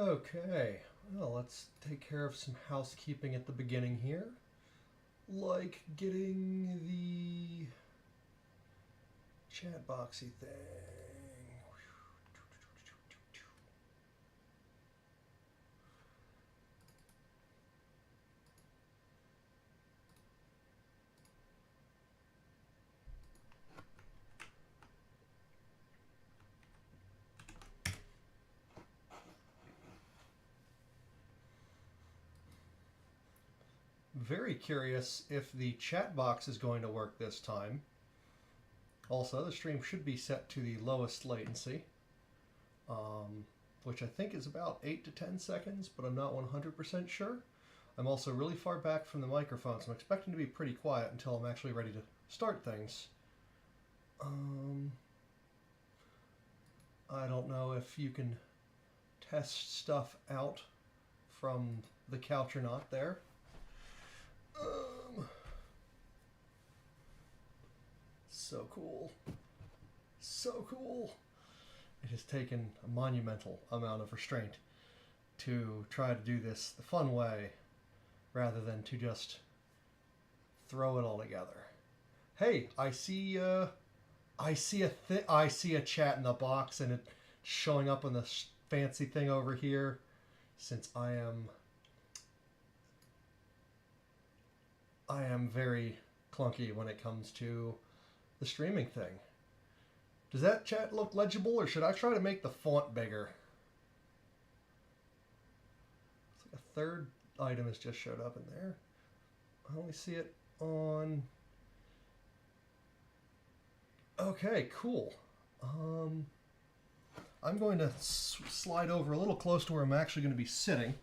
Okay, well, let's take care of some housekeeping at the beginning here. Like getting the chat boxy thing. Very curious if the chat box is going to work this time. Also, the stream should be set to the lowest latency, which I think is about 8 to 10 seconds, but I'm not 100% sure. I'm also really far back from the microphone, so I'm expecting to be pretty quiet until I'm actually ready to start things. I don't know if you can test stuff out from the couch or not there. So cool. So cool. It has taken a monumental amount of restraint to try to do this the fun way rather than to just throw it all together. Hey, I see a chat in the box and it showing up on the fancy thing over here. Since I am very clunky when it comes to the streaming thing. Does that chat look legible, or should I try to make the font bigger? It's like a third item has just showed up in there. I only see it on... Okay, cool. I'm going to slide over a little close to where I'm actually going to be sitting.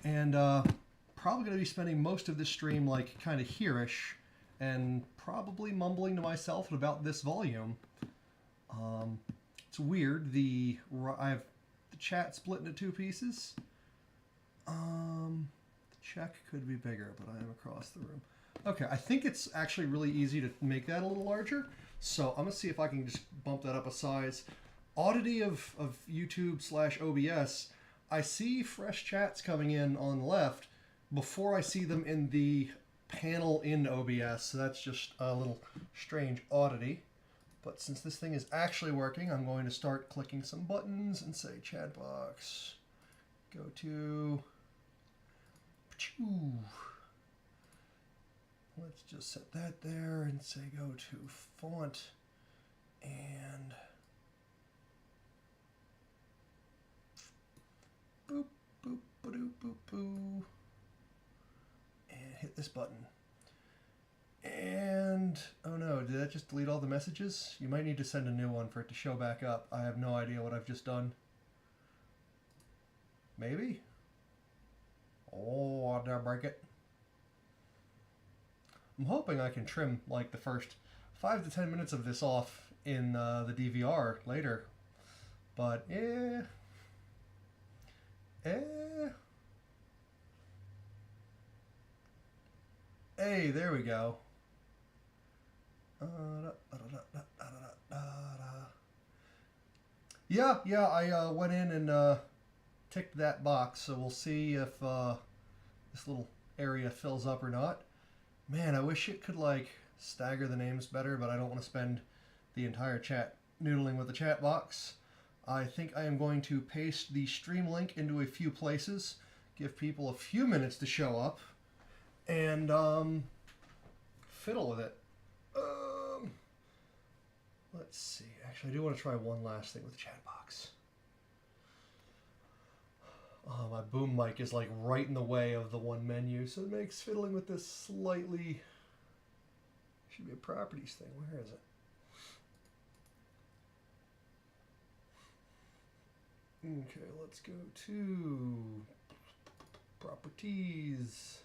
And probably going to be spending most of this stream like kind of here-ish and probably mumbling to myself at about this volume. It's weird. I have the chat split into two pieces. The check could be bigger, but I am across the room. Okay, I think it's actually really easy to make that a little larger. So I'm going to see if I can just bump that up a size. Oddity of YouTube/OBS, I see fresh chats coming in on the left before I see them in the panel in OBS. So that's just a little strange oddity. But since this thing is actually working, I'm going to start clicking some buttons and say chat box. Go to... Let's just set that there and say go to font and boop, boop, ba-doop, boop, boo. And hit this button. And, oh no, did that just delete all the messages? You might need to send a new one for it to show back up. I have no idea what I've just done. Maybe? Oh, did I break it? I'm hoping I can trim like the first 5 to 10 minutes of this off in the DVR later. But, Hey, there we go. Yeah, I went in and ticked that box, so we'll see if this little area fills up or not. Man, I wish it could like stagger the names better, but I don't want to spend the entire chat noodling with the chat box. I think I am going to paste the stream link into a few places, give people a few minutes to show up, and fiddle with it. Let's see. Actually, I do want to try one last thing with the chat box. Oh, my boom mic is like right in the way of the one menu, so it makes fiddling with this slightly... Should be a properties thing. Where is it? Okay, let's go to properties.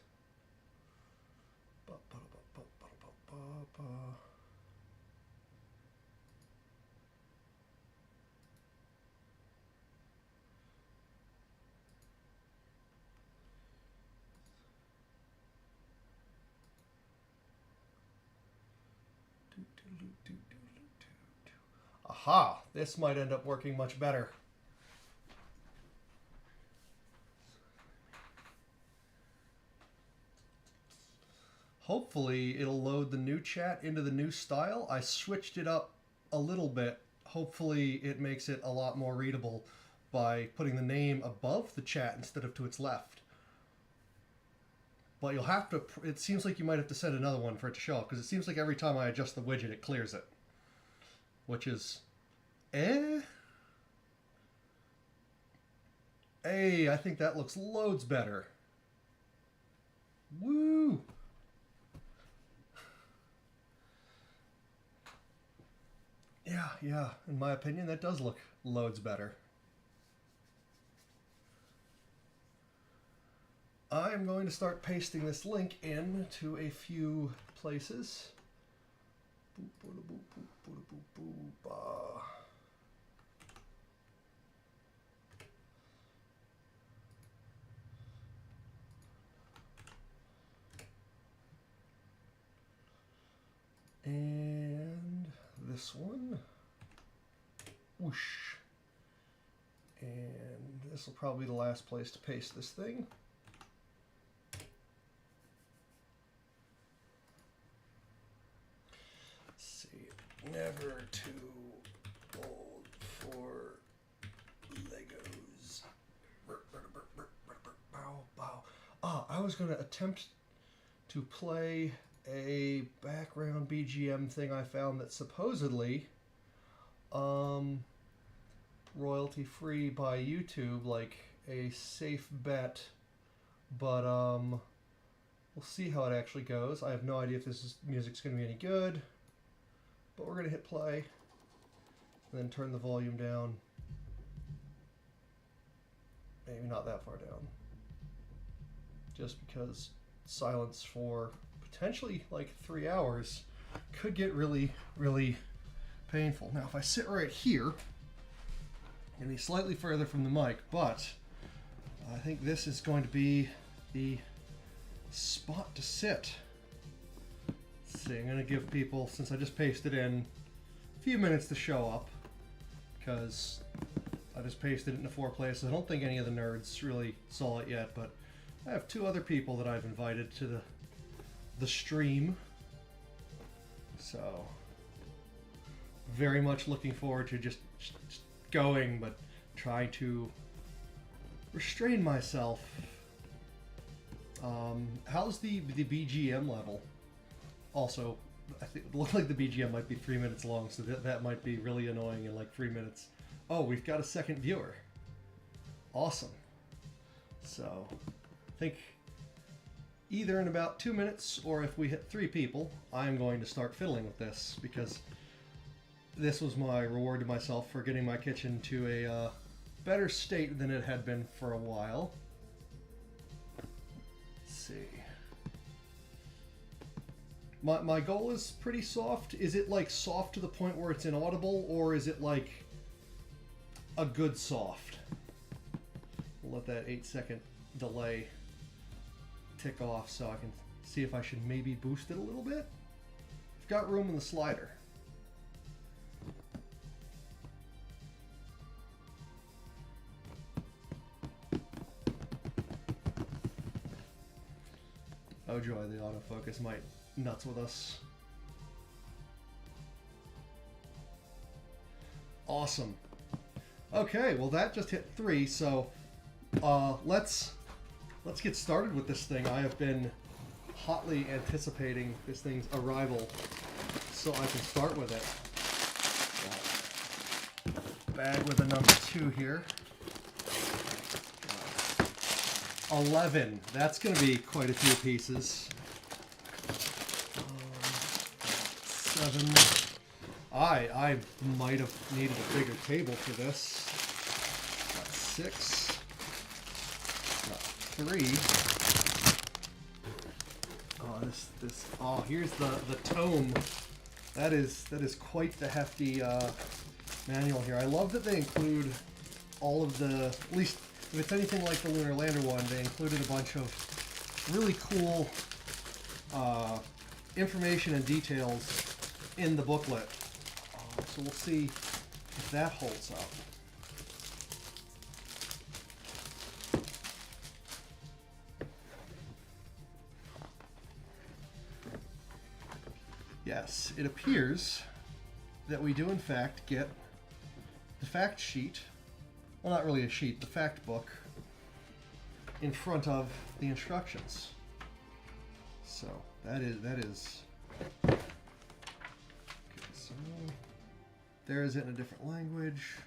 Aha! This might end up working much better. Hopefully it'll load the new chat into the new style. I switched it up a little bit. Hopefully it makes it a lot more readable by putting the name above the chat instead of to its left. But you'll have to, it seems like you might have to send another one for it to show up, because it seems like every time I adjust the widget it clears it. Which is, Hey, I think that looks loads better. Woo! Yeah, in my opinion, that does look loads better. I'm going to start pasting this link in to a few places. And this one. Whoosh. And this will probably be the last place to paste this thing. Let's see. Never too old for Legos. Bow, bow. I was going to attempt to play a background BGM thing I found that supposedly royalty free by YouTube, like a safe bet, but we'll see how it actually goes. I have no idea if this music's going to be any good, but we're going to hit play and then turn the volume down. Maybe not that far down, just because silence for potentially like 3 hours could get really, really painful. Now, if I sit right here, I'm going to be slightly further from the mic, but I think this is going to be the spot to sit. Let's see, I'm going to give people, since I just pasted in, a few minutes to show up, because I just pasted it into 4 places. I don't think any of the nerds really saw it yet, but I have 2 other people that I've invited to the stream, so very much looking forward to just going, but try to restrain myself. How's the BGM level? Also, I think it looks like the BGM might be 3 minutes long, so that might be really annoying in like 3 minutes. Oh, we've got a second viewer. Awesome. So, I think either in about 2 minutes, or if we hit 3 people, I'm going to start fiddling with this, because this was my reward to myself for getting my kitchen to a better state than it had been for a while. Let's see. My goal is pretty soft. Is it like soft to the point where it's inaudible, or is it like a good soft? We'll let that 8-second delay tick off so I can see if I should maybe boost it a little bit. I've got room in the slider. Oh joy, the autofocus might nuts with us. Awesome. Okay, well that just hit 3, so let's get started with this thing. I have been hotly anticipating this thing's arrival, so I can start with it. Bag with a number 2 here. 11. That's going to be quite a few pieces. 7. I might have needed a bigger table for this. Got 6. Got 3. Oh, here's the tome. That is quite the hefty manual here. I love that they include all of the, at least if it's anything like the Lunar Lander one, they included a bunch of really cool information and details in the booklet. So we'll see if that holds up. Yes, it appears that we do in fact get the fact sheet, well, not really a sheet, the fact book, in front of the instructions. So that is okay, so there is it in a different language.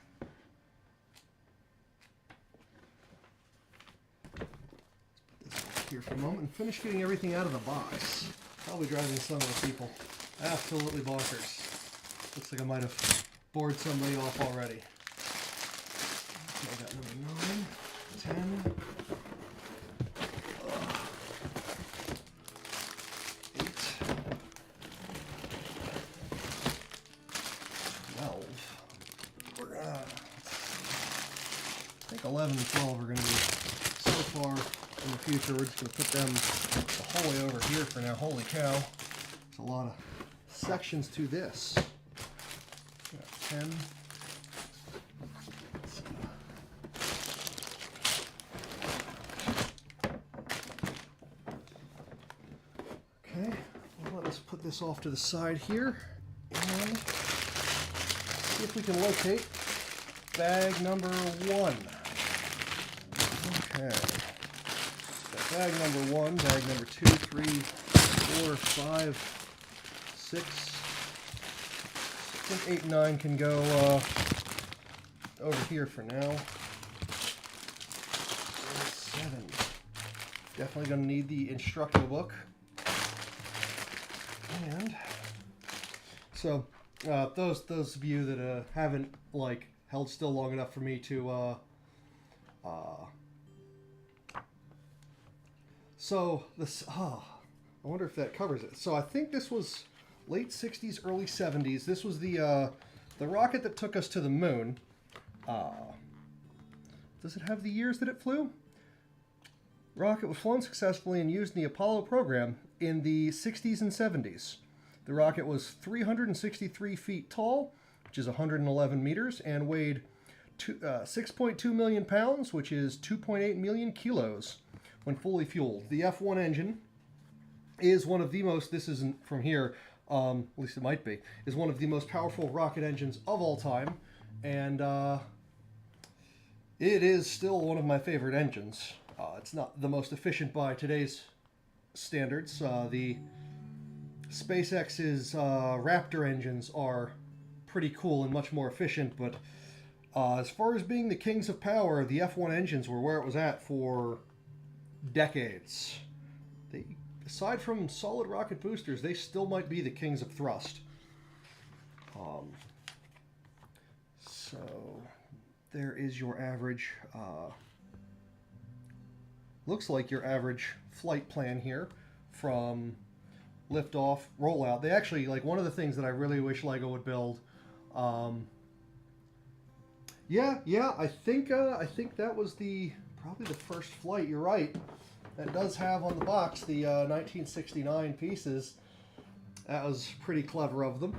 Let's put this here for a moment and finish getting everything out of the box. Probably driving some of the people absolutely bonkers. Looks like I might have bored somebody off already. Okay, I got number 9, 10, 8, 12. We're gonna, I think 11 and 12 are going to be so far in the future. We're just going to put them the whole way over here for now. Holy cow. There's a lot of sections to this. 10. Okay, well, let's put this off to the side here and see if we can locate bag number 1. Okay, got bag number 1, bag number 2, 3, 4, 5, 6. I think 8 and 9 can go over here for now. 7. Definitely going to need the instructor book. And so those of you that haven't like held still long enough for me to so this I wonder if that covers it. So I think this was late 60s, early 70s. This was the rocket that took us to the moon. Does it have the years that it flew? Rocket was flown successfully and used in the Apollo program in the 60s and 70s. The rocket was 363 feet tall, which is 111 meters, and weighed 6.2 million pounds, which is 2.8 million kilos, when fully fueled. The F1 engine is one of the most, this isn't from here, at least it might be, is one of the most powerful rocket engines of all time, and it is still one of my favorite engines. It's not the most efficient by today's standards. The SpaceX's Raptor engines are pretty cool and much more efficient, but as far as being the kings of power, the F1 engines were where it was at for decades. They, aside from solid rocket boosters, they still might be the kings of thrust. So there is your average, looks like your average flight plan here from liftoff, rollout. They actually, like, one of the things that I really wish LEGO would build, yeah, I think that was probably the first flight. You're right. That does have on the box the 1969 pieces. That was pretty clever of them.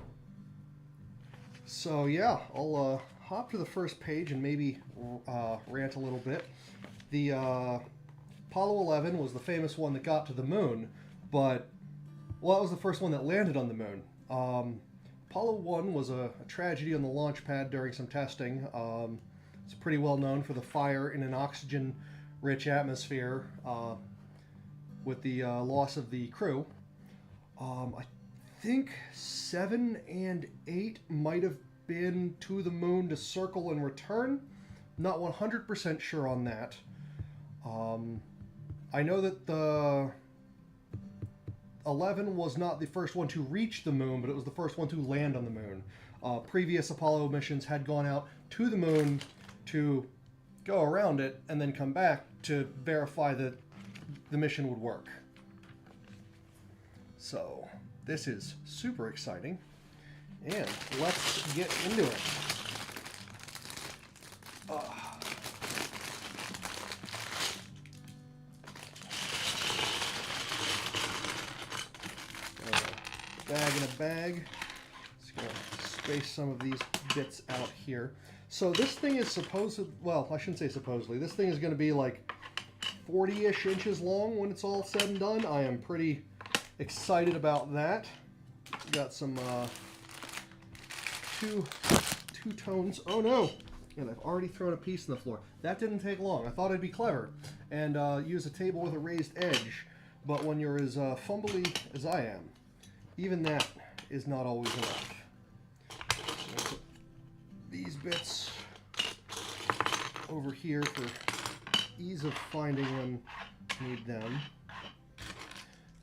So yeah, I'll hop to the first page and maybe rant a little bit. The Apollo 11 was the famous one that got to the moon, but, well, that was the first one that landed on the moon. Apollo 1 was a tragedy on the launch pad during some testing. It's pretty well known for the fire in an oxygen-rich atmosphere with the loss of the crew. I think 7 and 8 might have been to the moon to circle and return. Not 100% sure on that. I know that the 11 was not the first one to reach the moon, but it was the first one to land on the moon. Previous Apollo missions had gone out to the moon to go around it and then come back to verify that the mission would work. So this is super exciting, and let's get into it. Bag in a bag. Just gonna space some of these bits out here. So this thing is well, I shouldn't say supposedly. This thing is going to be like 40-ish inches long when it's all said and done. I am pretty excited about that. got some two tones. Oh no! And I've already thrown a piece on the floor. That didn't take long. I thought I'd be clever and use a table with a raised edge. But when you're as fumbly as I am, even that is not always enough. So put these bits over here for ease of finding when I need them.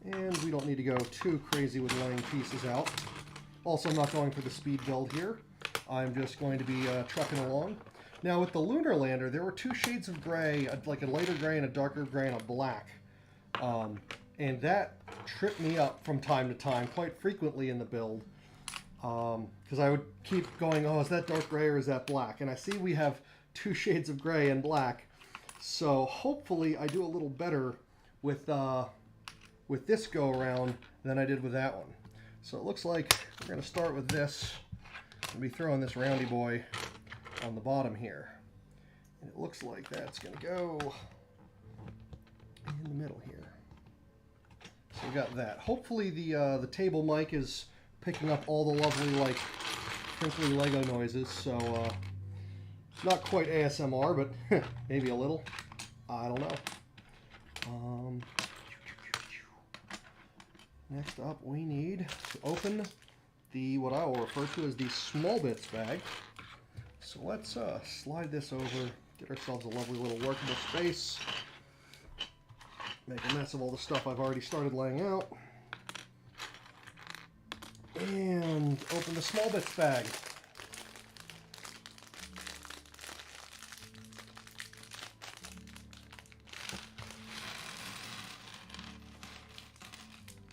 And we don't need to go too crazy with laying pieces out. Also, I'm not going for the speed build here. I'm just going to be trucking along. Now, with the lunar lander, there were two shades of gray, like a lighter gray and a darker gray and a black. And that tripped me up from time to time, quite frequently in the build. Because I would keep going, oh, is that dark gray or is that black? And I see we have two shades of gray and black. So hopefully I do a little better with this go-around than I did with that one. So it looks like we're going to start with this. I'll be throwing this roundy boy on the bottom here. And it looks like that's going to go in the middle here. So we got that. Hopefully the table mic is picking up all the lovely, like, crinkly Lego noises. So not quite ASMR, but maybe a little. I don't know. Next up, we need to open what I will refer to as the small bits bag. So let's slide this over, get ourselves a lovely little workable space. Make a mess of all the stuff I've already started laying out. And open the small bits bag.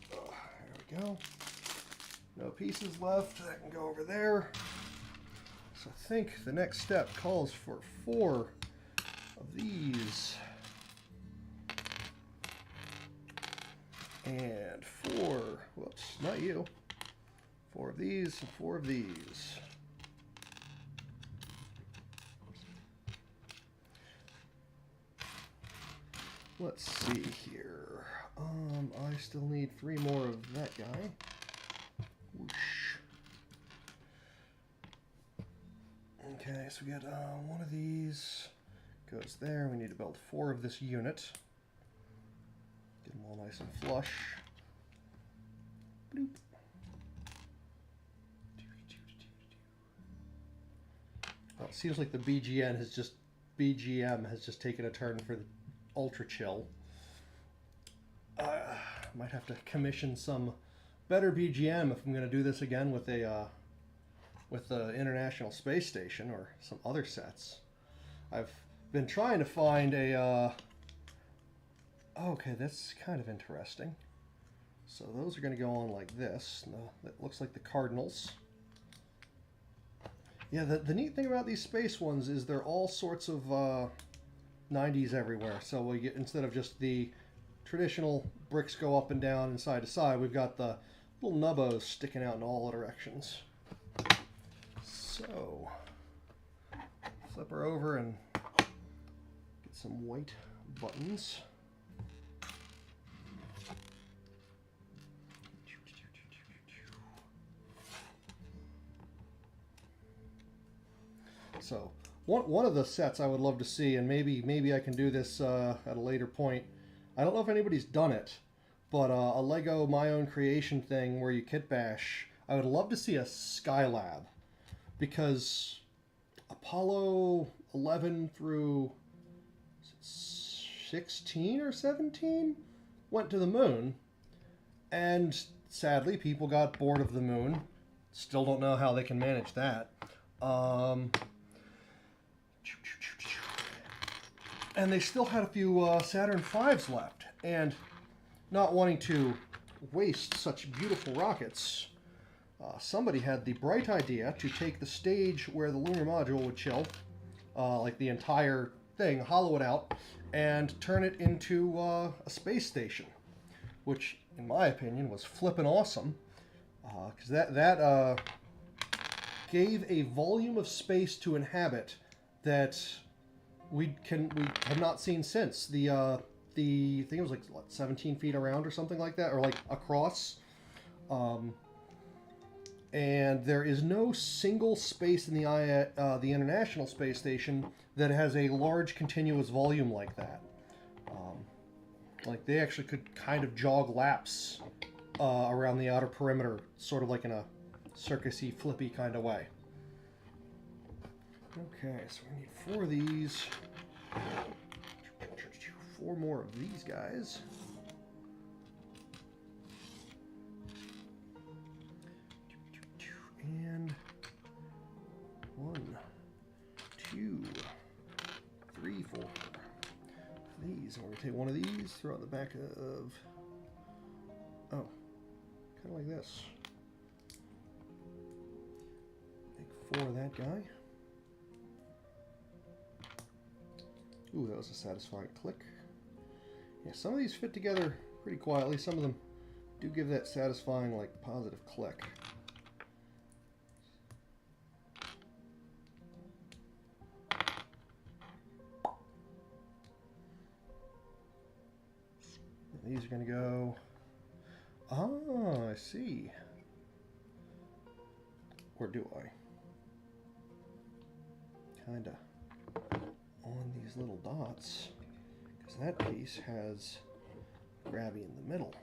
There we go. No pieces left. That can go over there. So I think the next step calls for 4 of these. And 4, whoops, not you. 4 of these and 4 of these. Let's see here. I still need 3 more of that guy. Whoosh. Okay, so we got 1 of these goes there. We need to build 4 of this unit. Get them all nice and flush. Bloop. Well, it seems like the BGM has just taken a turn for the ultra chill. Might have to commission some better BGM if I'm going to do this again with the International Space Station or some other sets. I've been trying to find a. Okay, that's kind of interesting. So those are going to go on like this. No, that looks like the Cardinals. Yeah, the neat thing about these space ones is they're all sorts of 90s everywhere. So we get, instead of just the traditional bricks go up and down and side to side, we've got the little nubbos sticking out in all directions. So flip her over and get some white buttons. So one of the sets I would love to see, and maybe I can do this at a later point. I don't know if anybody's done it, but a Lego My Own Creation thing where you kit bash. I would love to see a Skylab, because Apollo 11 through 16 or 17 went to the moon, and sadly people got bored of the moon. Still don't know how they can manage that. And they still had a few Saturn V's left, and not wanting to waste such beautiful rockets, somebody had the bright idea to take the stage where the lunar module would chill, like the entire thing, hollow it out, and turn it into a space station, which, in my opinion, was flippin' awesome, because that gave a volume of space to inhabit that we have not seen since. I think it was like, what, 17 feet around or something like that, or like across. And there is no single space in the International Space Station that has a large continuous volume like that. Like they actually could kind of jog laps around the outer perimeter, sort of like in a circusy, flippy kind of way. Okay, so we need 4 of these. 4 more of these guys. And 1, 2, 3, 4. These. I'm going to take one of these, throw it in the back of... Oh, kind of like this. Make 4 of that guy. Ooh, that was a satisfying click. Yeah, some of these fit together pretty quietly. Some of them do give that satisfying, like, positive click. These are going to go... Ah, I see. Or do I? Kinda on these little dots, because that piece has grabby in the middle.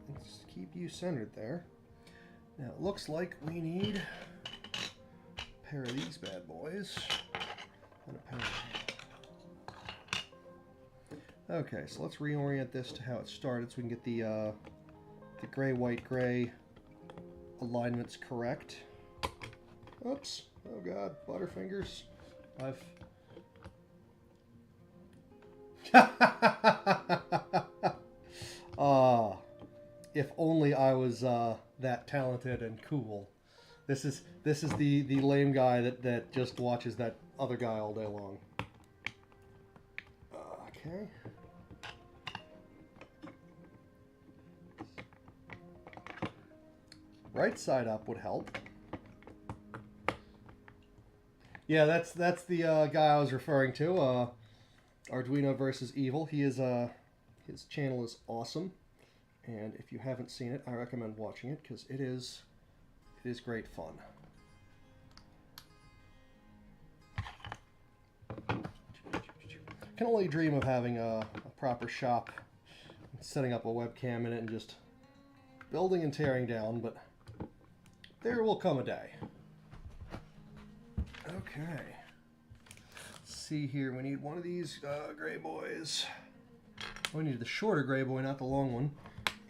Let's keep you centered there. Now it looks like we need a pair of these bad boys and a pair of... Okay, so let's reorient this to how it started so we can get the gray, white, gray alignments correct. Oops. Oh god, Butterfingers. If only I was that talented and cool. This is the lame guy that just watches that other guy all day long. Okay. Right side up would help. Yeah, that's the guy I was referring to. Arduino versus Evil. He is his channel is awesome, and if you haven't seen it, I recommend watching it because it is great fun. Can only dream of having a proper shop, setting up a webcam in it, and just building and tearing down, but there will come a day. Okay. Let's see here. We need one of these gray boys. We need the shorter gray boy, not the long one.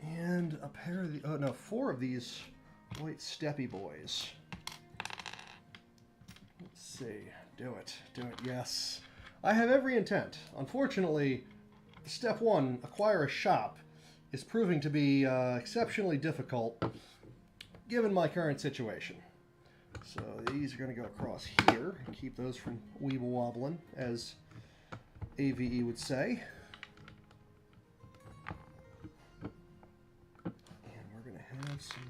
And a pair of the... Oh, no, 4 of these white steppy boys. Let's see. Do it. Do it. Yes. I have every intent. Unfortunately, step 1, acquire a shop, is proving to be exceptionally difficult given my current situation. So these are going to go across here and keep those from weeble wobbling, as AVE would say. And we're going to have some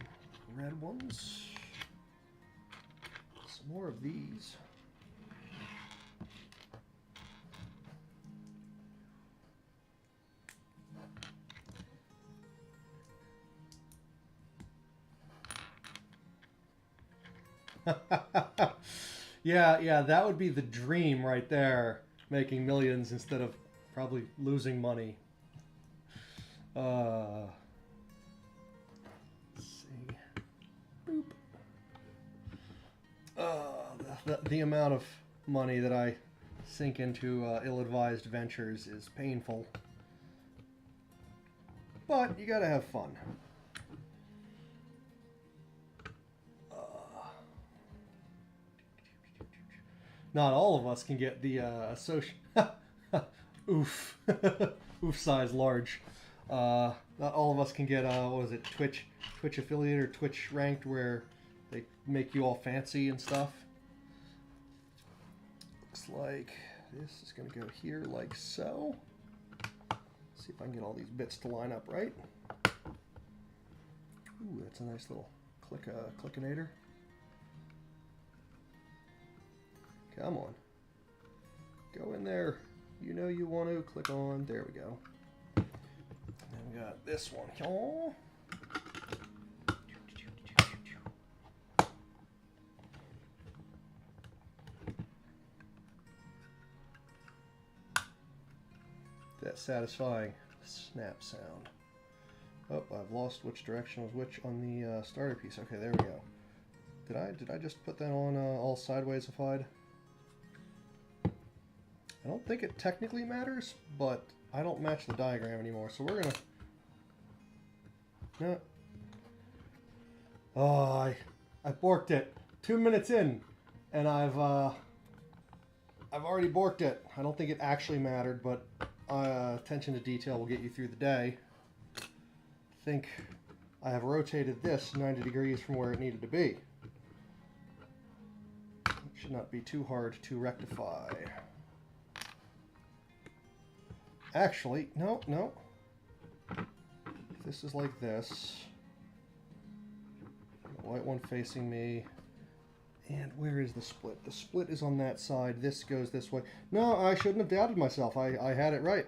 red ones. Some more of these. Yeah, that would be the dream right there. Making millions instead of probably losing money. Let's see. Boop. The amount of money that I sink into ill-advised ventures is painful. But you gotta have fun. Not all of us can get the oof size large. Not all of us can get what was it, Twitch affiliate or Twitch ranked, where they make you all fancy and stuff. Looks like this is going to go here like so. See if I can get all these bits to line up right. Ooh, that's a nice little clickinator. Come on. Go in there. you know you want to click on. There we go. And we got this one. Oh. That satisfying snap sound. Oh, I've lost which direction was which on the starter piece. Okay, there we go. Did I just put that on all sideways-ified? I don't think it technically matters, but I don't match the diagram anymore, so we're gonna... No. Oh, I borked it. 2 minutes in, and I've already borked it. I don't think it actually mattered, but attention to detail will get you through the day. I think I have rotated this 90 degrees from where it needed to be. It should not be too hard to rectify. Actually, no. If this is like this, the white one facing me, and where is the split? The split is on that side. This goes this way. No, I shouldn't have doubted myself. I had it right.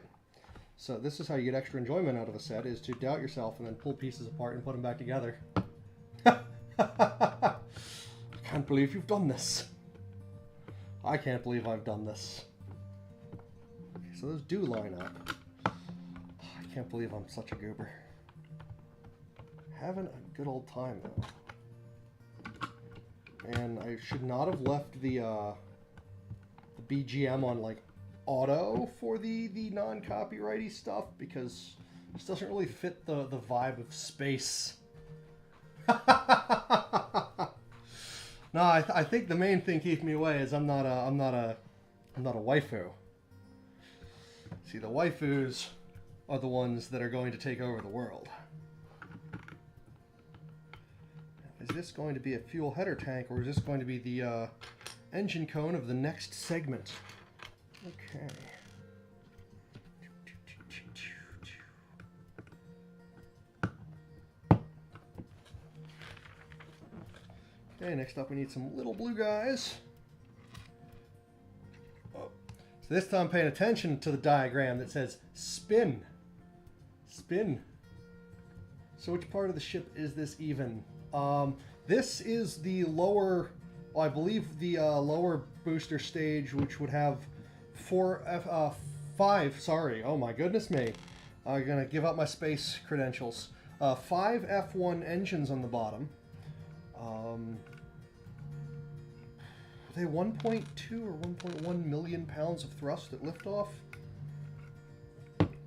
So this is how you get extra enjoyment out of a set, is to doubt yourself and then pull pieces apart and put them back together. I can't believe you've done this. I can't believe I've done this. Okay, so those do line up. I can't believe I'm such a goober. Having a good old time, though. And I should not have left the BGM on, like, auto for the non-copyrighty stuff, because this doesn't really fit the vibe of space. No, I think the main thing keeping me away is I'm not a waifu. See, the waifus are the ones that are going to take over the world. Is this going to be a fuel header tank, or is this going to be the engine cone of the next segment? Okay. Okay, next up we need some little blue guys. Oh. So this time paying attention to the diagram that says spin. Spin. So which part of the ship is this even? This is the lower, well, I believe the lower booster stage, which would have five, sorry, oh my goodness me. I'm gonna give up my space credentials. 5 F1 engines on the bottom. Are they 1.2 or 1.1 million pounds of thrust at liftoff?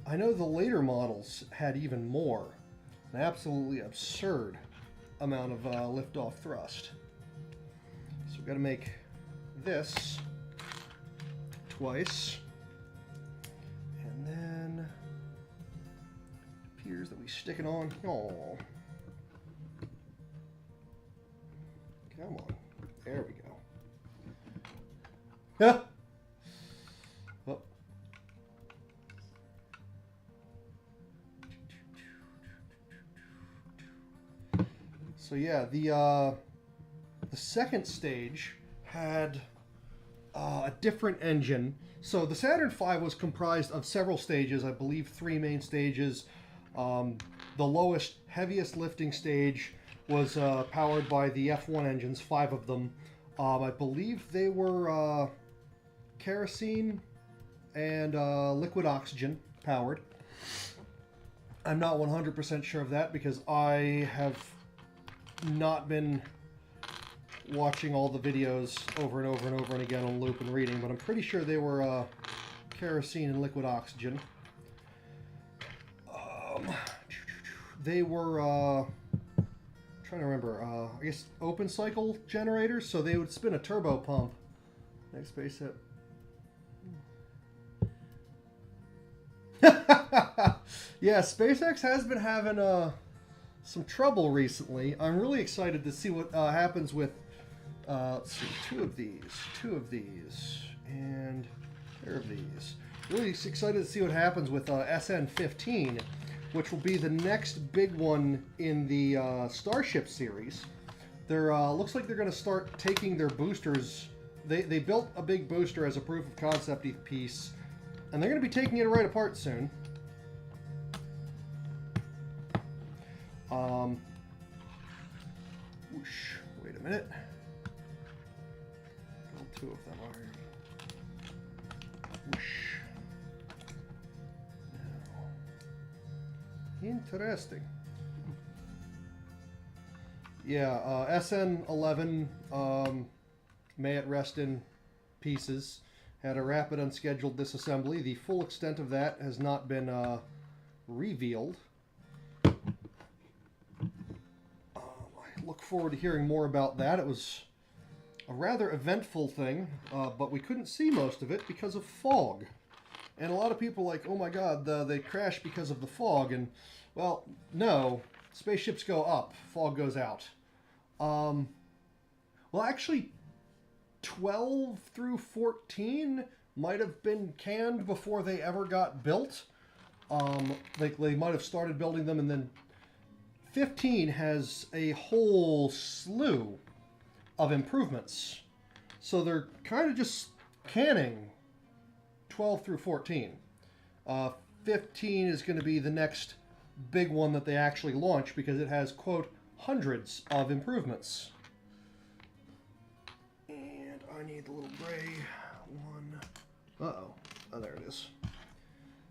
I know the later models had even more. An absolutely absurd amount of liftoff thrust. So we've got to make this twice. And then it appears that we stick it on. Oh. Come on. There we go. Oh. So yeah, the second stage had a different engine. So the Saturn V was comprised of several stages, I believe 3 main stages. The lowest, heaviest lifting stage was powered by the F1 engines, 5 of them. I believe they were kerosene and liquid oxygen powered. I'm not 100% sure of that because I have not been watching all the videos over and over and over and again on loop and reading, but I'm pretty sure they were kerosene and liquid oxygen. They were trying to remember, I guess open cycle generators, so they would spin a turbo pump. Next space set. Yeah, SpaceX has been having some trouble recently. I'm really excited to see what happens with let's see, two of these, and a pair of these. Really excited to see what happens with SN15, which will be the next big one in the Starship series. They're looks like they're going to start taking their boosters. They built a big booster as a proof of concept piece And they're going to be taking it right apart soon. Whoosh. Wait a minute. Well, two of them already. Whoosh. Now. Interesting. Yeah, SN11, may it rest in pieces, had a rapid unscheduled disassembly. The full extent of that has not been revealed. I look forward to hearing more about that. It was a rather eventful thing, but we couldn't see most of it because of fog. And a lot of people are like, oh my god, they crashed because of the fog. And, well, no. Spaceships go up, fog goes out. Well, actually, 12 through 14 might have been canned before they ever got built. They might have started building them, and then 15 has a whole slew of improvements. So they're kind of just canning 12 through 14. 15 is going to be the next big one that they actually launch because it has, quote, hundreds of improvements. And I need the little gray one. Uh-oh. Oh, there it is.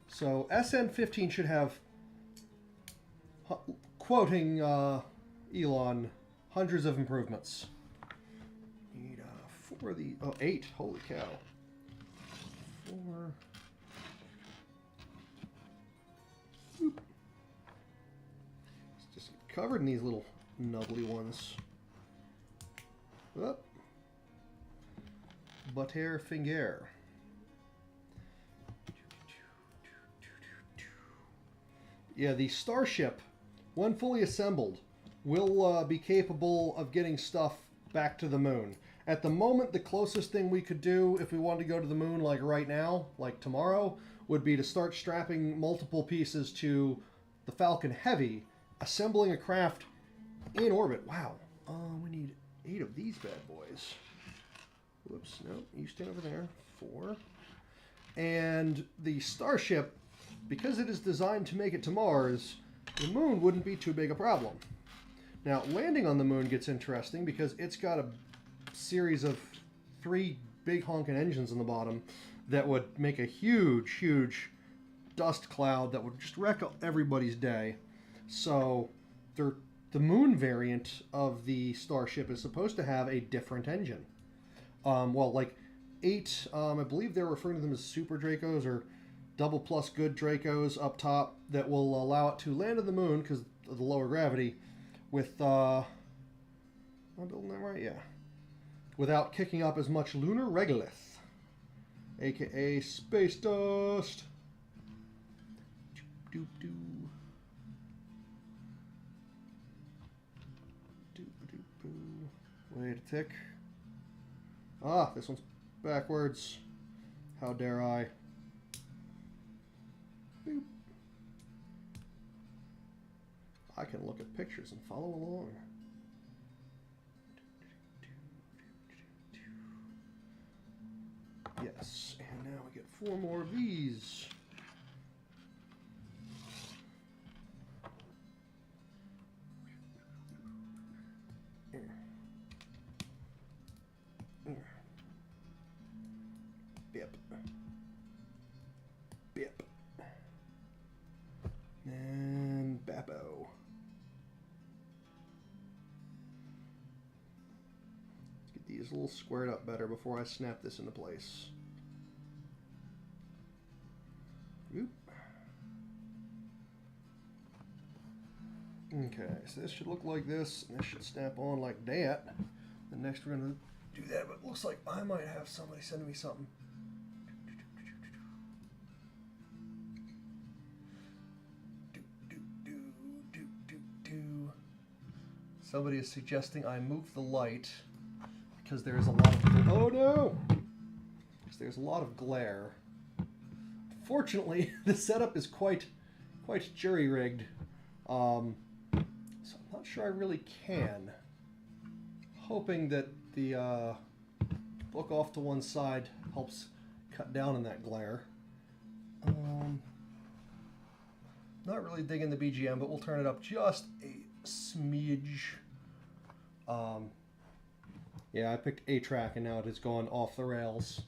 So SN15 should have, quoting Elon, hundreds of improvements. Need 4 of the... Oh, 8. Holy cow. 4... Oop. It's just covered in these little nubbly ones. Oh. Butter finger. Yeah, the Starship, when fully assembled, will be capable of getting stuff back to the moon. At the moment, the closest thing we could do if we wanted to go to the moon, like right now, like tomorrow, would be to start strapping multiple pieces to the Falcon Heavy, assembling a craft in orbit. Wow. We need 8 of these bad boys. Whoops, no, you stand over there. 4. And the Starship, because it is designed to make it to Mars, the moon wouldn't be too big a problem. Now, landing on the moon gets interesting because it's got a series of 3 big honking engines on the bottom that would make a huge, huge dust cloud that would just wreck everybody's day. So, the moon variant of the Starship is supposed to have a different engine. Well, like 8, I believe they're referring to them as Super Dracos or double plus good Dracos up top that will allow it to land on the moon because of the lower gravity with, am I building that right? Yeah. Without kicking up as much lunar regolith, aka space dust. Doop doop doo. Doop doop boo. Wait a tick. Ah, this one's backwards. How dare I? Boop. I can look at pictures and follow along. Yes, and now we get 4 more of these. Bip. Bip. And Bappo. Let's get these a little squared up better before I snap this into place. Oop. Okay, so this should look like this, and this should snap on like that. And next we're going to do that, but it looks like I might have somebody sending me something. Somebody is suggesting I move the light because there is a lot of... Oh no! Because there's a lot of glare. Fortunately, the setup is quite jury-rigged. So I'm not sure I really can. Hoping that the book off to one side helps cut down on that glare. Not really digging the BGM, but we'll turn it up just a smidge. Yeah, I picked A track and now it has gone off the rails.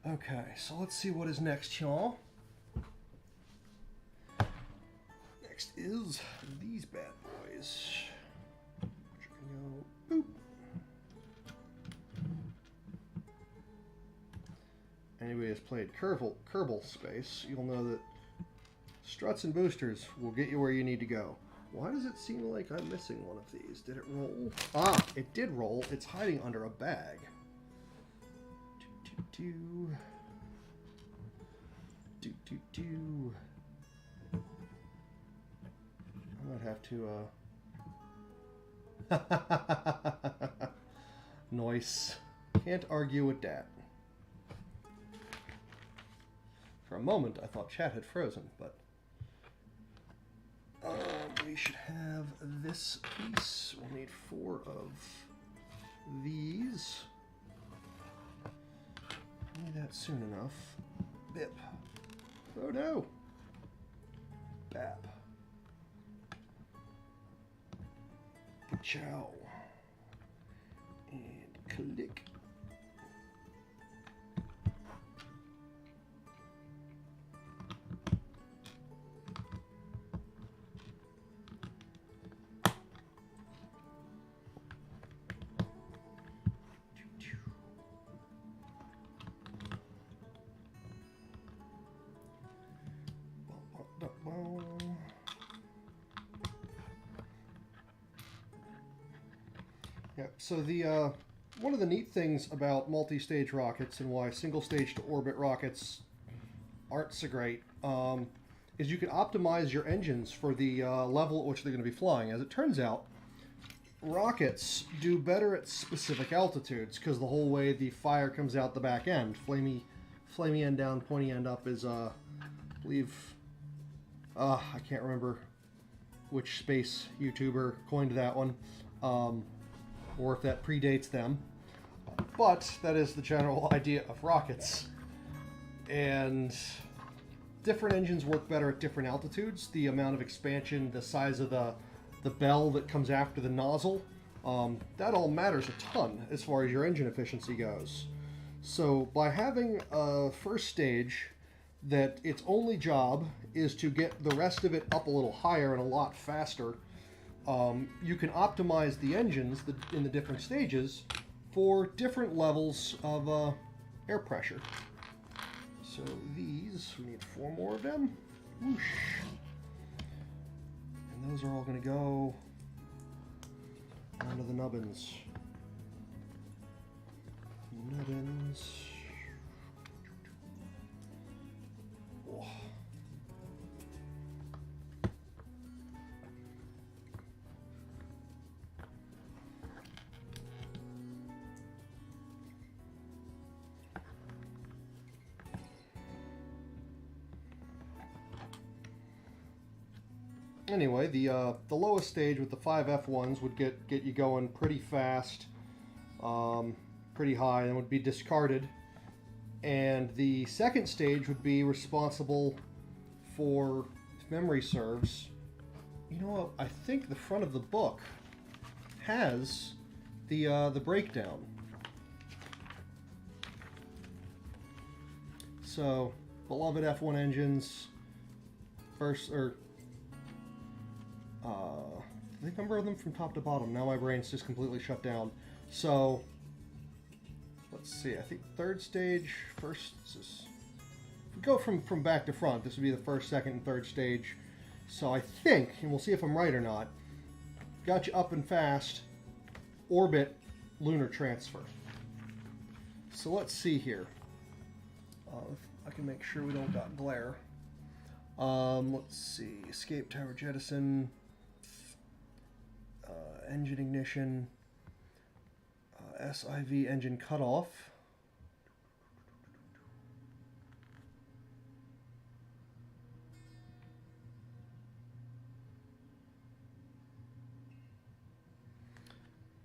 Okay, so let's see what is next, y'all. Next is these bad boys. Which are gonna go boop. Anybody has played Kerbal Space, you'll know that struts and boosters will get you where you need to go. Why does it seem like I'm missing one of these? Did it roll? Ah, it did roll. It's hiding under a bag. I might have to, Nice. Can't argue with that. For a moment, I thought chat had frozen, but... we should have this piece. We'll need 4 of these. Need that soon enough. Bip. Oh no! Bap. Chow. And click. Yeah, so the one of the neat things about multi-stage rockets and why single-stage to orbit rockets aren't so great is you can optimize your engines for the level at which they're going to be flying. As it turns out, rockets do better at specific altitudes because the whole way the fire comes out the back end. Flamey end down, pointy end up is, I believe, I can't remember which space YouTuber coined that one. Or if that predates them. But that is the general idea of rockets. And different engines work better at different altitudes. The amount of expansion, the size of the bell that comes after the nozzle, that all matters a ton as far as your engine efficiency goes. So by having a first stage that its only job is to get the rest of it up a little higher and a lot faster, you can optimize the engines in the different stages for different levels of air pressure. So these, we need 4 more of them. Whoosh. And those are all going to go onto the nubbins. Nubbins. Oh. Anyway, the lowest stage with the 5 F1s would get you going pretty fast, pretty high, and would be discarded. And the second stage would be responsible for, if memory serves, you know what, I think the front of the book has the breakdown. So, beloved F1 engines, I think I number them from top to bottom. Now my brain's just completely shut down. So, let's see. I think third stage, first. If we go from back to front, this would be the first, second, and third stage. So I think, and we'll see if I'm right or not, got you up and fast, orbit, lunar transfer. So let's see here. If I can make sure we don't got glare. Let's see. Escape tower jettison. Engine ignition. SIV engine cutoff.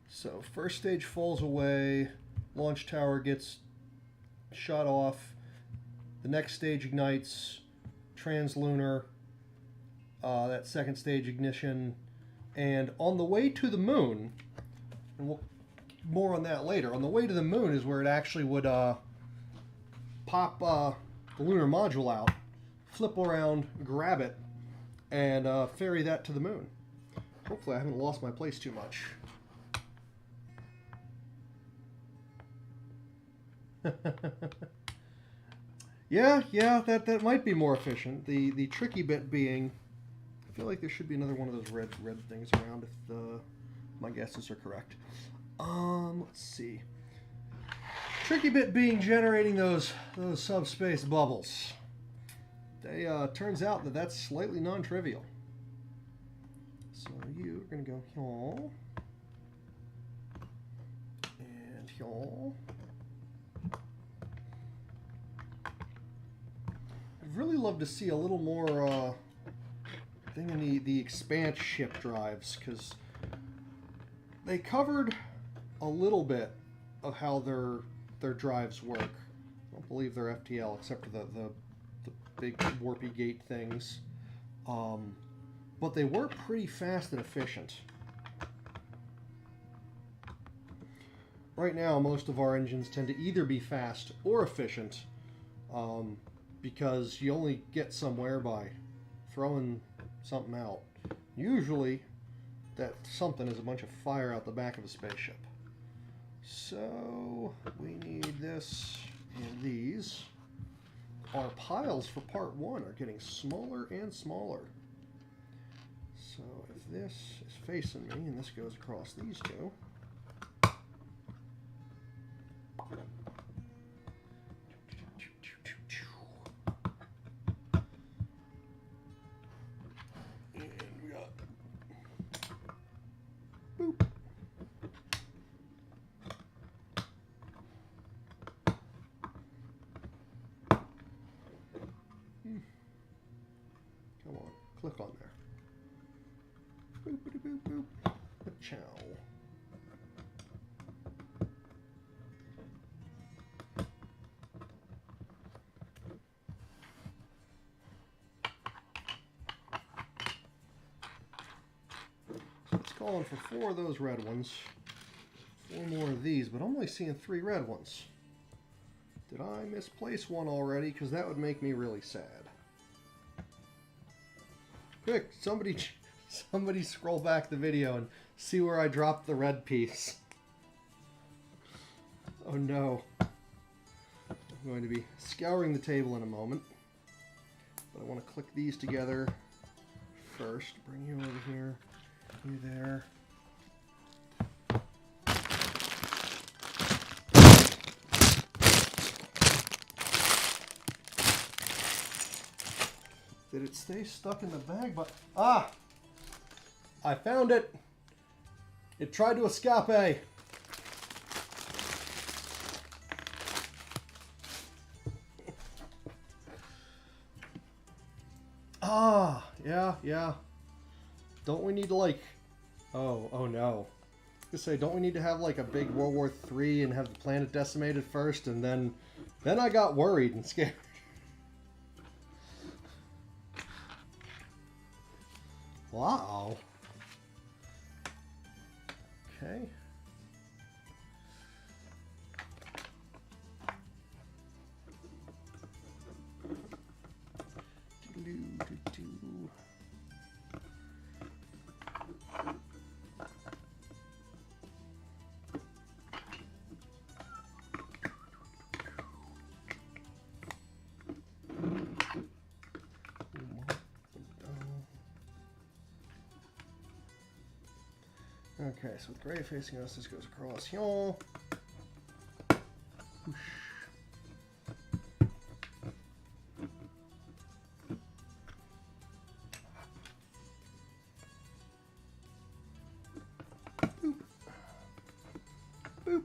So first stage falls away, launch tower gets shot off, the next stage ignites, translunar, that second stage ignition, and on the way to the moon, and more on that later, on the way to the moon is where it actually would pop the lunar module out, flip around, grab it, and ferry that to the moon. Hopefully I haven't lost my place too much. yeah, that might be more efficient. The tricky bit being, I feel like there should be another one of those red things around if my guesses are correct. Let's see. Tricky bit being generating those subspace bubbles. They turns out that that's slightly non-trivial. So you're gonna go here and here. I'd really love to see a little more thing in the expanse ship drives, because they covered a little bit of how their drives work. I don't believe they're FTL except for the big warpy gate things, but they were pretty fast and efficient. Right now, most of our engines tend to either be fast or efficient, because you only get somewhere by throwing something out. Usually, that something is a bunch of fire out the back of a spaceship. So, we need this and these. Our piles for part 1 are getting smaller and smaller. So, if this is facing me and this goes across these two, click on there. Boop, boop, boop, boop. Chow. So it's calling for 4 of those red ones, 4 more of these, but I'm only seeing 3 red ones. Did I misplace one already? Because that would make me really sad. Quick, somebody scroll back the video and see where I dropped the red piece. Oh no. I'm going to be scouring the table in a moment. But I want to click these together first. Bring you over here, you there. Did it stay stuck in the bag? But I found it. It tried to escape. Yeah. Don't we need to like? Oh no. I was gonna say, don't we need to have like a big World War III and have the planet decimated first, and then I got worried and scared. Wow. Okay. Okay, so with gray facing us, this goes across here. Whoosh. Boop. Boop.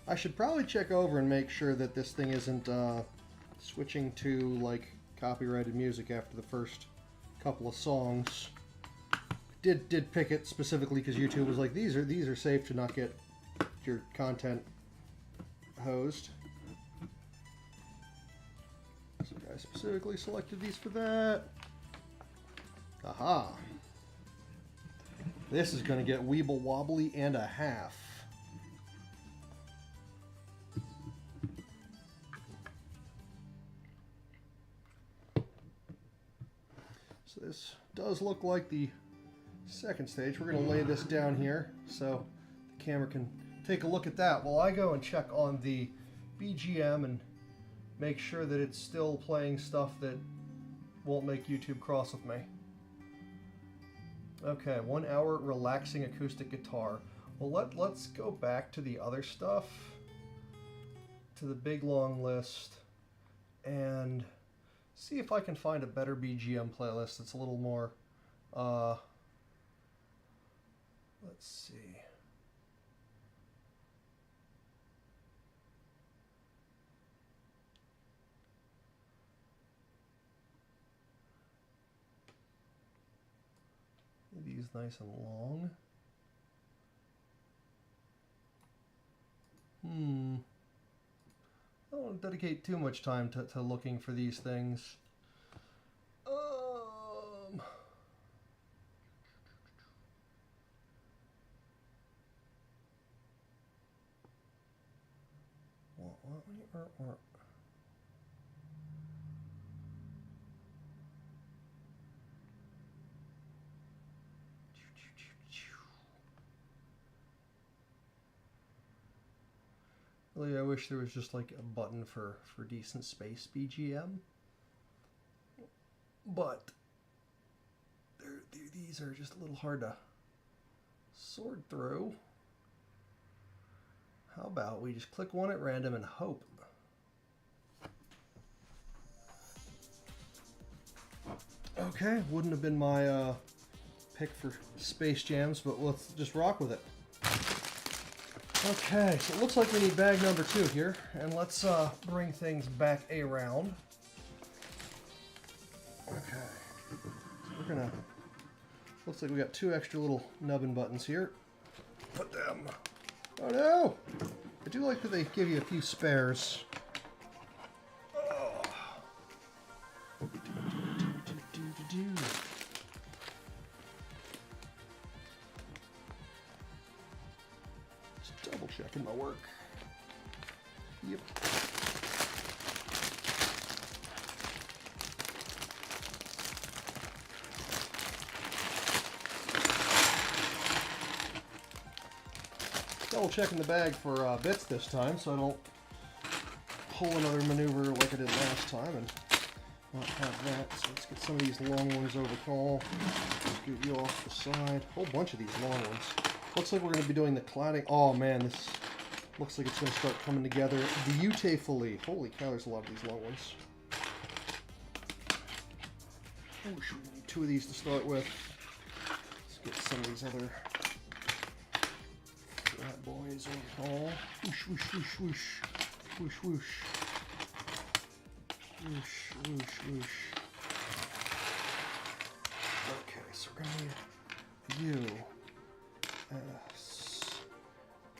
I should probably check over and make sure that this thing isn't switching to like copyrighted music after the first couple of songs. Did pick it specifically because YouTube was like, these are safe to not get your content hosed. So I specifically selected these for that. Aha. This is going to get weeble wobbly and a half. So this does look like the second stage. We're going to lay this down here so the camera can take a look at that while I go and check on the BGM and make sure that it's still playing stuff that won't make YouTube cross with me. Okay, 1 hour relaxing acoustic guitar. Well, let's go back to the other stuff, to the big long list, and see if I can find a better BGM playlist that's a little more, let's see. These nice and long. I don't want to dedicate too much time to looking for these things. What? Really, I wish there was just like a button for decent space BGM. But these are just a little hard to sort through. How about we just click one at random and hope? Okay, wouldn't have been my pick for Space Jams, but let's just rock with it. Okay, so it looks like we need bag number 2 here, and let's bring things back around. Okay, so we're gonna, looks like we got 2 extra little nubbin buttons here. Put them, oh no! I do like that they give you a few spares. Oh. Double checking my work. Yep. Double checking the bag for bits this time so I don't pull another maneuver like I did last time and not have that. So let's get some of these long ones over call. Get you off the side. A whole bunch of these long ones. Looks like we're going to be doing the cladding. Oh man, this looks like it's going to start coming together beautifully. Holy cow, there's a lot of these long ones. Oh, we need 2 of these to start with. Let's get some of these other flat boys over all. Whoosh, whoosh, whoosh, whoosh. Whoosh, whoosh. Whoosh, whoosh, whoosh. Okay, so we're going to need you. S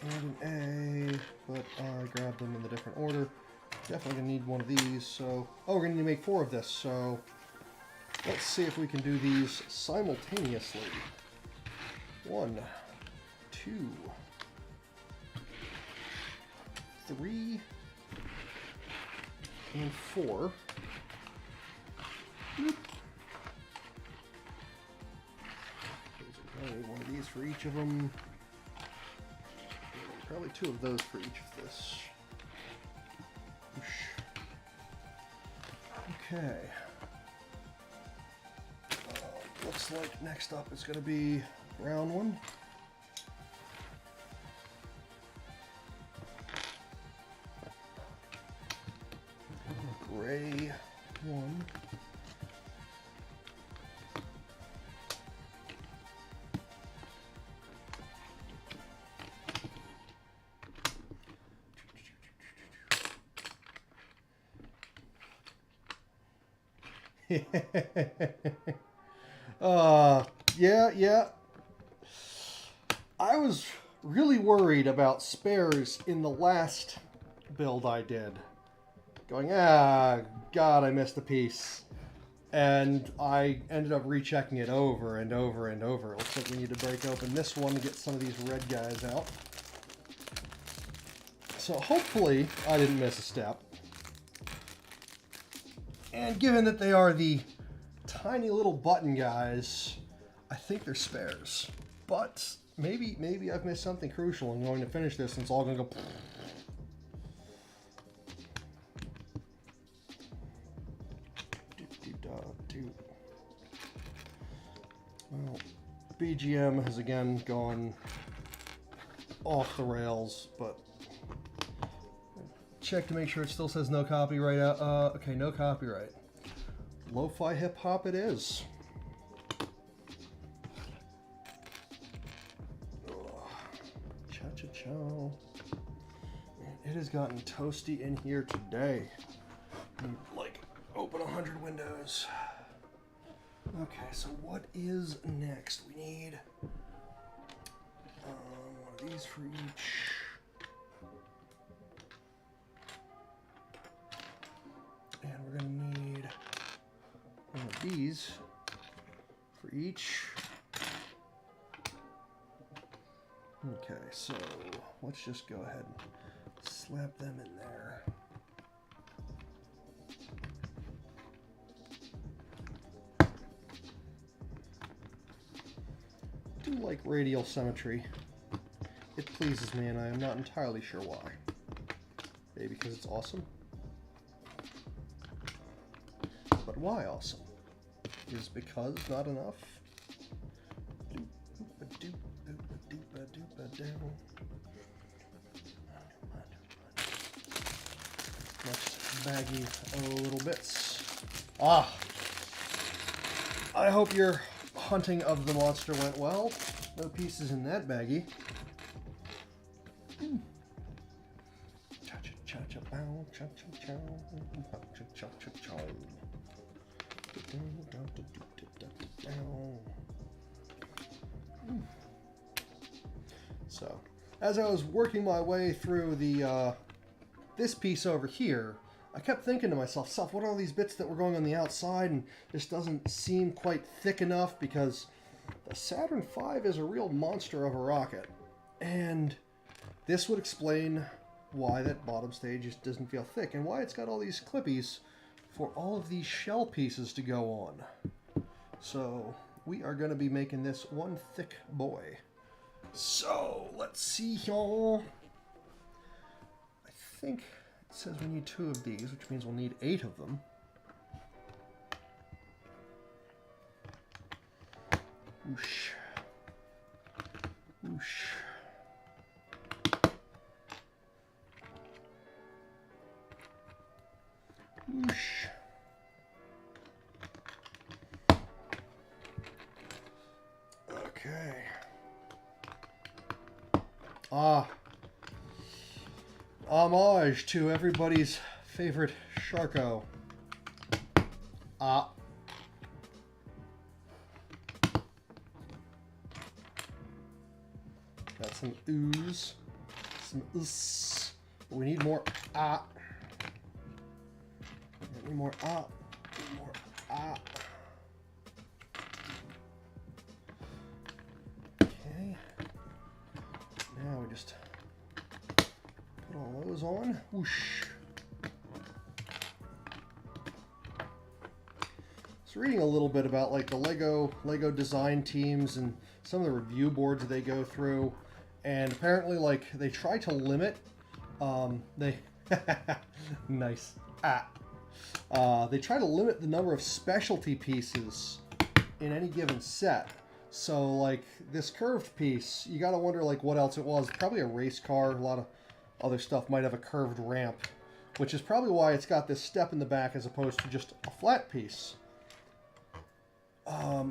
and an A, but I grabbed them in the different order. Definitely gonna need one of these, so... Oh, we're gonna need to make 4 of this, so... Let's see if we can do these simultaneously. 1, 2, 3, and 4. Boop. I need one of these for each of them. Probably 2 of those for each of this. Okay. Looks like next up is going to be a brown one. Gray one. Yeah. I was really worried about spares in the last build I did. Going, God, I missed a piece. And I ended up rechecking it over and over and over. It looks like we need to break open this one to get some of these red guys out. So hopefully I didn't miss a step. And given that they are the tiny little button guys, I think they're spares. But maybe I've missed something crucial. I'm going to finish this and it's all going to go... Well, BGM has again gone off the rails, but check to make sure it still says no copyright out. Okay, no copyright. Lo-fi hip-hop it is. Cha-cha-chow. Man, it has gotten toasty in here today. Like, open 100 windows. Okay, so what is next? We need one of these for each. And we're going to need one of these for each. Okay, so let's just go ahead and slap them in there. I do like radial symmetry. It pleases me, and I am not entirely sure why. Maybe because it's awesome. But why awesome? Is because not enough? Next baggy little bits. I hope your hunting of the monster went well. No pieces in that baggie. Cha-cha-cha-cha-bow, cha-cha-chow, cha-cha-chow. So, as I was working my way through the this piece over here, I kept thinking to myself, what are all these bits that were going on the outside and this doesn't seem quite thick enough, because the Saturn V is a real monster of a rocket. And this would explain why that bottom stage just doesn't feel thick and why it's got all these clippies for all of these shell pieces to go on. So we are going to be making this one thick boy. So let's see y'all. I think it says we need 2 of these, which means we'll need 8 of them. Whoosh. Whoosh. Whoosh. Okay. Homage to everybody's favorite Sharko. Got some ooze, some us. But we need more We need more more Okay. Now we just put all those on. Whoosh. So reading a little bit about like the Lego design teams and some of the review boards that they go through, and apparently like they try to limit they nice they try to limit the number of specialty pieces in any given set. So like this curved piece, you gotta wonder like what else it was. Probably a race car. A lot of other stuff might have a curved ramp, which is probably why it's got this step in the back as opposed to just a flat piece.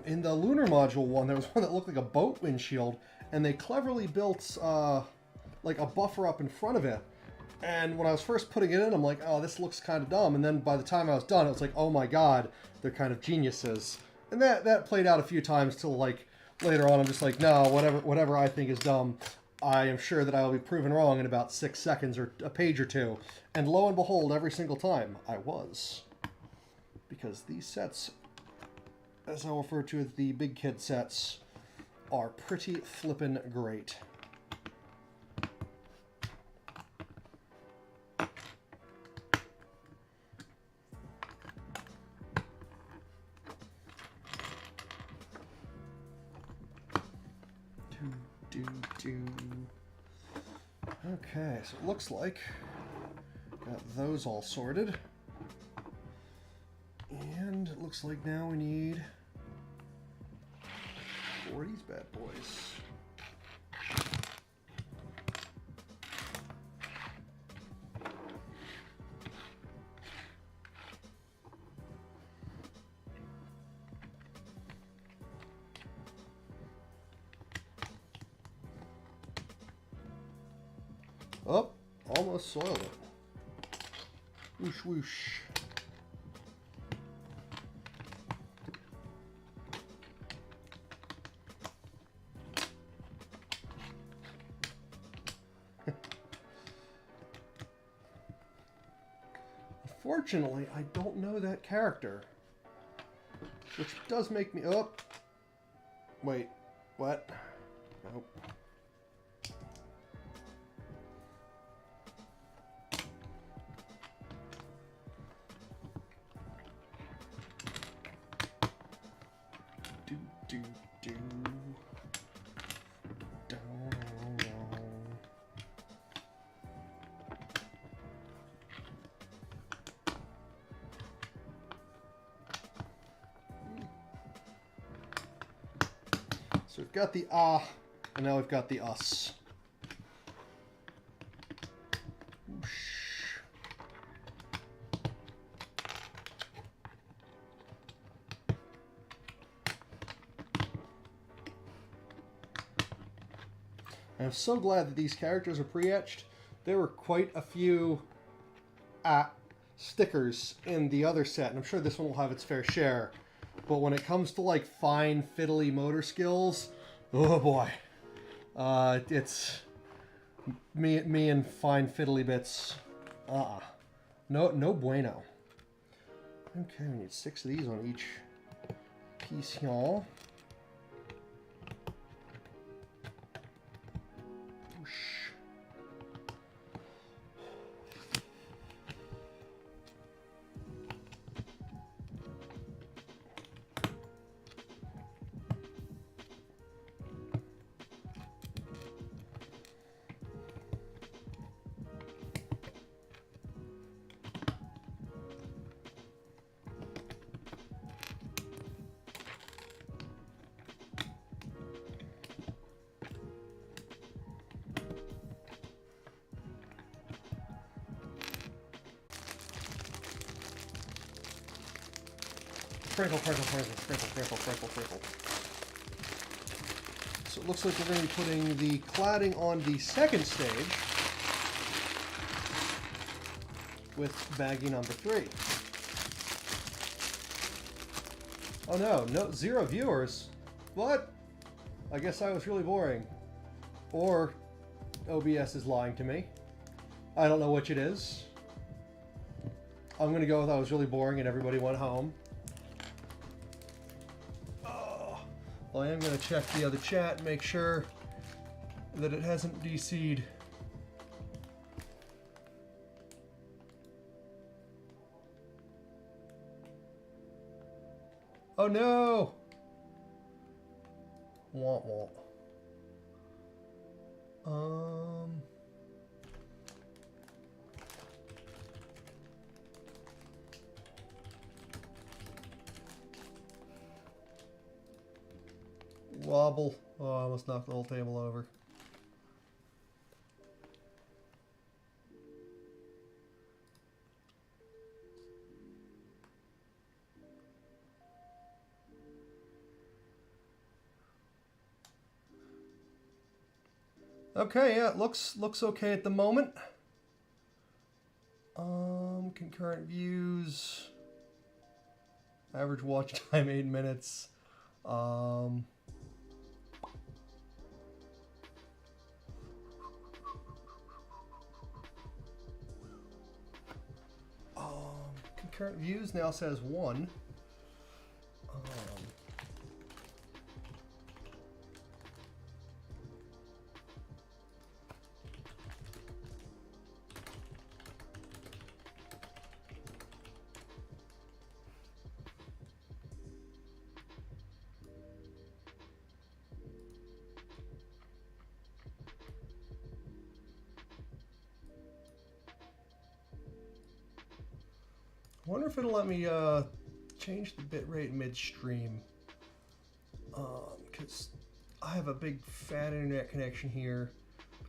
In the lunar module one, there was one that looked like a boat windshield, and they cleverly built like a buffer up in front of it, And when I was first putting it in, I'm like, oh, this looks kind of dumb. And then by the time I was done, it was like, oh my god, they're kind of geniuses. And that played out a few times till like later on, I'm just like, no, whatever I think is dumb, I am sure that I will be proven wrong in about 6 seconds or a page or two. And lo and behold, every single time, I was. Because these sets, as I'll refer to as the big kid sets, are pretty flippin' great. Okay, so it looks like got those all sorted. And it looks like now we need 4 of these bad boys. Oh, almost soiled it. Whoosh, whoosh. Unfortunately, I don't know that character. Which does make me... Oh! Wait. What? Nope. So we've got the and now we've got the us. Whoosh. I'm so glad that these characters are pre-etched. There were quite a few stickers in the other set, and I'm sure this one will have its fair share. But when it comes to like fine fiddly motor skills, oh boy, it's me and fine fiddly bits. No bueno. Okay, we need 6 of these on each piece here. Sprinkle, sprinkle, sprinkle, sprinkle, sprinkle, sprinkle, sprinkle. So it looks like we're going to be putting the cladding on the second stage with baggie number 3. Oh no, 0 viewers. What? I guess I was really boring. Or OBS is lying to me. I don't know which it is. I'm going to go with I was really boring and everybody went home. Well, I am going to check the other chat and make sure that it hasn't DC'd. Oh no! Womp womp. Wobble. Oh, I almost knocked the whole table over. Okay, yeah, it looks okay at the moment. Concurrent views. Average watch time 8 minutes. Concurrent views now says 1. I wonder if it'll let me change the bitrate midstream, because I have a big fat internet connection here.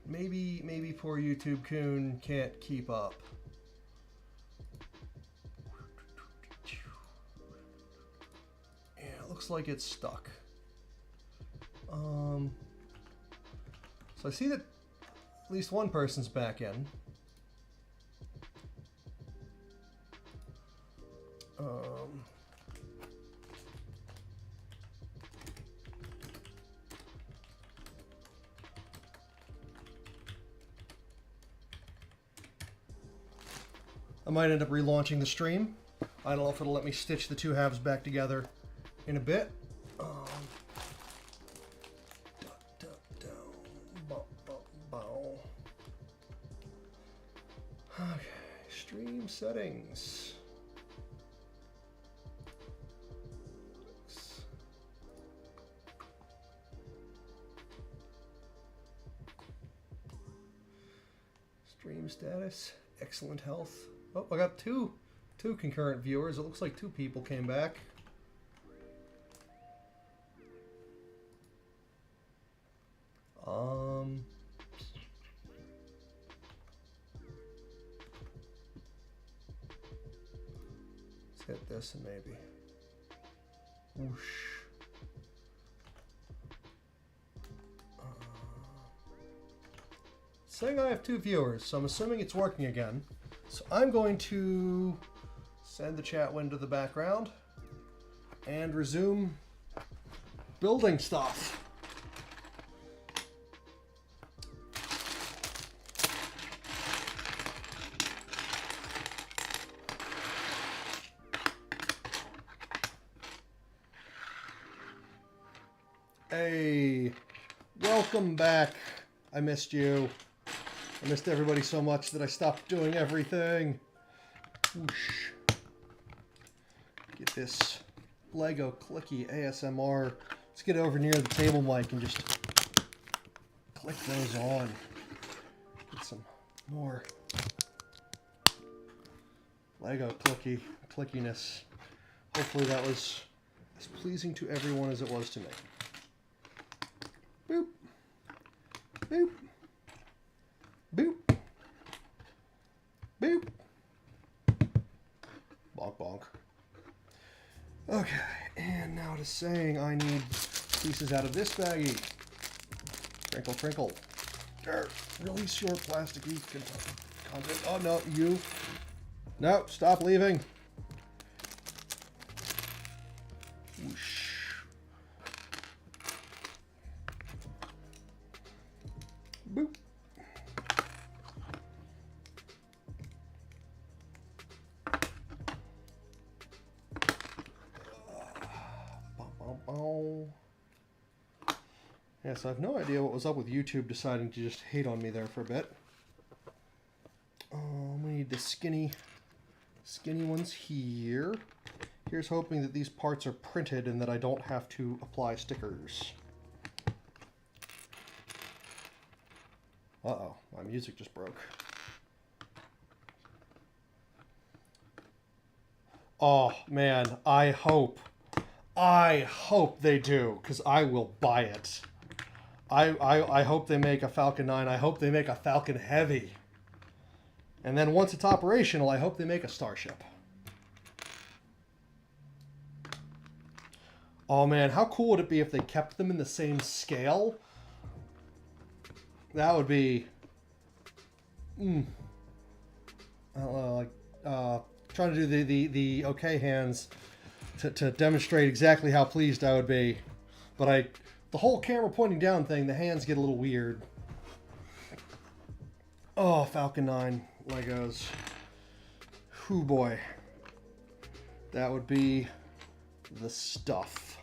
Maybe poor YouTube Coon can't keep up. Yeah, it looks like it's stuck. So I see that at least one person's back in. I might end up relaunching the stream. I don't know if it'll let me stitch the two halves back together in a bit. Okay, stream settings. Stream status, excellent health. Oh, I got two concurrent viewers. It looks like 2 people came back. Let's hit this and maybe. Whoosh. Saying I have 2 viewers, so I'm assuming it's working again. So I'm going to send the chat window to the background and resume building stuff. Hey, welcome back. I missed you. I missed everybody so much that I stopped doing everything. Whoosh. Get this Lego clicky ASMR. Let's get over near the table mic and just click those on. Get some more Lego clickiness. Hopefully that was as pleasing to everyone as it was to me. Boop. Boop. Boop. Boop. Bonk bonk. Okay, and now to saying I need pieces out of this baggie. Crinkle, crinkle. Release your plastic wreath content. Oh no, you. No, stop leaving. Whoosh. Boop. Yeah, so I have no idea what was up with YouTube deciding to just hate on me there for a bit. We need the skinny ones here. Here's hoping that these parts are printed and that I don't have to apply stickers. Uh-oh, my music just broke. Oh, man, I hope they do, because I will buy it. I hope they make a Falcon 9. I hope they make a Falcon Heavy. And then once it's operational, I hope they make a Starship. Oh man, how cool would it be if they kept them in the same scale? That would be... I don't know, like trying to do the okay hands to demonstrate exactly how pleased I would be. But the whole camera pointing down thing, the hands get a little weird. Oh, Falcon 9 Legos. Whoo boy. That would be the stuff.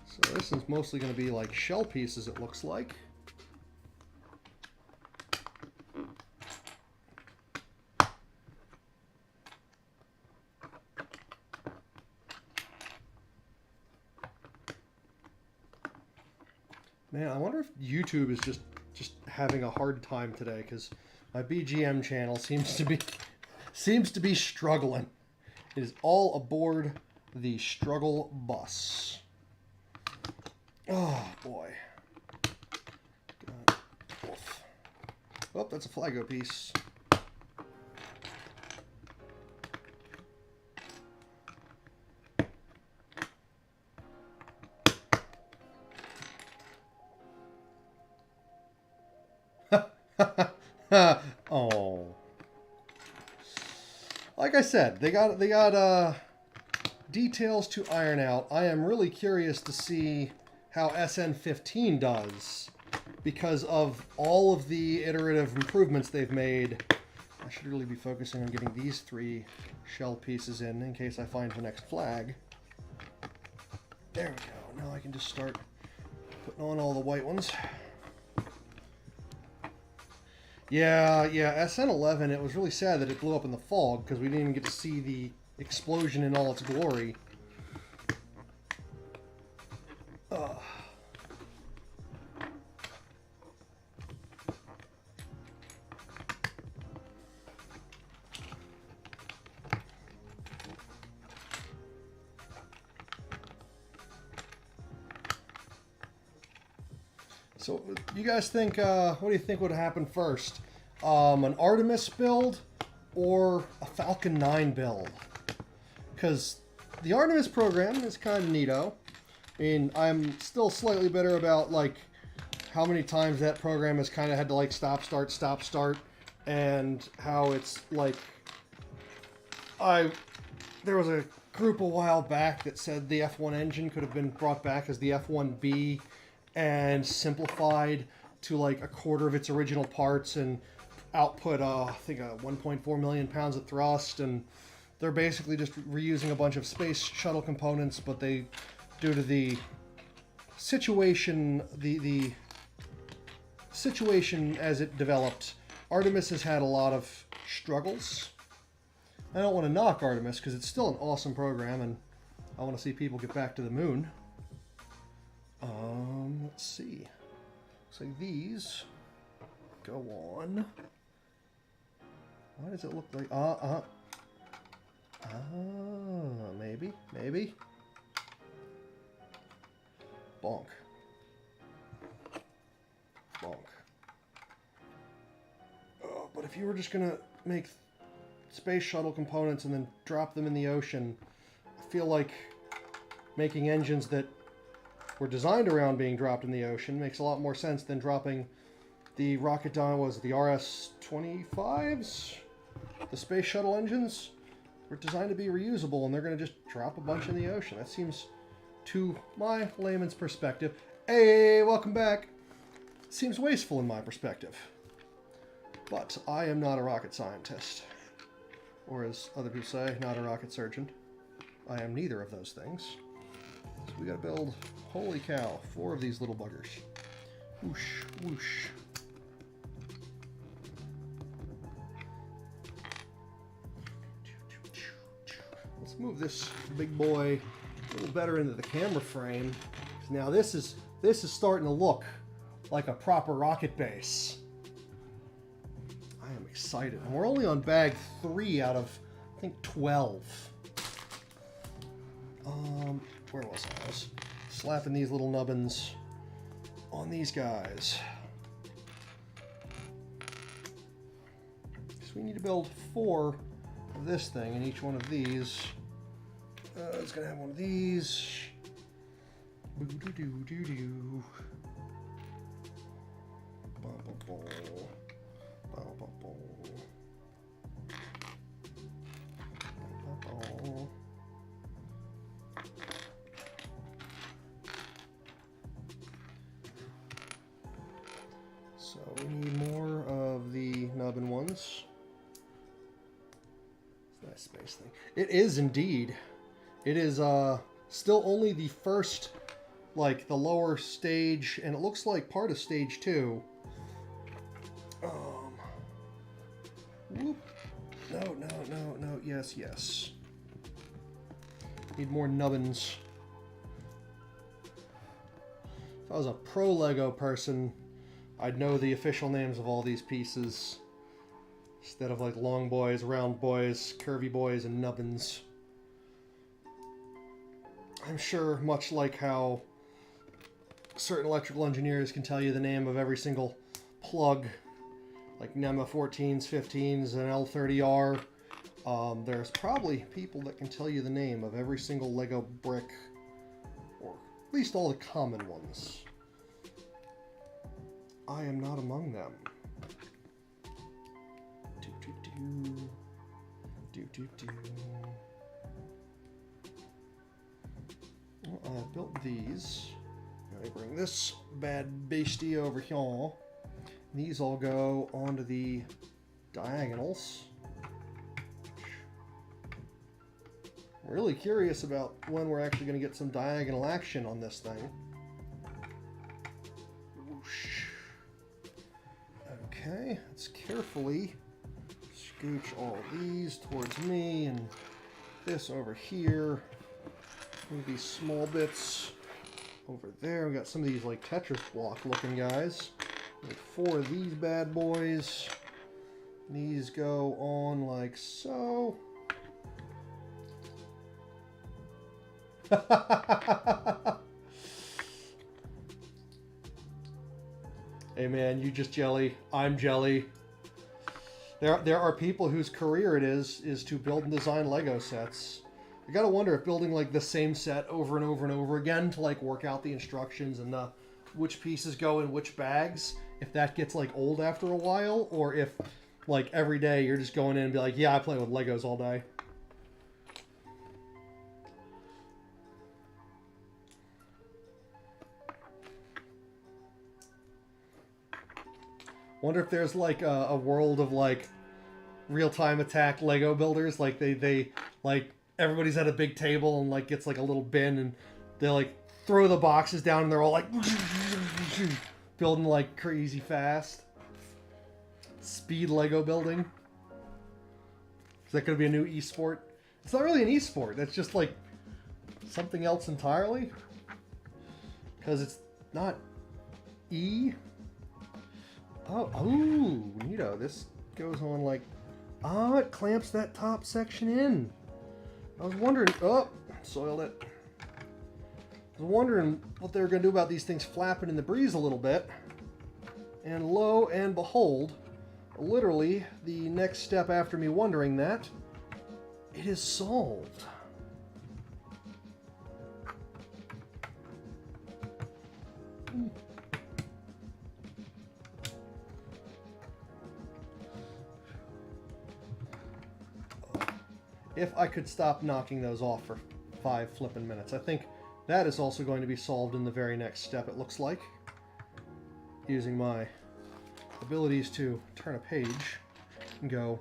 So this is mostly going to be like shell pieces, it looks like. Man, I wonder if YouTube is just having a hard time today, because my BGM channel seems to be struggling. It is all aboard the struggle bus. Oh boy. Oh, that's a Flago piece. Oh. Like I said, they got details to iron out. I am really curious to see how SN15 does, because of all of the iterative improvements they've made. I should really be focusing on getting these 3 shell pieces in case I find the next flag. There we go. Now I can just start putting on all the white ones. Yeah, SN11, it was really sad that it blew up in the fog, because we didn't even get to see the explosion in all its glory. So, you guys think, what do you think would happen first? An Artemis build or a Falcon 9 build? Because the Artemis program is kind of neato. I mean, I'm still slightly bitter about, like, how many times that program has kind of had to, like, stop, start, and how it's, like, there was a group a while back that said the F1 engine could have been brought back as the F1B and simplified to like a quarter of its original parts and output, I think, 1.4 million pounds of thrust. And they're basically just reusing a bunch of space shuttle components, but they, due to the situation, the situation as it developed, Artemis has had a lot of struggles. I don't want to knock Artemis because it's still an awesome program, and I want to see people get back to the moon. Let's see. Looks like these go on. Why does it look like... maybe. Bonk. But if you were just gonna make space shuttle components and then drop them in the ocean, I feel like making engines that were designed around being dropped in the ocean makes a lot more sense than dropping the Rocketdyne, was the RS-25s? The space shuttle engines were designed to be reusable, and they're going to just drop a bunch in the ocean. That seems, to my layman's perspective, hey, welcome back, seems wasteful in my perspective. But I am not a rocket scientist. Or as other people say, not a rocket surgeon. I am neither of those things. So we gotta build, holy cow, 4 of these little buggers. Whoosh, whoosh. Let's move this big boy a little better into the camera frame. Now this is starting to look like a proper rocket base. I am excited. And we're only on bag 3 out of, I think, 12. Where was I? I was slapping these little nubbins on these guys. So we need to build 4 of this thing, and each one of these it's gonna have one of these. things. It's a nice space thing. It is indeed. It is still only the first, like, the lower stage, and it looks like part of stage 2. Whoop. No. Yes. Need more nubbins. If I was a pro Lego person, I'd know the official names of all these pieces. Instead of like long boys, round boys, curvy boys, and nubbins. I'm sure, much like how certain electrical engineers can tell you the name of every single plug, like NEMA 14s, 15s, and L30R, there's probably people that can tell you the name of every single Lego brick, or at least all the common ones. I am not among them. Well, I built these. I bring this bad beastie over here. These all go onto the diagonals. I'm really curious about when we're actually going to get some diagonal action on this thing. Whoosh. Okay, let's carefully scooch all these towards me and this over here. Move these small bits over there. We got some of these like Tetris block looking guys. Like 4 of these bad boys. These go on like so. Hey man, you just jelly. I'm jelly. There are people whose career it is to build and design Lego sets. I gotta wonder if building like the same set over and over and over again to like work out the instructions and which pieces go in which bags, if that gets like old after a while, or if like every day you're just going in and be like, yeah, I play with Legos all day. Wonder if there's like a world of like real-time attack Lego builders, like they like everybody's at a big table and like gets like a little bin and they like throw the boxes down and they're all like building like crazy fast. Speed Lego building. Is that going to be a new esport? It's not really an esport. That's just like something else entirely. Because it's not E. Oh, neato. This goes on like... Ah, it clamps that top section in. I was wondering... Oh, soiled it. I was wondering what they were going to do about these things flapping in the breeze a little bit. And lo and behold, literally the next step after me wondering that, it is solved. If I could stop knocking those off for 5 flippin' minutes. I think that is also going to be solved in the very next step, it looks like. Using my abilities to turn a page and go,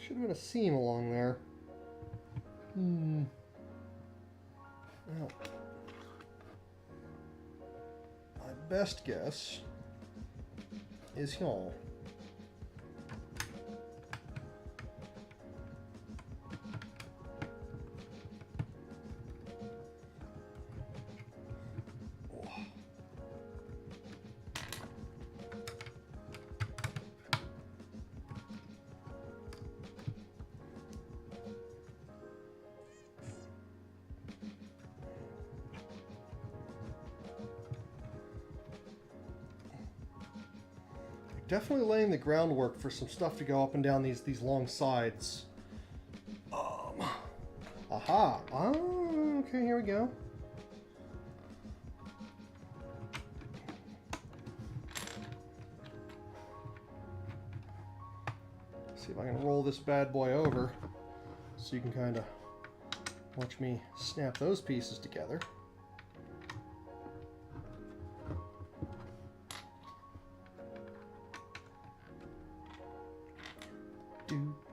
Should have been a seam along there. Well, my best guess is y'all. Definitely laying the groundwork for some stuff to go up and down these long sides. Aha! Oh, okay, here we go. See if I can roll this bad boy over so you can kind of watch me snap those pieces together.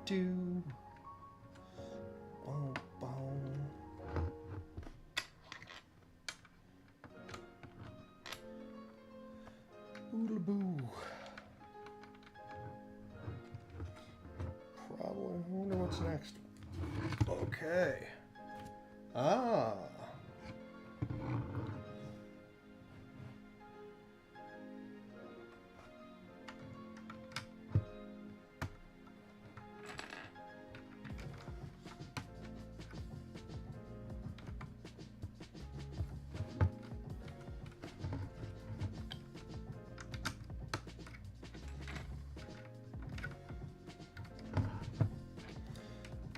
Do. Boom, boom. Oodle-boo. Probably. I wonder what's next. Okay. Ah.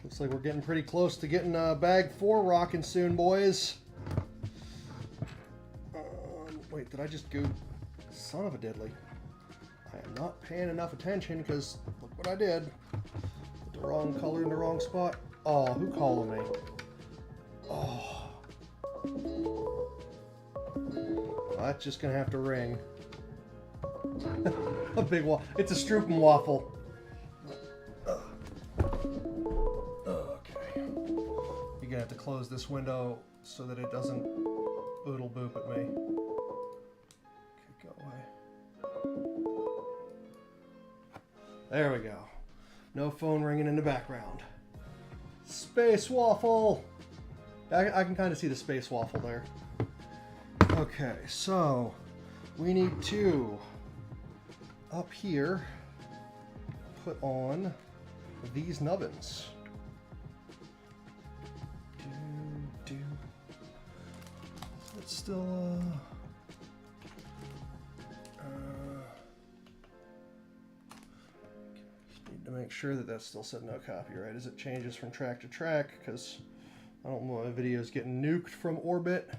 Looks like we're getting pretty close to getting bag 4 rocking soon, boys. Wait, did I just go? Son of a diddly. I am not paying enough attention because look what I did. Put the wrong color in the wrong spot. Oh, who called me? Oh. That's just going to have to ring. A big waffle. It's a Strupen waffle. I have to close this window so that it doesn't oodle boop at me. Okay, go away. There we go. No phone ringing in the background. Space waffle! I can kind of see the space waffle there. Okay, so we need to, up here, put on these nubbins. It's still just need to make sure that that's still said no copyright as it changes from track to track, because I don't want my videos getting nuked from orbit.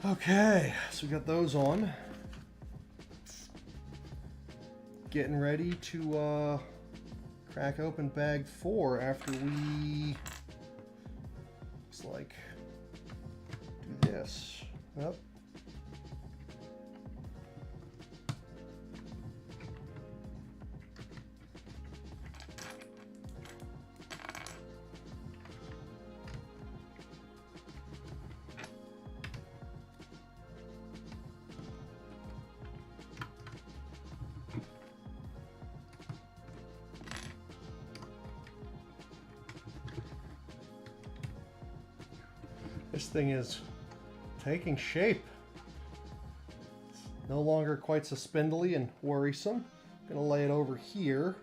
Okay, so we got those on. Getting ready to crack open bag 4 after we, looks like, do this. Yep. This thing is taking shape. It's no longer quite so spindly and worrisome. I'm gonna lay it over here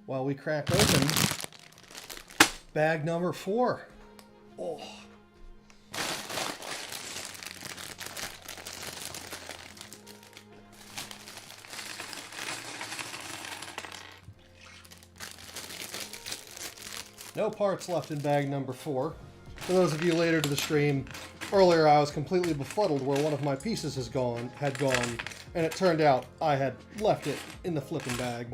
while we crack open bag number 4. Oh. No parts left in bag number 4. For those of you later to the stream, earlier I was completely befuddled where one of my pieces had gone, and it turned out I had left it in the flipping bag.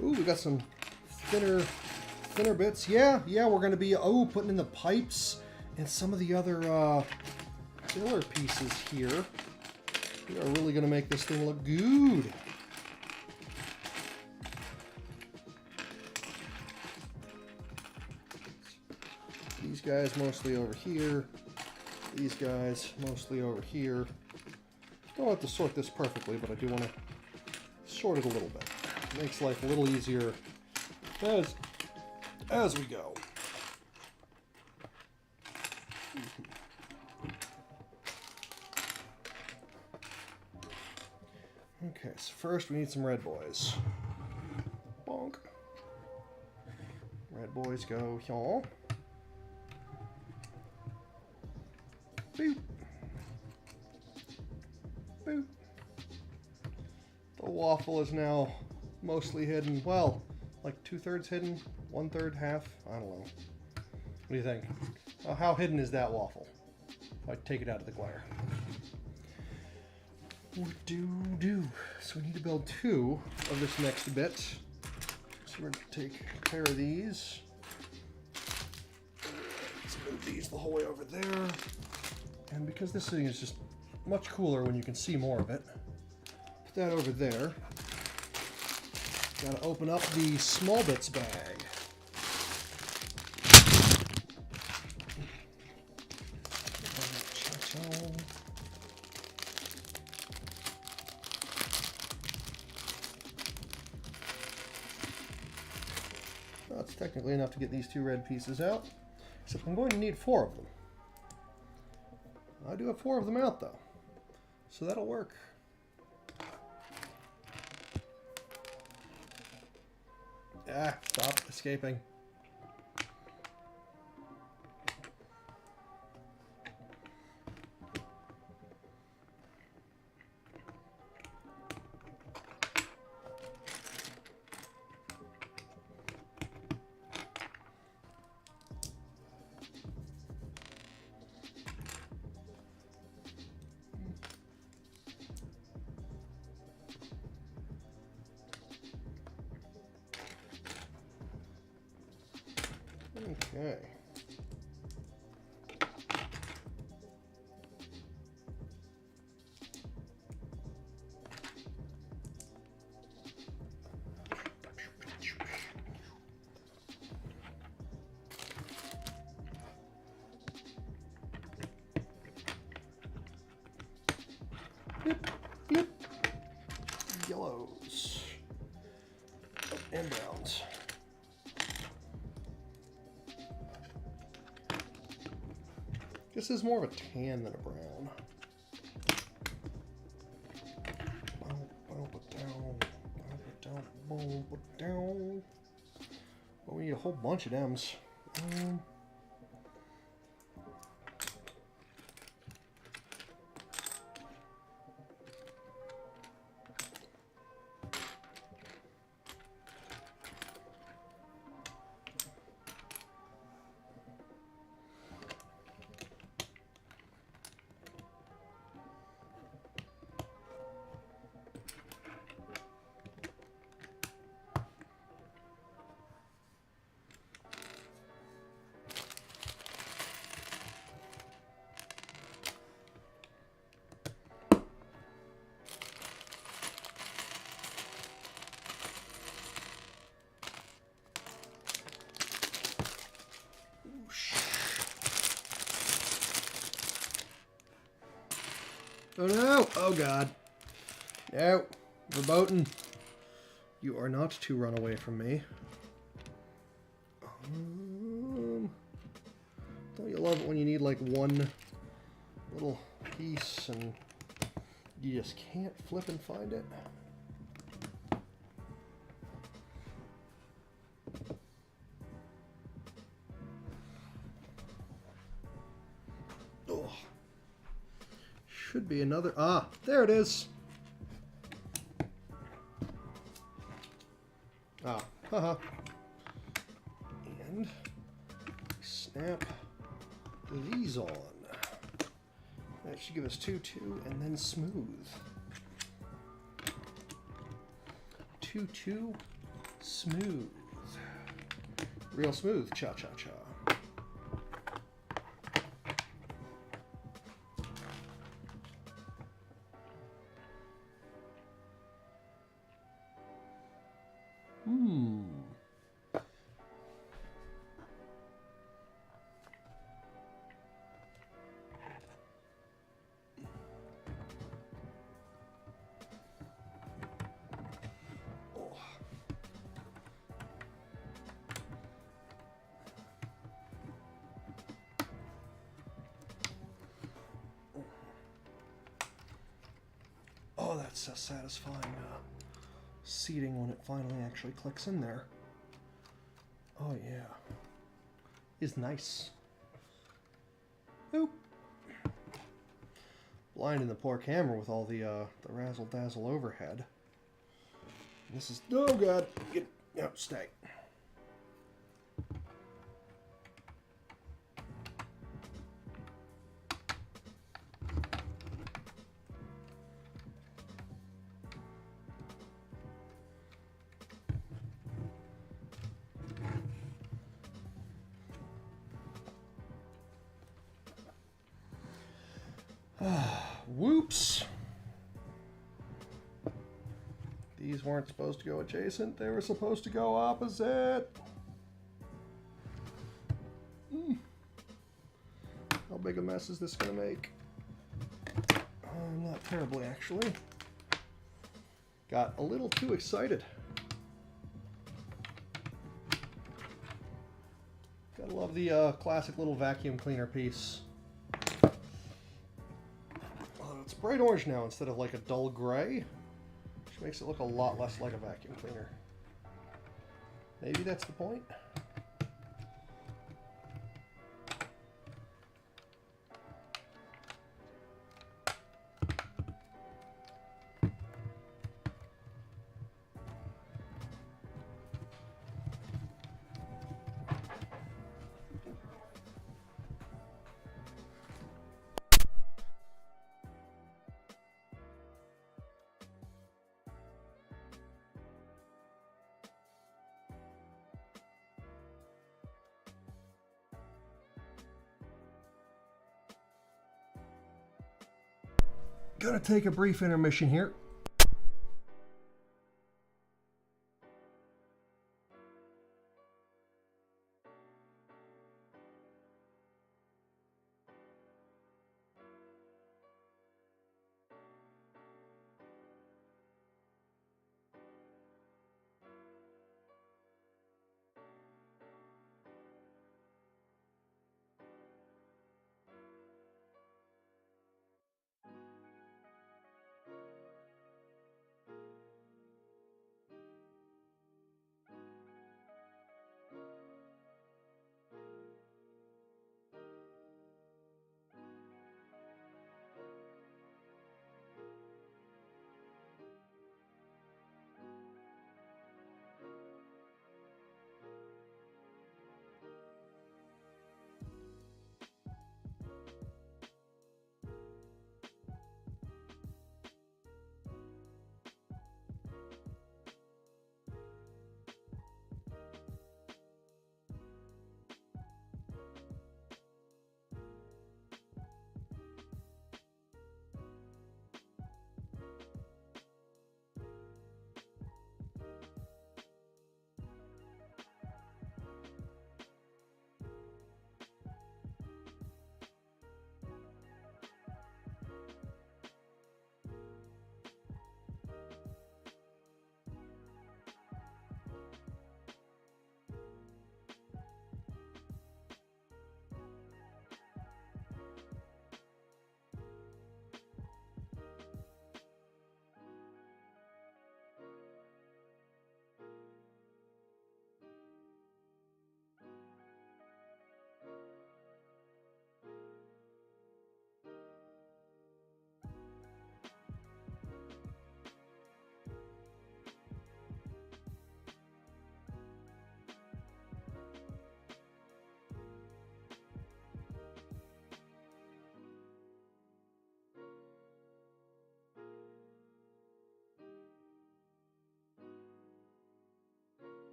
Ooh, we got some thinner bits. Yeah, we're going to be, putting in the pipes and some of the other filler pieces here. We are really going to make this thing look good. These guys mostly over here. These guys mostly over here. Don't have to sort this perfectly, but I do want to sort it a little bit. It makes life a little easier as we go. Okay, so first we need some red boys. Bonk. Red boys go here. Boop. Boop. The waffle is now mostly hidden. Well, like 2/3 hidden, 1/3, half. I don't know. What do you think? How hidden is that waffle? If I take it out of the glare. Do. So we need to build 2 of this next bit. So we're going to take a pair of these. Let's move these the whole way over there. And because this thing is just much cooler when you can see more of it, put that over there. Got to open up the small bits bag. That's technically enough to get these 2 red pieces out, except I'm going to need 4 of them. I do have 4 of them out though, so that'll work. Ah, stop escaping. Okay. Bloop, bloop. Yellows. Up and browns. This is more of a tan than a brown. Well, we need a whole bunch of M's. Oh no! Oh god. No! Verboten. You are not to run away from me. Don't you love it when you need like one little piece and you just can't flip and find it? Oh. Should be another. Ah, there it is. Ah, haha. And snap these on. That should give us 2, 2, and then smooth. 2, 2, smooth. Real smooth, cha-cha-cha. Oh, that's so satisfying seating when it finally actually clicks in there. Oh yeah. Is nice. Oop. Blinding the poor camera with all the razzle-dazzle overhead. This is, oh god, get out, stay. Whoops. These weren't supposed to go adjacent. They were supposed to go opposite. How big a mess is this going to make? Not terribly, actually. Got a little too excited. Gotta love the classic little vacuum cleaner piece. It's bright orange now instead of like a dull gray, which makes it look a lot less like a vacuum cleaner. Maybe that's the point. Gonna take a brief intermission here.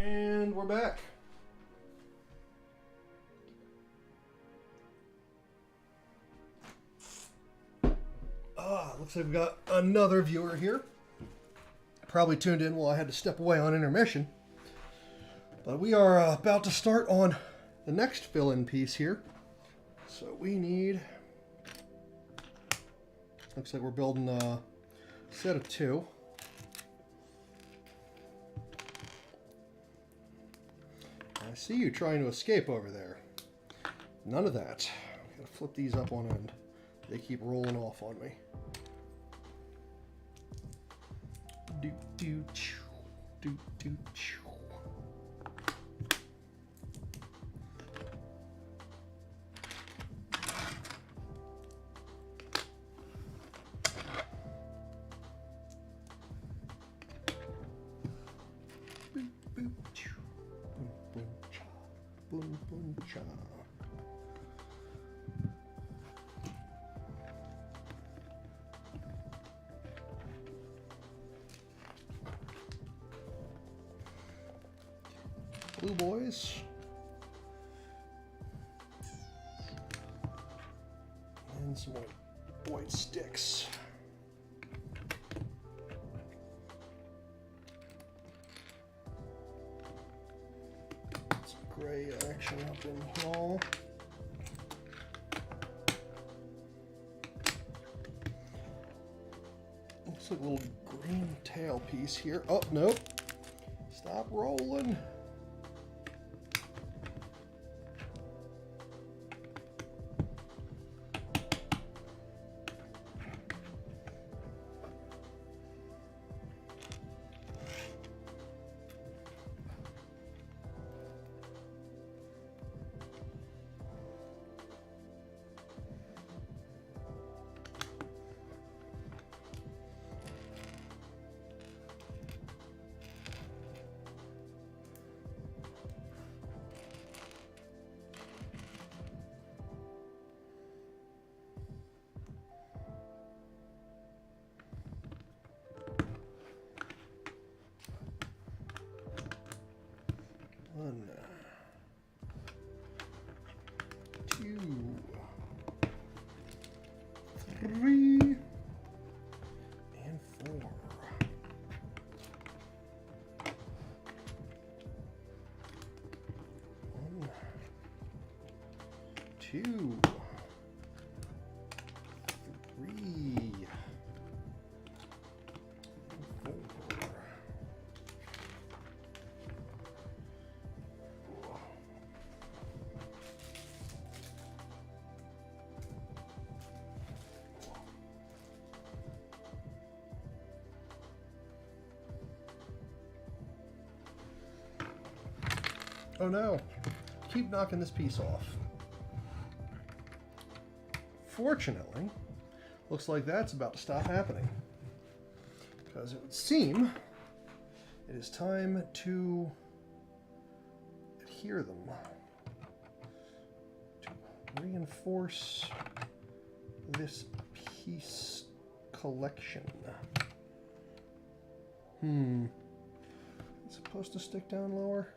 And we're back. Looks like we've got another viewer here. Probably tuned in while I had to step away on intermission. But we are about to start on the next fill-in piece here. So we need... Looks like we're building a set of 2. I see you trying to escape over there. None of that. Gotta flip these up on end. They keep rolling off on me. Do do choo, do do choo. Boop boop choo. Boom boom cha. Boom boom cha. Blue boys. And some white sticks. Some gray action up in here. Looks like a little green tail piece here. Oh, nope. Stop rolling. One, 2, 3, and 4. One, 2, 3, 4. Oh no, keep knocking this piece off. Fortunately, looks like that's about to stop happening. Because it would seem it is time to adhere them. To reinforce this piece collection. It's supposed to stick down lower?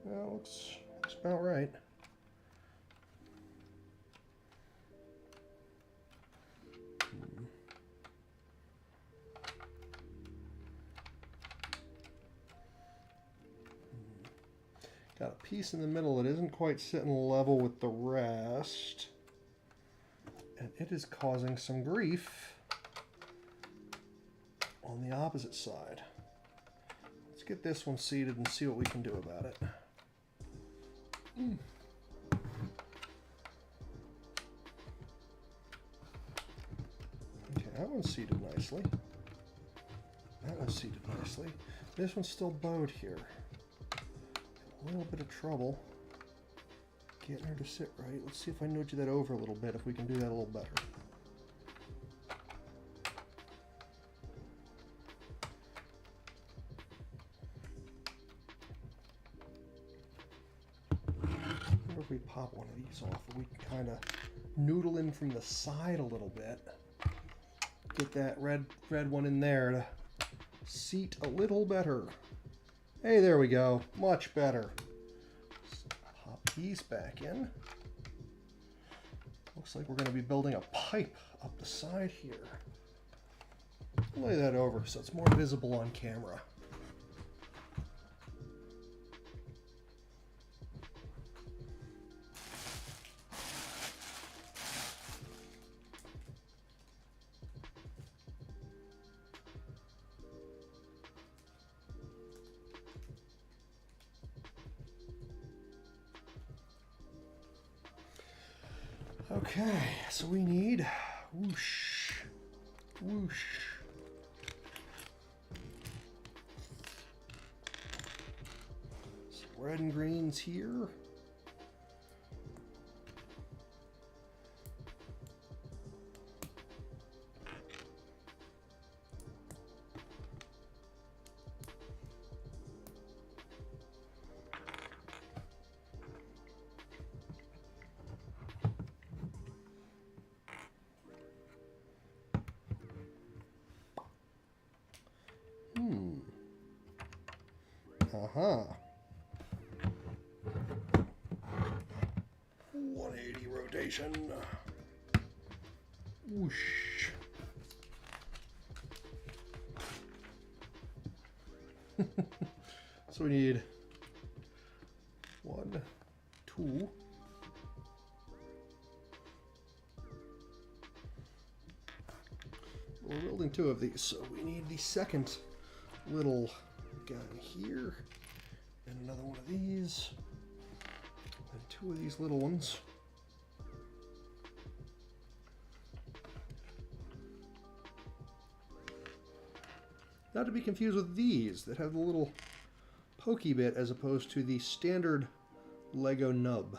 Well, looks about right. Got a piece in the middle that isn't quite sitting level with the rest. And it is causing some grief on the opposite side. Let's get this one seated and see what we can do about it. Okay, that one's seated nicely. That one's seated nicely. This one's still bowed here. A little bit of trouble getting her to sit right. Let's see if I nudge that over a little bit, if we can do that a little better. What if we pop one of these off? We can kind of noodle in from the side a little bit. Get that red one in there to seat a little better. Hey, there we go. Much better. Let's pop these back in. Looks like we're going to be building a pipe up the side here. Lay that over so it's more visible on camera. Okay, so we need whoosh, whoosh. Some red and greens here. Uh-huh. 180 rotation. Whoosh. So we need 1, 2. We're building 2 of these, so we need the second little guy here, and another one of these, and 2 of these little ones. Not to be confused with these that have the little pokey bit as opposed to the standard Lego nub.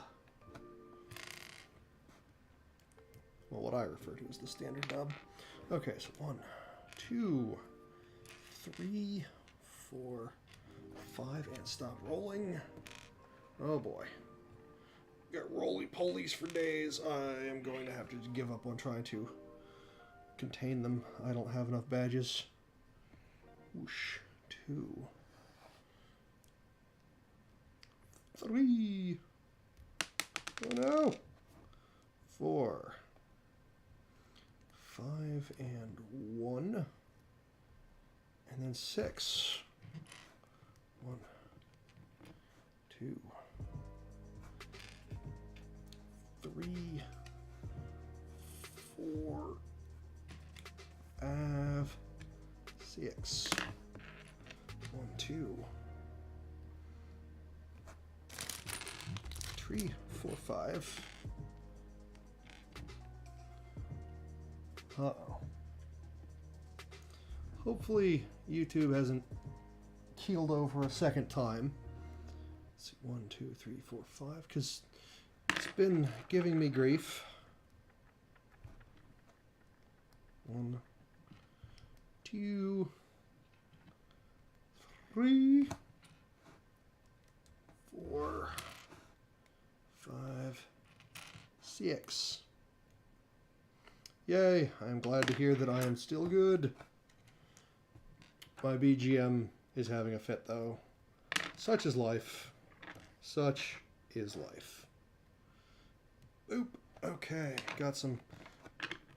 Well, what I refer to as the standard nub. Okay, so 1, 2, 3, 4, 5, and stop rolling. Oh boy. Got roly-polies for days. I am going to have to give up on trying to contain them. I don't have enough badges. Whoosh. 2, 3. Oh no. 4, 5, and 1. And then 6. 1, 2, 3, 4, 5, 6. 1, 2, 3, 4, 5. Uh-oh. Hopefully YouTube hasn't keeled over a second time. Let's see, 1, 2, 3, 4, 5, because it's been giving me grief. 1, 2, 3, 4, 5, 6. Yay, I'm glad to hear that I am still good. My BGM is having a fit, though. Such is life. Such is life. Oop. Okay, got some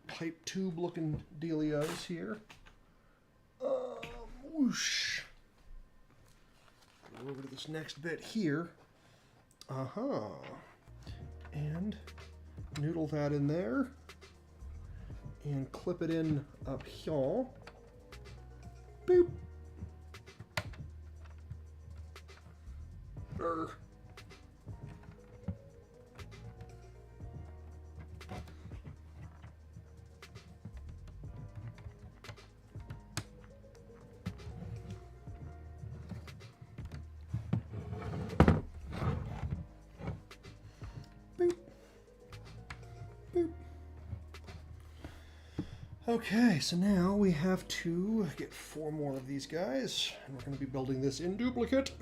pipe tube looking dealios here. Whoosh. Go over to this next bit here. And noodle that in there. And clip it in up here. Boop. Boop. Boop. Okay, so now we have to get 4 more of these guys, and we're going to be building this in duplicate.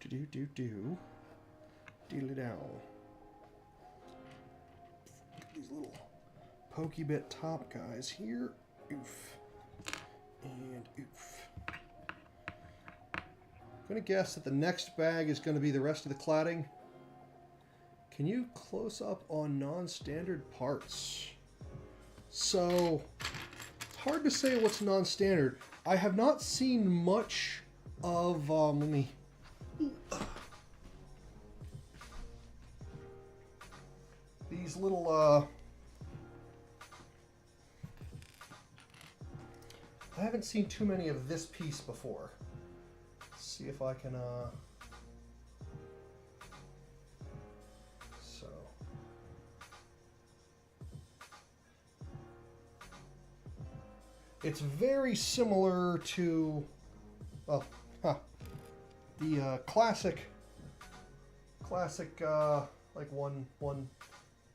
Do. Deedly down. These little pokey bit top guys here. Oof. And oof. I'm going to guess that the next bag is going to be the rest of the cladding. Can you close up on non-standard parts? So, it's hard to say what's non-standard. I have not seen much of, these little, I haven't seen too many of this piece before. Let's see if I can, so. It's very similar to, well, the classic, like one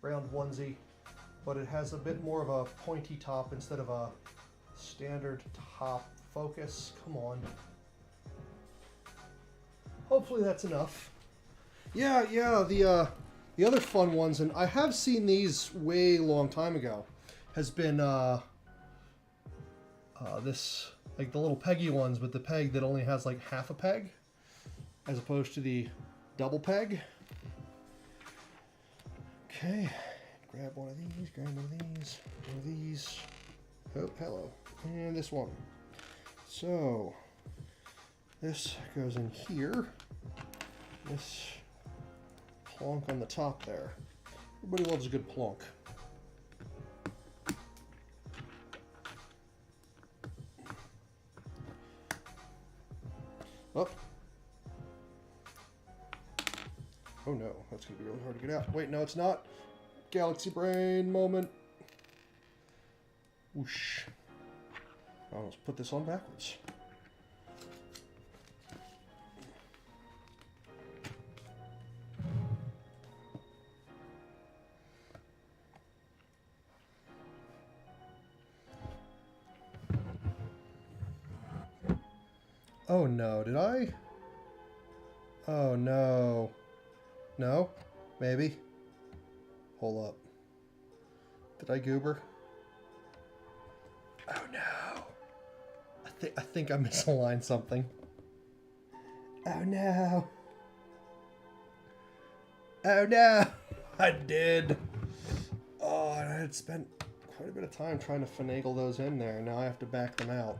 round onesie, but it has a bit more of a pointy top instead of a standard top focus. Come on. Hopefully that's enough. Yeah, the other fun ones, and I have seen these way long time ago, has been this, like the little peggy ones, but the peg that only has like half a peg, as opposed to the double peg. Okay, grab one of these, grab one of these. Oh, hello. And this one. So, this goes in here. This plonk on the top there. Everybody loves a good plonk. Oh. Oh no, that's going to be really hard to get out. Wait, no it's not. Galaxy brain moment. Whoosh. Oh, let's put this on backwards. Oh no, did I? Oh no. No? Maybe? Hold up. Did I goober? Oh no. I think I misaligned something. Oh no. Oh no. I did. Oh, I had spent quite a bit of time trying to finagle those in there. Now I have to back them out.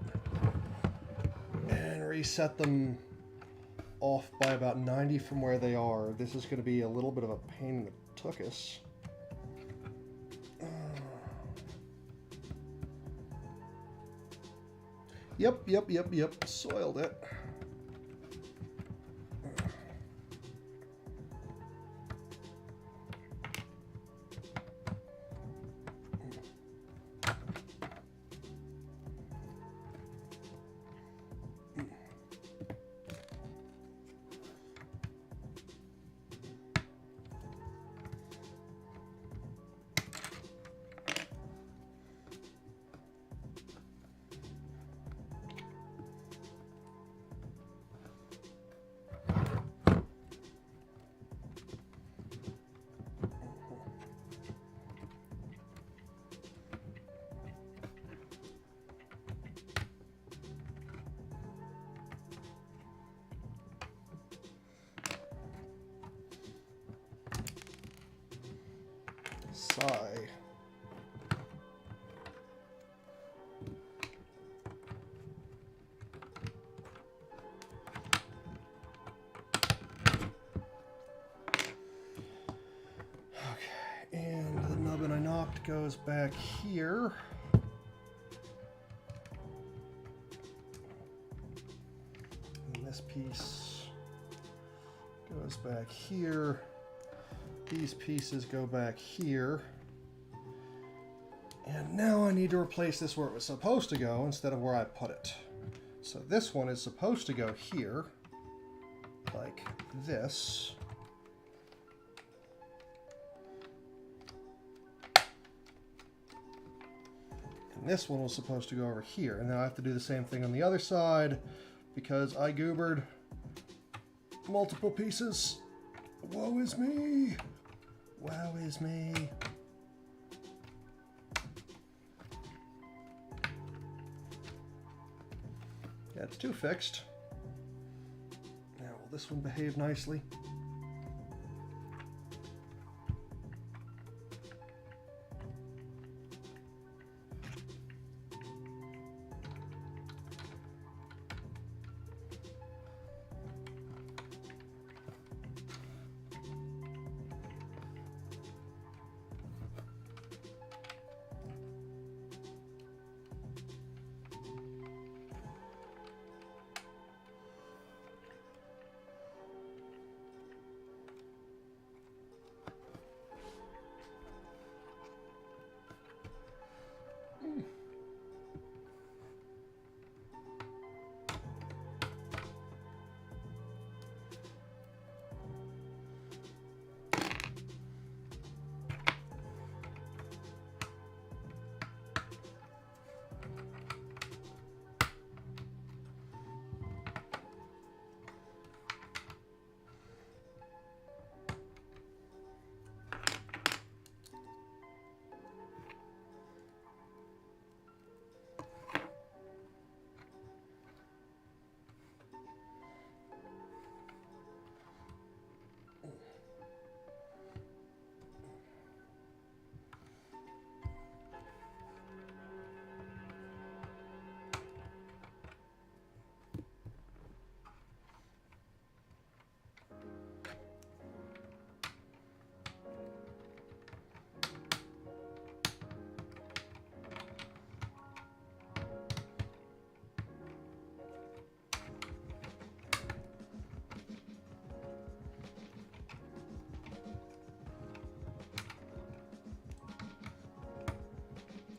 And reset them off by about 90 from where they are. This is going to be a little bit of a pain in the tuchus. Yep. Soiled it. Sigh. Okay, and the nubbin I knocked goes back here. And this piece goes back here. These pieces go back here. And now I need to replace this where it was supposed to go instead of where I put it. So this one is supposed to go here, like this. And this one was supposed to go over here. And now I have to do the same thing on the other side because I goobered. multiple pieces. Woe is me. Woe is me. That's two fixed. Now, will this one behave nicely?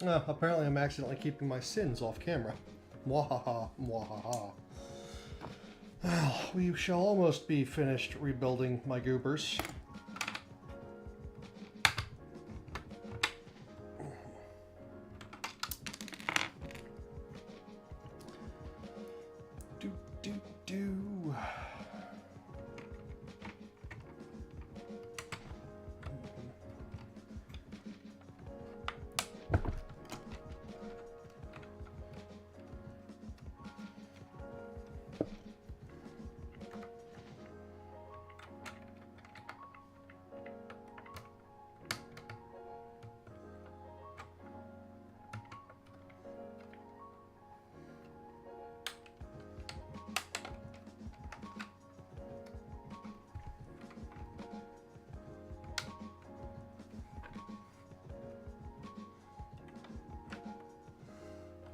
Apparently I'm accidentally keeping my sins off camera. Mwahaha, mwahaha. Well, we shall almost be finished rebuilding my goobers. Do, do, do.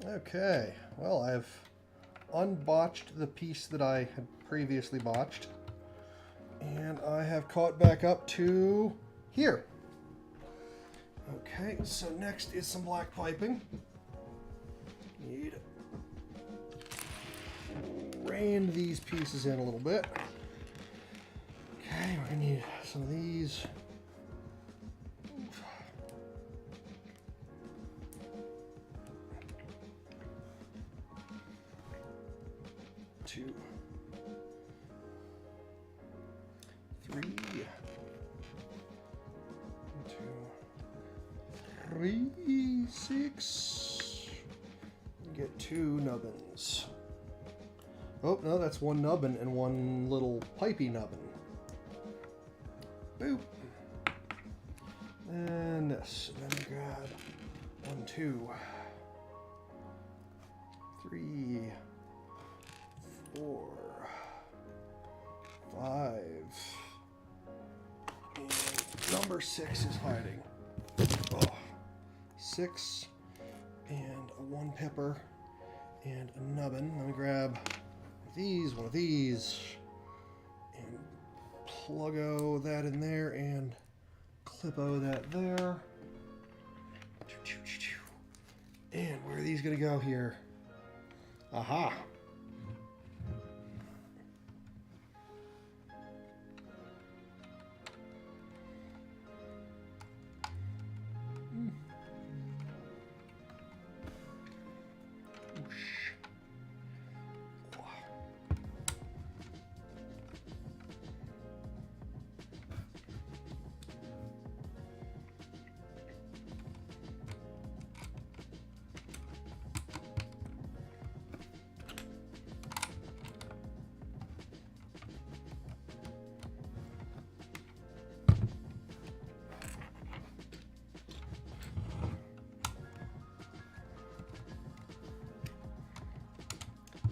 Okay, well, I've unbotched the piece that I had previously botched, and I have caught back up to here. Okay, so next is some black piping. Need to rein these pieces in a little bit. Okay, we're gonna need some of these. Two, three, 3, 6. Get 2 nubbins. Oh, no, that's 1 nubbin and 1 little pipey nubbin. Boop. And this. And then grab 1, 2, 3, 4, 5. And number 6 is hiding. Oh, 6 and a 1 pepper and a nubbin. Let me grab one of these, and plug-o that in there and clip-o that there. And where are these gonna go here? Aha!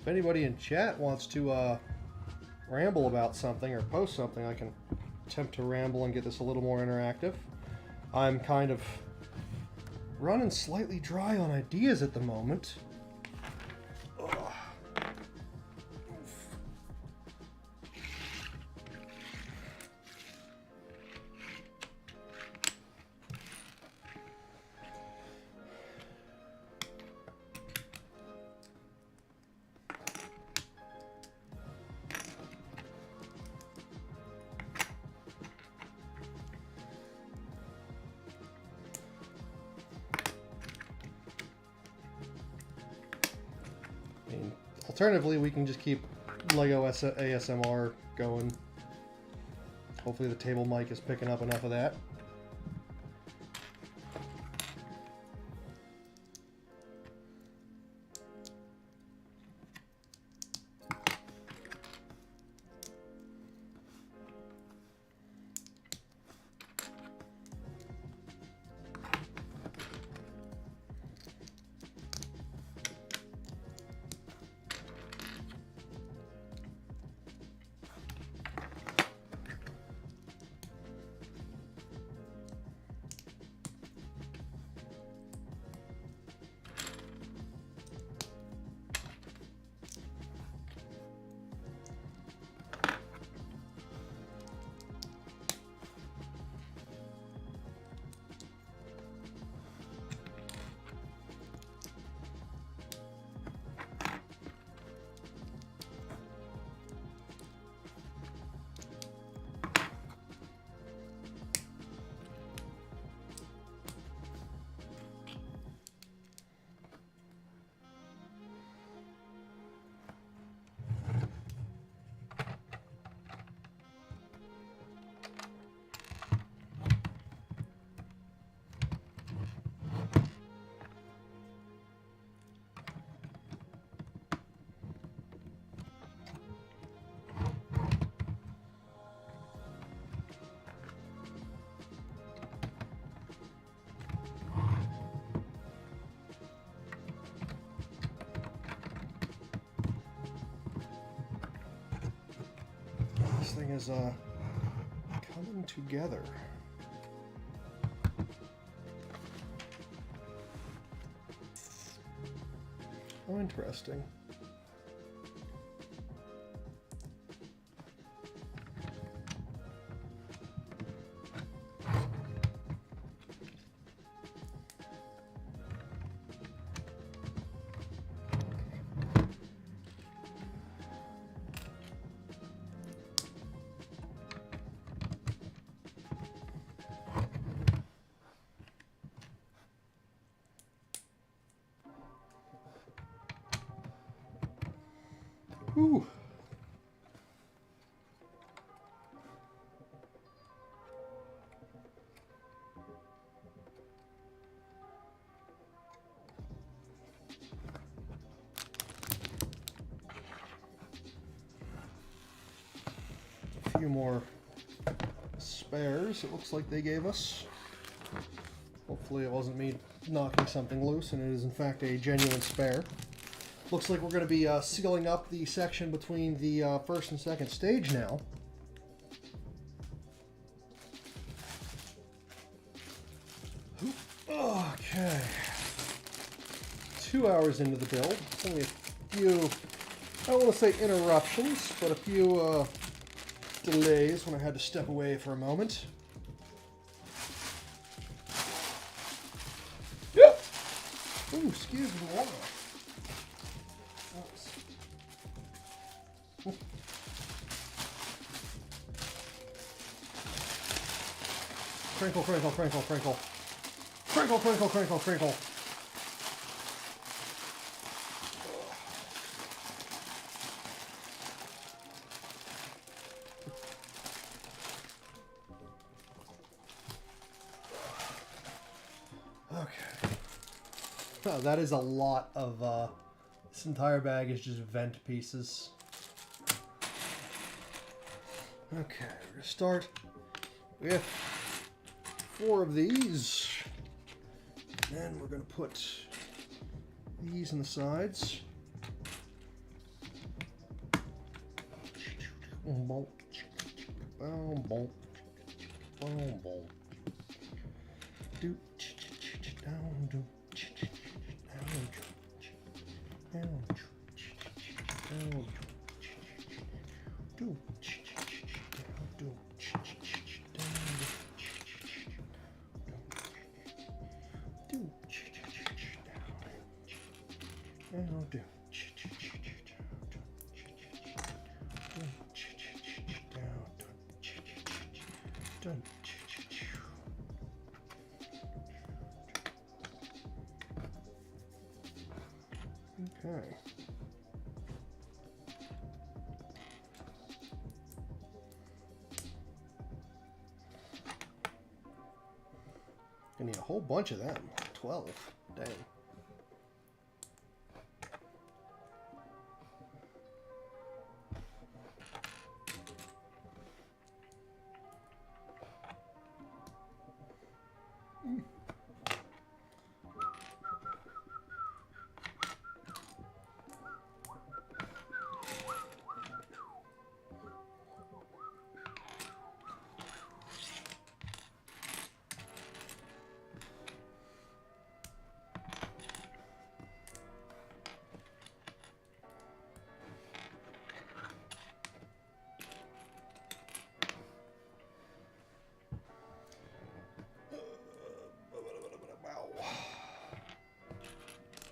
If anybody in chat wants to ramble about something or post something, I can attempt to ramble and get this a little more interactive. I'm kind of running slightly dry on ideas at the moment. Ugh. Alternatively, we can just keep Lego ASMR going. Hopefully the table mic is picking up enough of that. This thing is coming together. Oh, interesting. Whew. A few more spares it looks like they gave us. Hopefully it wasn't me knocking something loose and it is in fact a genuine spare. Looks like we're going to be sealing up the section between the first and second stage now. Okay. 2 hours into the build. Only a few, I don't want to say interruptions, but a few delays when I had to step away for a moment. Yep. Ooh, excuse me, water. Crinkle, crinkle, crinkle, crinkle. Crinkle, crinkle, crinkle, crinkle. Okay. Oh, that is a lot of, this entire bag is just vent pieces. Okay, we're going to start with 4 of these. And we're going to put these in the sides. Boom, boom, boom, boom, boom. Do down, do down, down, down, do. Okay. I need a whole bunch of them. 12. Dang.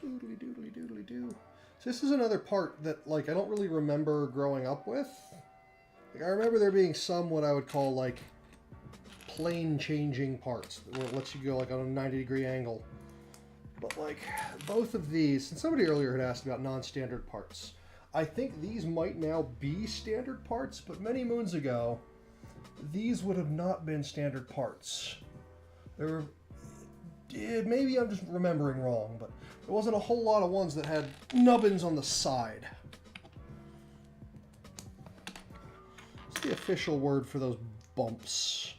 Doodly doodly doodly doo. So this is another part that, like, I don't really remember growing up with. Like, I remember there being some what I would call, like, plane changing parts, where it lets you go, like, on a 90-degree angle. But, like, both of these, and somebody earlier had asked about non-standard parts. I think these might now be standard parts, but many moons ago, these would have not been standard parts. There were... Maybe I'm just remembering wrong, but there wasn't a whole lot of ones that had nubbins on the side. What's the official word for those bumps?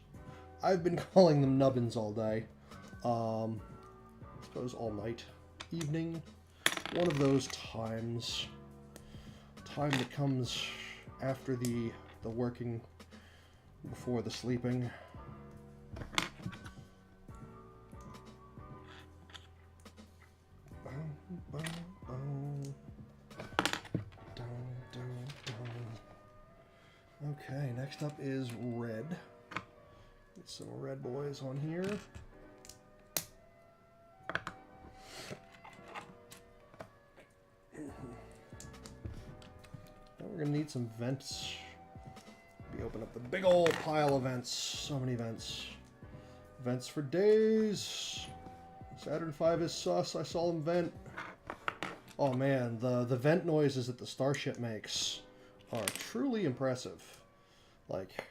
I've been calling them nubbins all day. I suppose all night, evening, one of those times. Time that comes after the working, before the sleeping. Okay, next up is red. Get some red boys on here. Now we're gonna need some vents. We open up the big old pile of vents. So many vents. Vents for days. Saturn V is sus. I saw them vent. Oh man, the vent noises that the Starship makes are truly impressive. Like,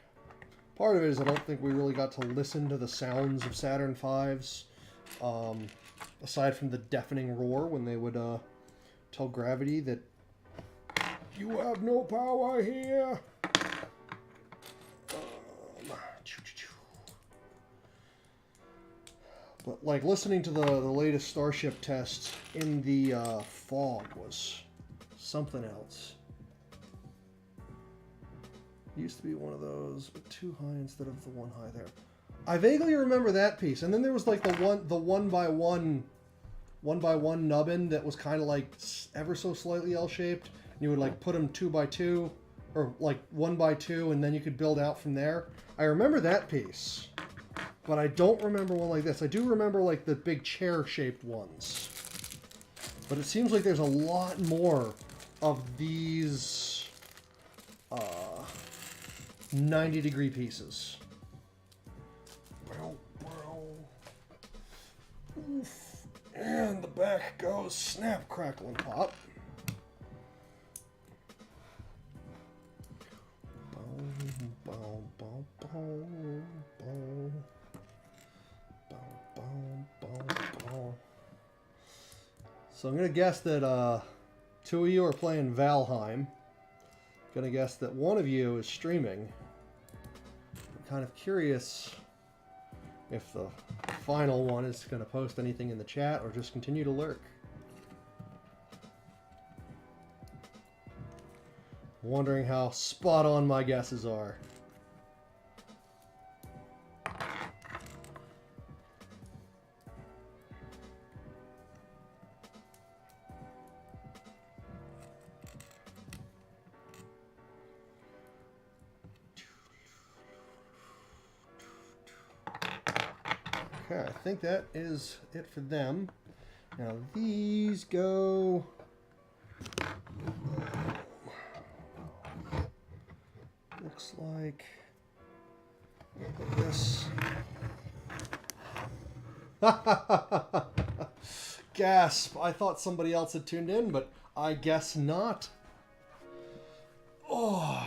part of it is I don't think we really got to listen to the sounds of Saturn V's, aside from the deafening roar when they would tell gravity that you have no power here. But, like, listening to the latest Starship test in the fog was something else. It used to be one of those with 2 high instead of the 1 high there. I vaguely remember that piece. And then there was, like, the one by one nubbin that was kind of, like, ever so slightly L-shaped. And you would, like, put them 2 by 2, or, like, 1 by 2, and then you could build out from there. I remember that piece. But I don't remember one like this. I do remember, like, the big chair-shaped ones. But it seems like there's a lot more of these 90-degree pieces. Oof. And the back goes snap, crackle, and pop. So I'm going to guess that 2 of you are playing Valheim. Going to guess that 1 of you is streaming. I'm kind of curious if the final one is going to post anything in the chat or just continue to lurk. Wondering how spot on my guesses are. Okay, I think that is it for them. Now these go... Looks like this. Gasp! I thought somebody else had tuned in, but I guess not. Oh.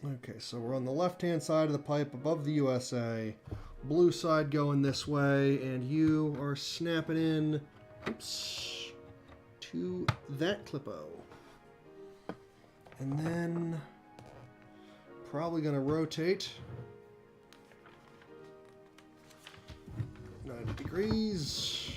Okay, so we're on the left-hand side of the pipe above the USA. Blue side going this way, and you are snapping in, oops, to that clipo. And then probably going to rotate 90 degrees.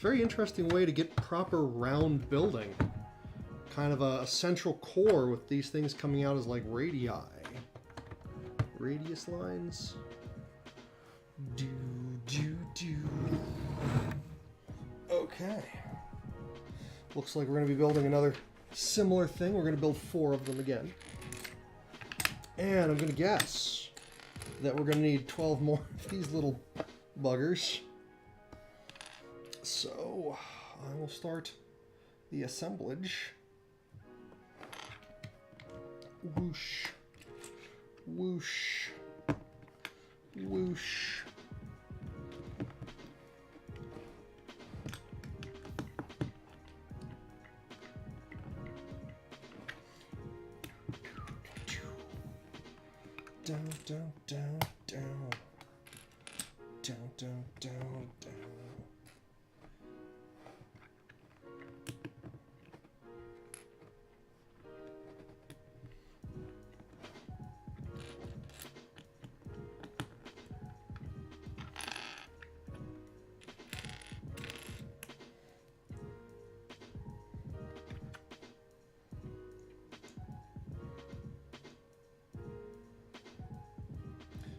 Very interesting way to get proper round building. Kind of a central core with these things coming out as like radii. Radius lines. Do, do, do. Okay. Looks like we're going to be building another similar thing. We're going to build 4 of them again. And I'm going to guess that we're going to need 12 more of these little buggers. So, I will start the assemblage. Whoosh, whoosh, whoosh. Down, down, down, down. Down, down, down, down.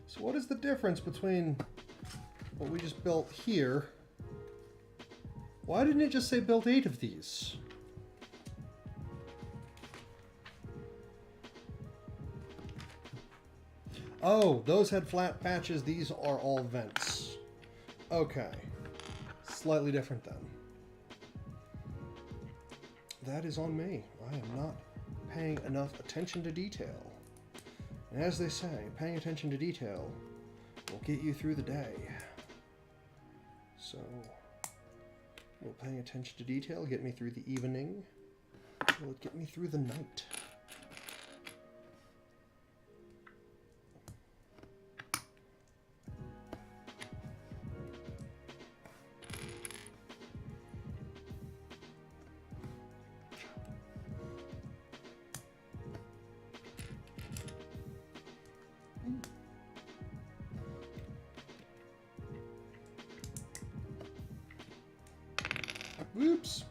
So what is the difference between what we just built here? Why didn't it just say built 8 of these? Oh, those had flat patches. These are all vents. Okay. Slightly different then. That is on me. I am not paying enough attention to detail. And as they say, paying attention to detail will get you through the day. So, will paying attention to detail get me through the evening? Will it get me through the night? Whoops!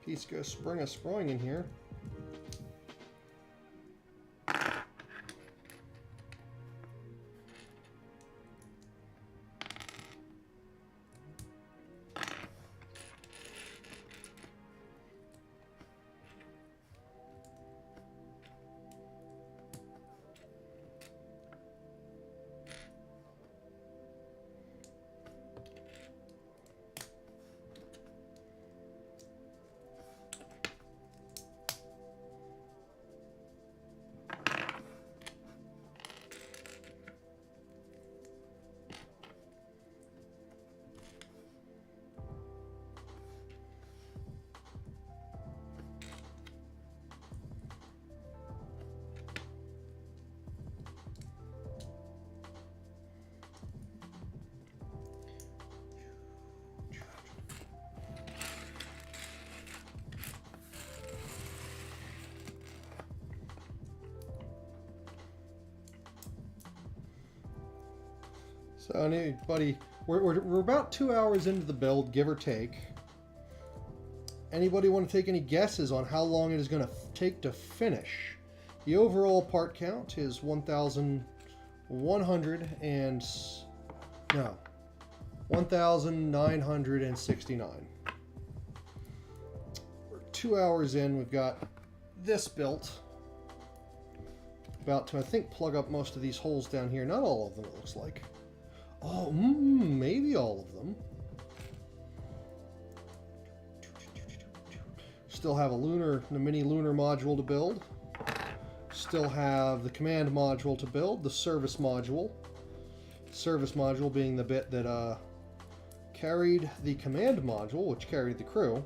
Piece goes spring in here. So anybody, we're about 2 hours into the build, give or take. Anybody want to take any guesses on how long it is going to take to finish? The overall part count is 1,969. We're 2 hours in. We've got this built. About to, I think, plug up most of these holes down here. Not all of them, it looks like. Oh, maybe all of them. Still have a mini lunar module to build. Still have the command module to build, the service module. Service module being the bit that carried the command module, which carried the crew.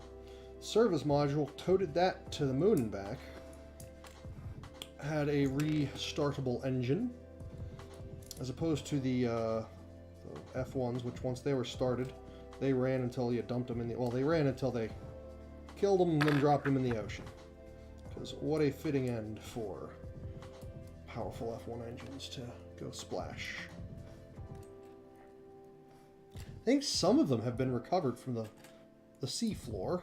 Service module toted that to the moon and back. Had a restartable engine, as opposed to the F1s, which once they were started, they ran until you dumped them in the... Well, they ran until they killed them and then dropped them in the ocean. Because what a fitting end for powerful F1 engines to go splash. I think some of them have been recovered from the sea floor.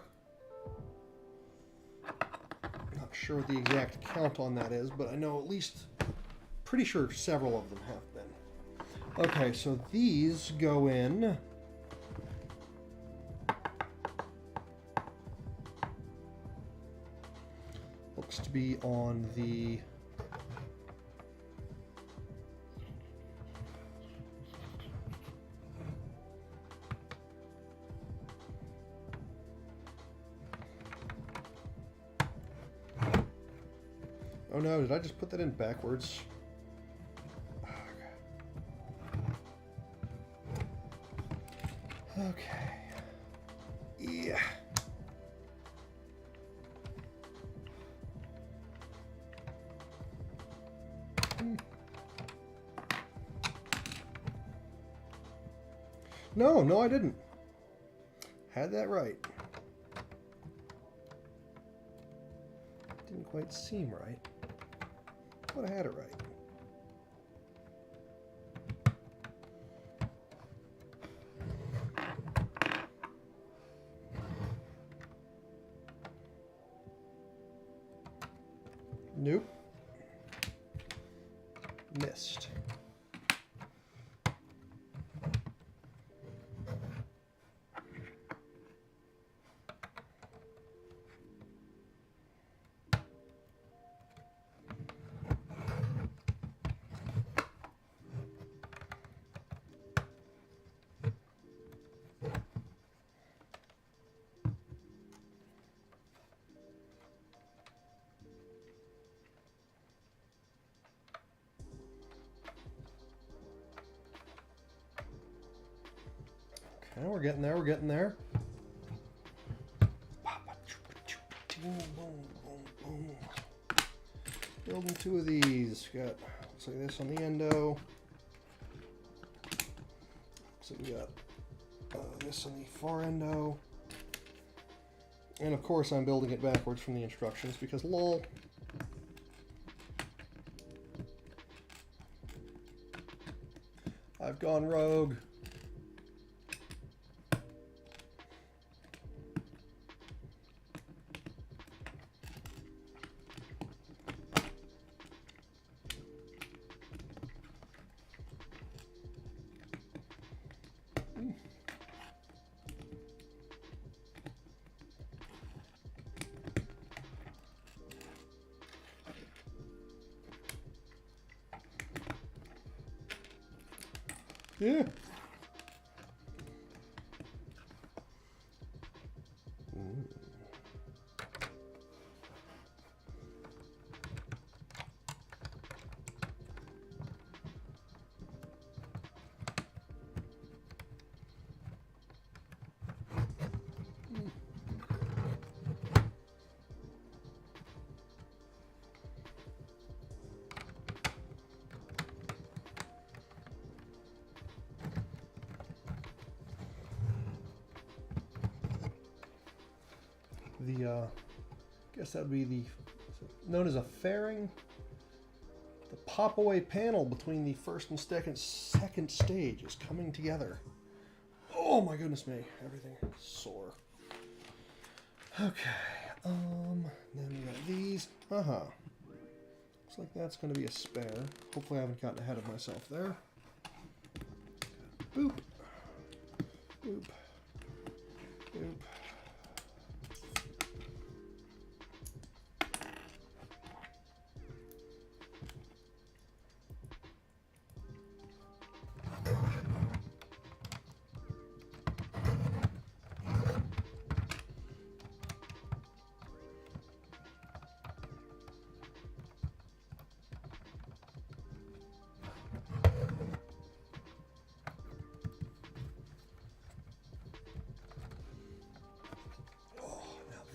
Not sure what the exact count on that is, but I know at least, pretty sure several of them have been. Okay, so these go in. Looks to be on the... Oh no, did I just put that in backwards? Okay. Yeah. No, I didn't. Had that right. Didn't quite seem right. But I had it right. Nope. Missed. Okay, we're getting there, we're getting there. Boom, boom, boom, boom. Building two of these. Got, looks like this on the endo. So we got this on the far endo. And of course I'm building it backwards from the instructions because lol. I've gone rogue. Yeah. I guess that would be the known as a fairing. The pop-away panel between the first and second stage is coming together. Oh my goodness me, everything is sore. Okay, then we got these. Looks like that's going to be a spare. Hopefully I haven't gotten ahead of myself there. Boop. Boop. Boop.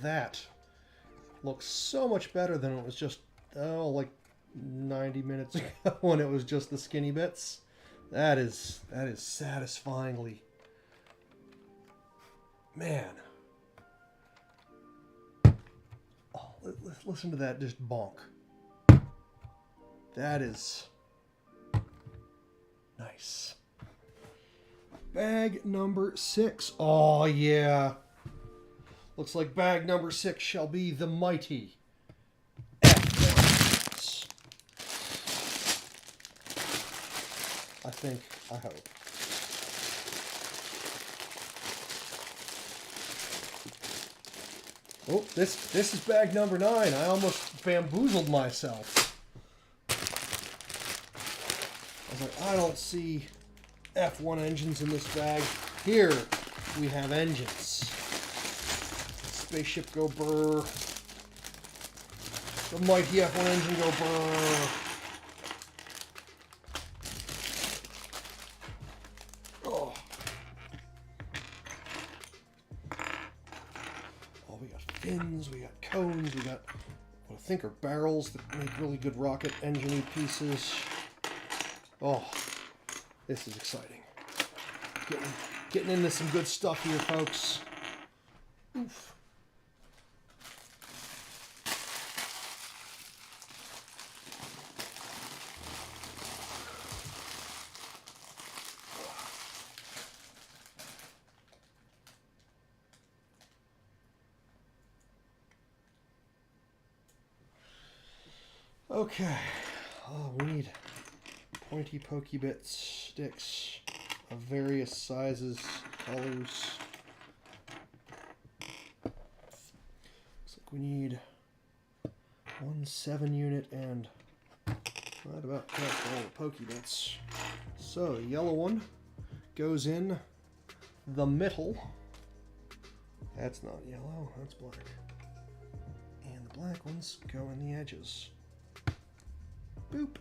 That looks so much better than it was just, like 90 minutes ago when it was just the skinny bits. That is satisfyingly, man. Oh, listen to that just bonk. That is nice. Bag number 6. Oh yeah. Looks like bag number 6 shall be the mighty F1. I think, I hope. Oh, this is bag number 9. I almost bamboozled myself. I was like, I don't see F1 engines in this bag. Here we have engines. Spaceship go brr. The mighty F1 engine go brr. Oh. Oh, we got fins, we got cones, we got what I think are barrels that make really good rocket engine pieces. Oh, this is exciting. Getting into some good stuff here, folks. Oof. Okay, we need pointy pokey bit sticks of various sizes, colors. Looks like we need 1 7-unit and right about all the pokey bits. So the yellow one goes in the middle. That's not yellow, that's black. And the black ones go in the edges. Boop.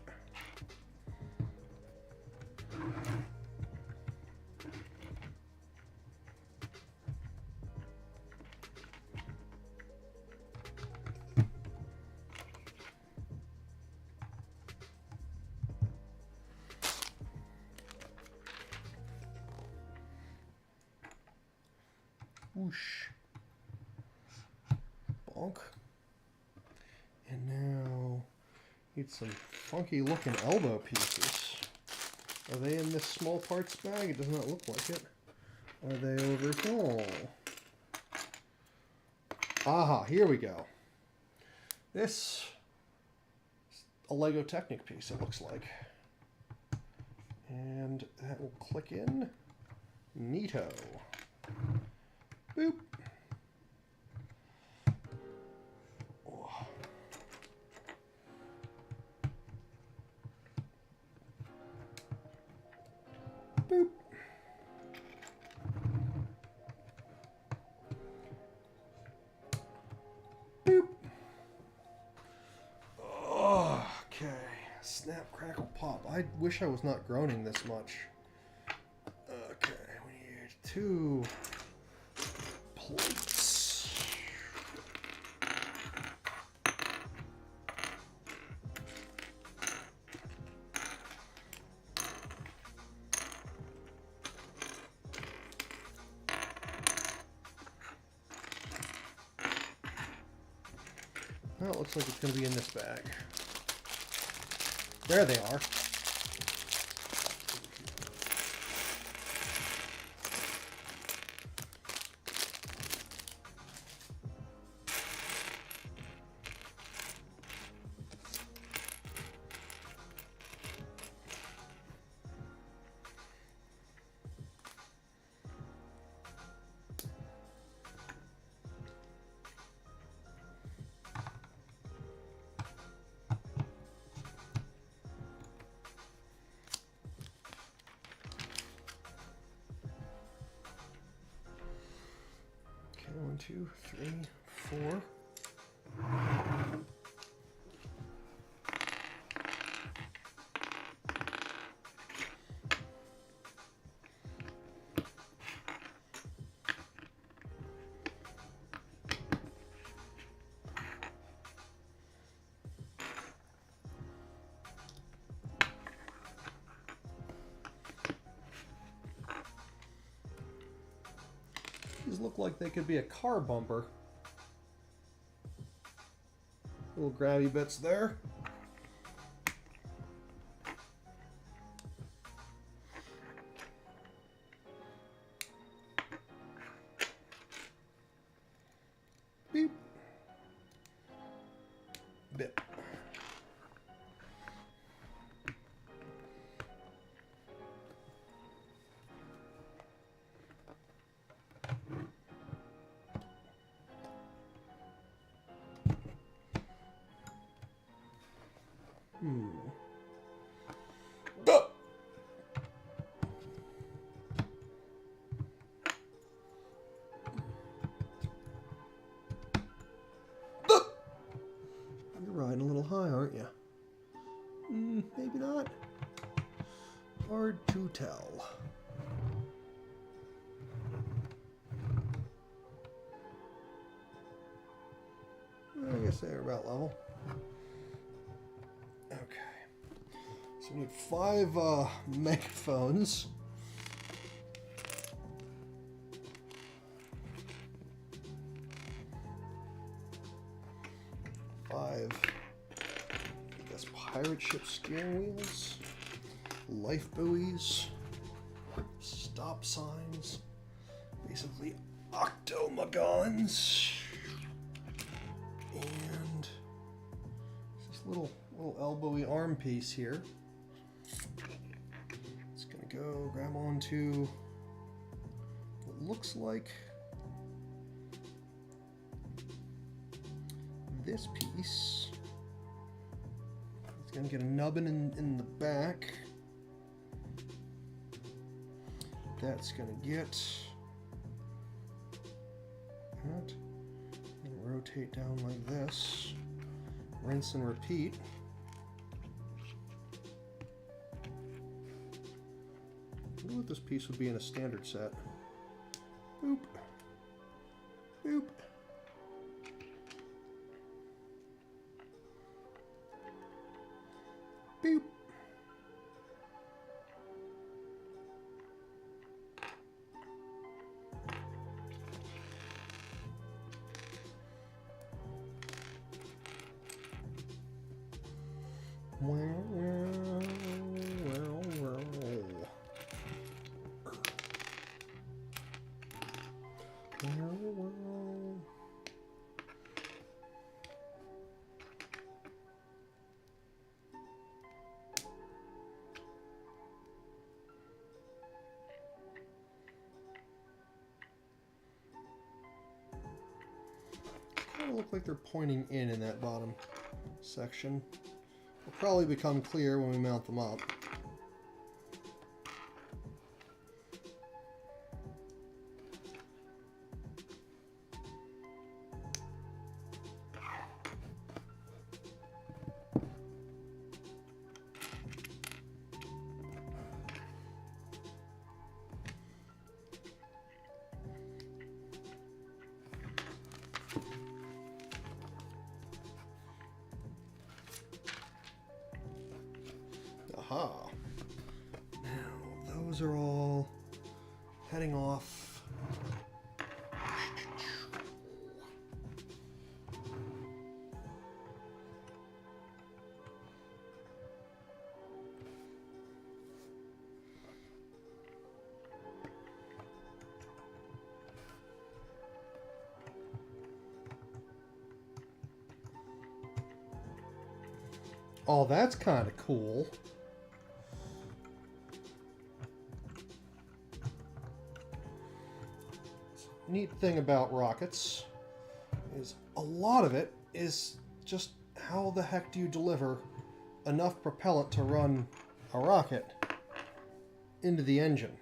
Whoosh. Bonk. And now need some funky looking elbow pieces. Are they in this small parts bag? It does not look like it. Are they over here? Aha, here we go. This is a Lego Technic piece, it looks like. And that will click in. Neato. Boop. Oh. Boop. Boop. Oh, okay. Snap, crackle, pop. I wish I was not groaning this much. Okay, we need 2 plates. Well, it looks like it's going to be in this bag. There they are. Okay, 1, 2, 3, 4. These look like they could be a car bumper. Little grabby bits there. Beep. Bip. Duh. Duh. You're riding a little high, aren't you? Maybe not. Hard to tell. I guess they're about level. Okay. So we need 5 megaphones. 5, I guess, pirate ship steering wheels, life buoys, stop signs, basically octomegons, and this little elbowy arm piece here. It's gonna go grab onto what looks like this piece. It's gonna get a nubbin in the back. That's gonna get that and rotate down like this. Rinse and repeat. I wonder what this piece would be in a standard set. Boop. Boop. Boop. Look like they're pointing in that bottom section. Will probably become clear when we mount them up. Aha. Now, those are all heading off. Oh, that's kind of cool. Neat thing about rockets is a lot of it is just how the heck do you deliver enough propellant to run a rocket into the engine?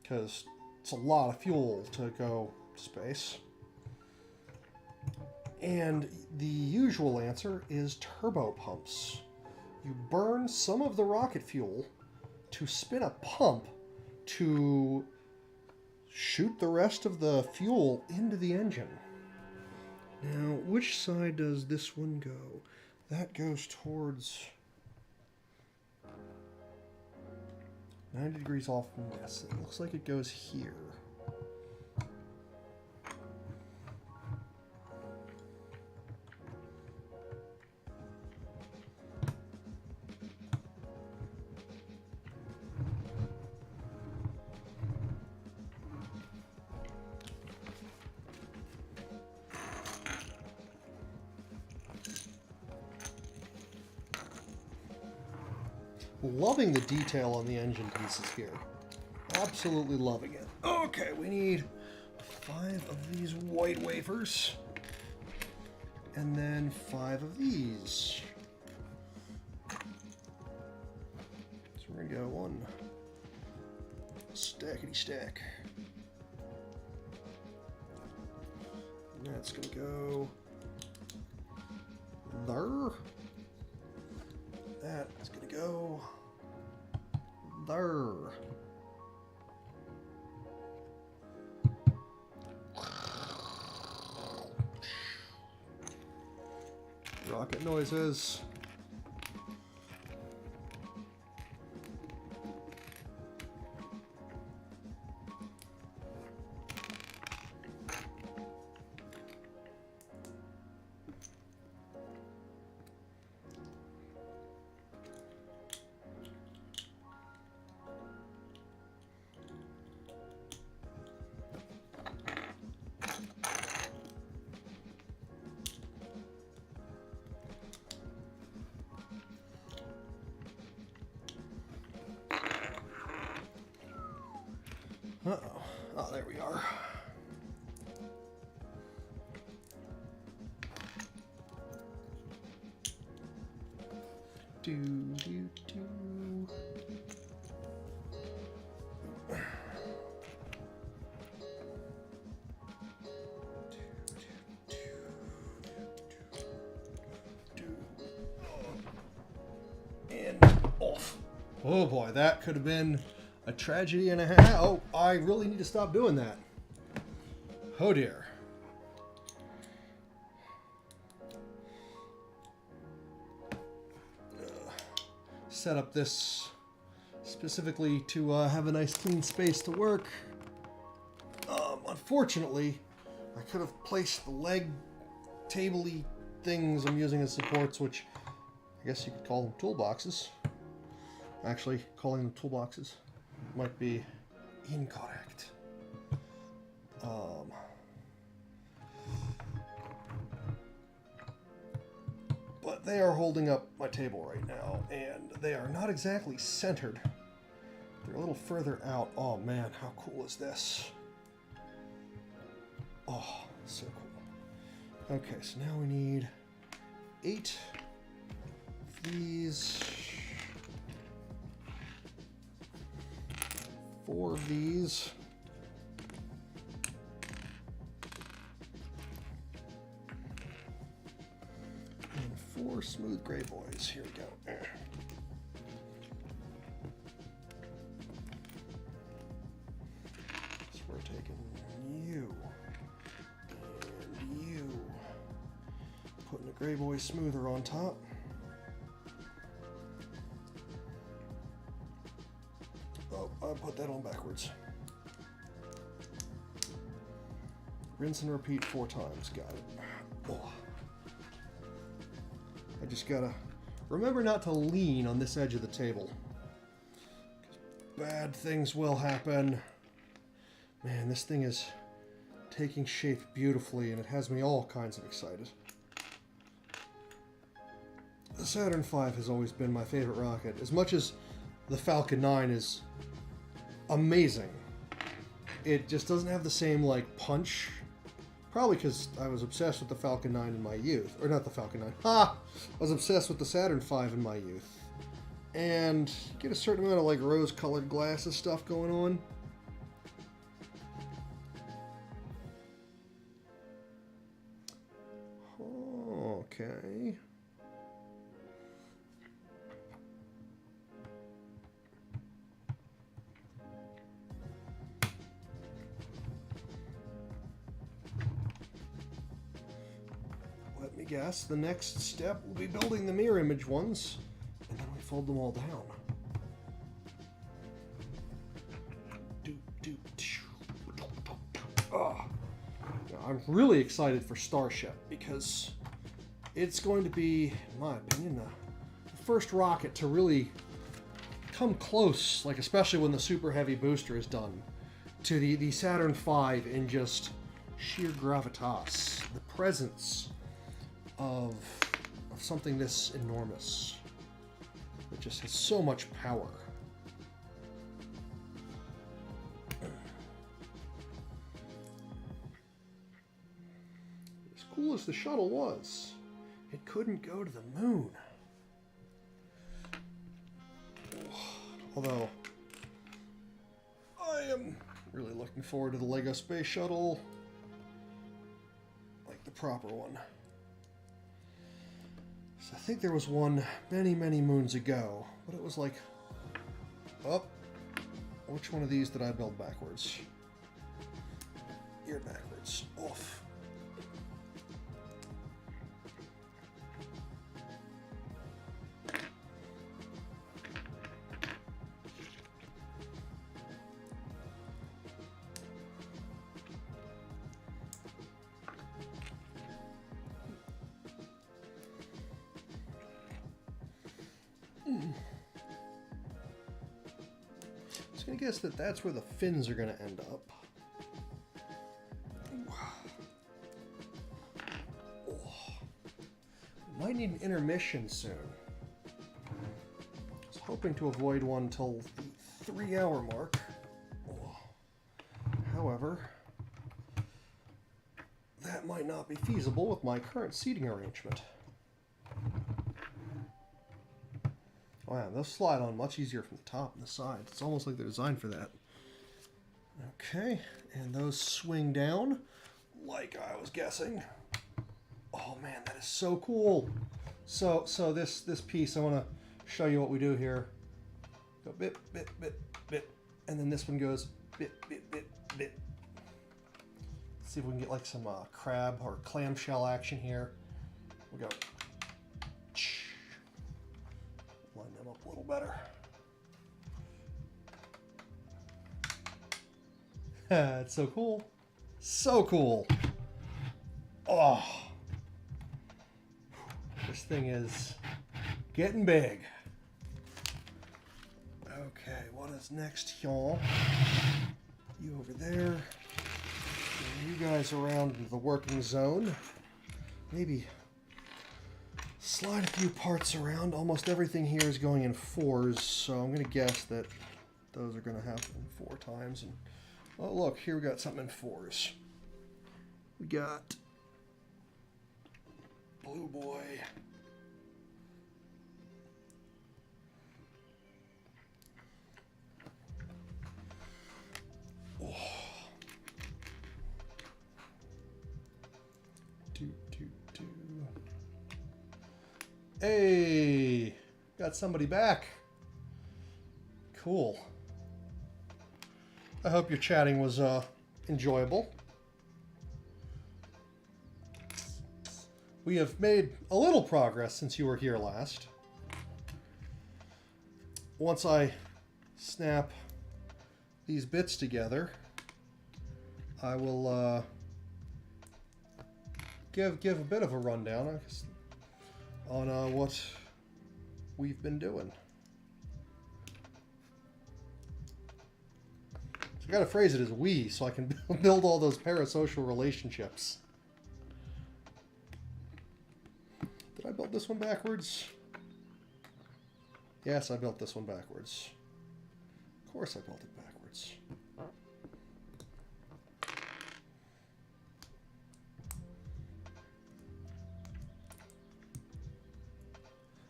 Because it's a lot of fuel to go to space. And the usual answer is turbo pumps. You burn some of the rocket fuel to spin a pump to shoot the rest of the fuel into the engine. Now, which side does this one go? That goes towards 90 degrees off from this. It looks like it goes here. Loving the detail on the engine pieces here. Absolutely loving it. Okay, we need 5 of these white wafers. And then 5 of these. So we're going to go one stackety stack. And that's going to go there. That's going to go there. Rocket noises. Uh-oh. Oh, there we are. Do, do, do. And off. Oh boy, that could have been a tragedy and a half. Oh, I really need to stop doing that. Oh dear. Set up this specifically to have a nice clean space to work. Unfortunately, I could have placed the leg table-y things I'm using as supports, which I guess you could call them toolboxes. Actually, calling them toolboxes might be incorrect. But they are holding up my table right now, and they are not exactly centered. They're a little further out. Oh man, how cool is this? Oh, so cool. Okay, so now we need 8 of these. 4 of these. And 4 smooth gray boys. Here we go. So we're taking you and you. Putting a gray boy smoother on top. I put that on backwards. Rinse and repeat 4 times. Got it. Oh. I just gotta remember not to lean on this edge of the table. Bad things will happen. Man, this thing is taking shape beautifully, and it has me all kinds of excited. The Saturn V has always been my favorite rocket. As much as the Falcon 9 is amazing, it just doesn't have the same, like, punch. Probably because I was obsessed with the Falcon 9 in my youth. Or not the Falcon 9. Ha! I was obsessed with the Saturn V in my youth. And you get a certain amount of, like, rose-colored glasses stuff going on. Okay. Let me guess, the next step will be building the mirror image ones, and then we fold them all down. Oh. I'm really excited for Starship because it's going to be, in my opinion, the first rocket to really come close, like especially when the super heavy booster is done, to the Saturn V in just sheer gravitas, the presence of something this enormous that just has so much power. As cool as the shuttle was, it couldn't go to the moon. Although, I am really looking forward to the Lego Space Shuttle, like the proper one. So I think there was one many, many moons ago, but it was like, oh, which one of these did I build backwards? You're backwards. Off. I guess that's where the fins are going to end up. Might need an intermission soon. I was hoping to avoid one till the 3-hour mark. However, that might not be feasible with my current seating arrangement. Wow, those slide on much easier from the top and the sides. It's almost like they're designed for that. Okay, and those swing down like I was guessing. Oh man, that is so cool. So this piece, I want to show you what we do here. Go bit, bit, bit, bit, and then this one goes bit, bit, bit, bit. Let's see if we can get like some crab or clamshell action here. We'll go. Line them up a little better. It's so cool. So cool. Oh. This thing is getting big. Okay, what is next, y'all? You over there. And you guys around the working zone. Maybe slide a few parts around. Almost everything here is going in 4s, so I'm going to guess that those are going to happen 4 times. And oh, look, here we got something in 4s. We got Blue Boy. Oh. Hey, got somebody back. Cool. I hope your chatting was enjoyable. We have made a little progress since you were here last. Once I snap these bits together, I will give a bit of a rundown on what we've been doing. So I gotta phrase it as we, so I can build all those parasocial relationships. Did I build this one backwards? Yes, I built this one backwards. Of course I built it backwards.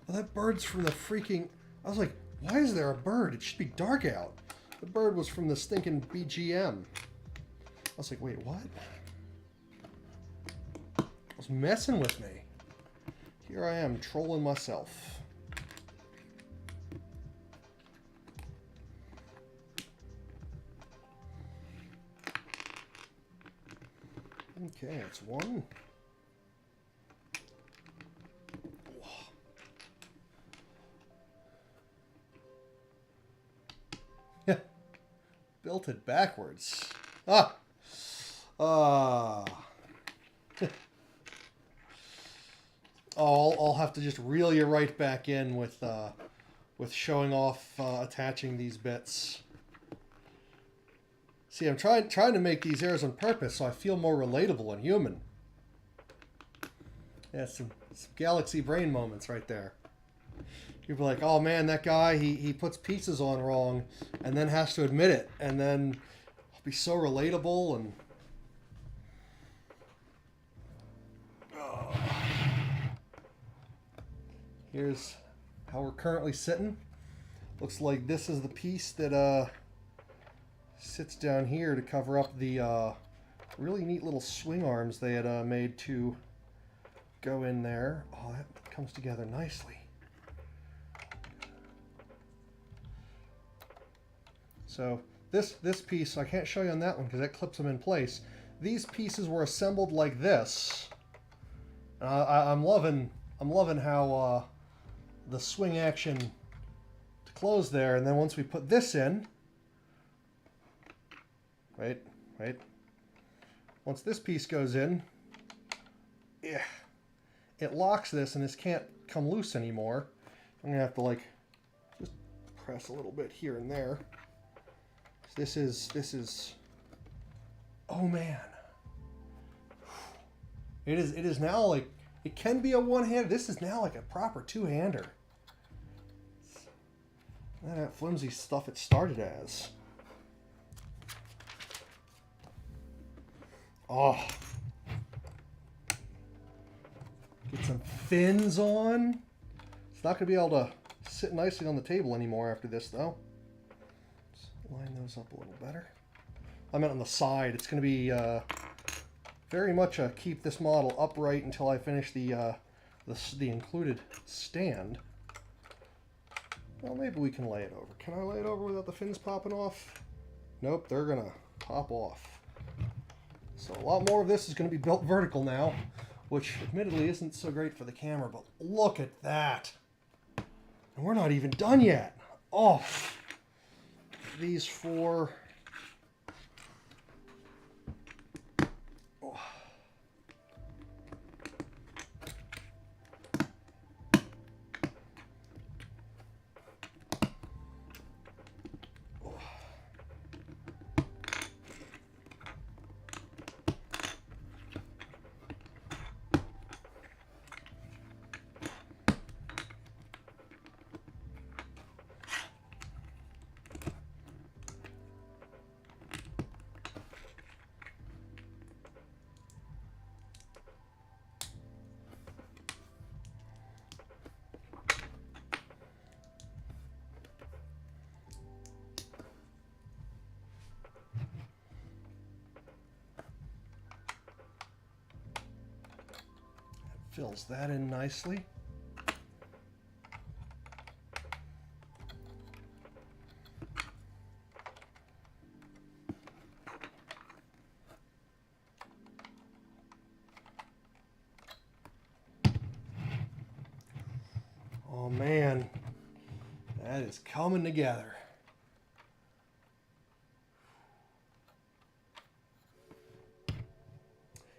Oh, that bird's from the freaking... I was like, why is there a bird? It should be dark out. The bird was from the stinking BGM. I was like, wait, what? I was messing with me. Here I am, trolling myself. Okay, that's one. Built it backwards. Ah! Oh, I'll have to just reel you right back in with showing off attaching these bits. See, I'm trying to make these errors on purpose so I feel more relatable and human. Yeah, some galaxy brain moments right there. You'll be like, oh man, that guy, he puts pieces on wrong and then has to admit it. And then I'll be so relatable and... Oh. Here's how we're currently sitting. Looks like this is the piece that sits down here to cover up the really neat little swing arms they had made to go in there. Oh, that comes together nicely. So this piece, I can't show you on that one because that clips them in place. These pieces were assembled like this. I'm loving how the swing action to close there, and then once we put this in, right. Once this piece goes in, yeah, it locks this, and this can't come loose anymore. I'm gonna have to like just press a little bit here and there. This is, oh man. It is now like, it can be a one-hander. This is now like a proper two-hander. That flimsy stuff it started as. Oh. Get some fins on. It's not going to be able to sit nicely on the table anymore after this though. Line those up a little better. I meant on the side. It's going to be very much keep this model upright until I finish the included stand. Well, maybe we can lay it over. Can I lay it over without the fins popping off? Nope, they're going to pop off. So a lot more of this is going to be built vertical now, which admittedly isn't so great for the camera, but look at that. And we're not even done yet. Oh. These four. Oh. Oh. Fills that in nicely. Oh man, that is coming together.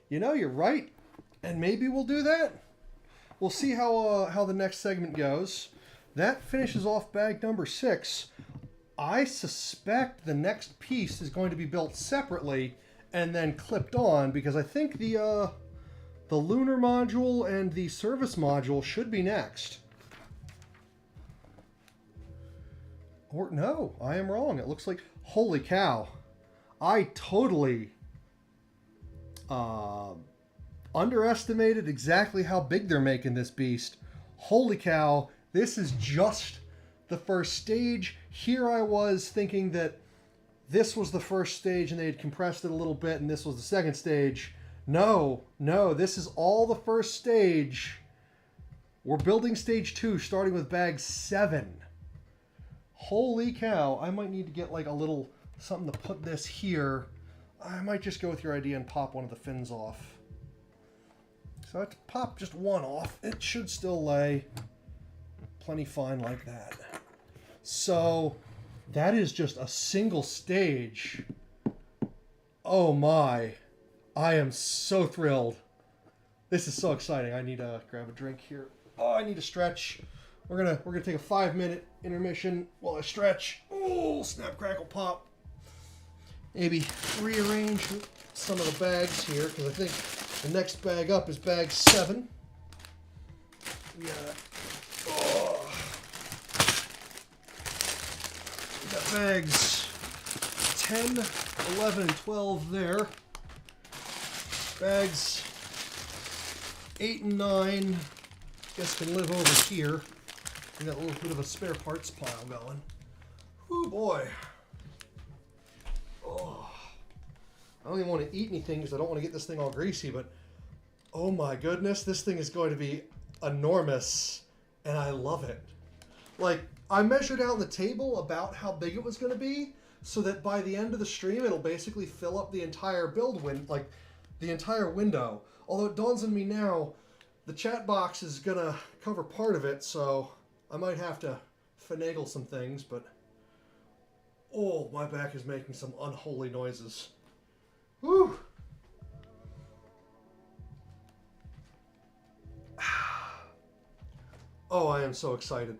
You know, you're right. And maybe we'll do that. We'll see how the next segment goes. That finishes off bag number 6. I suspect the next piece is going to be built separately and then clipped on because I think the lunar module and the service module should be next. Or no, I am wrong. It looks like, holy cow. I totally underestimated exactly how big they're making this beast. Holy cow, this is just the first stage. Here I was thinking that this was the first stage and they had compressed it a little bit and this was the second stage. No, this is all the first stage. We're building stage 2, starting with bag 7. Holy cow, I might need to get like a little something to put this here. I might just go with your idea and pop one of the fins off. So I have to pop just one off. It should still lay plenty fine like that. So that is just a single stage. Oh my. I am so thrilled. This is so exciting. I need to grab a drink here. Oh, I need to stretch. We're gonna take a 5-minute intermission while I stretch. Oh, snap, crackle, pop. Maybe rearrange some of the bags here because I think the next bag up is bag 7. We got bags 10, 11, and 12 there. Bags 8 and 9, guess can live over here. We got a little bit of a spare parts pile going. Whoo boy. Oh. I don't even want to eat anything because I don't want to get this thing all greasy, but oh my goodness, this thing is going to be enormous and I love it. Like, I measured out on the table about how big it was going to be so that by the end of the stream it'll basically fill up the entire the entire window. Although it dawns on me now, the chat box is going to cover part of it, so I might have to finagle some things, but oh, my back is making some unholy noises. Woo! Oh, I am so excited.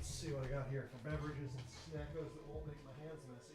See what I got here for beverages and snackos that won't make my hands messy.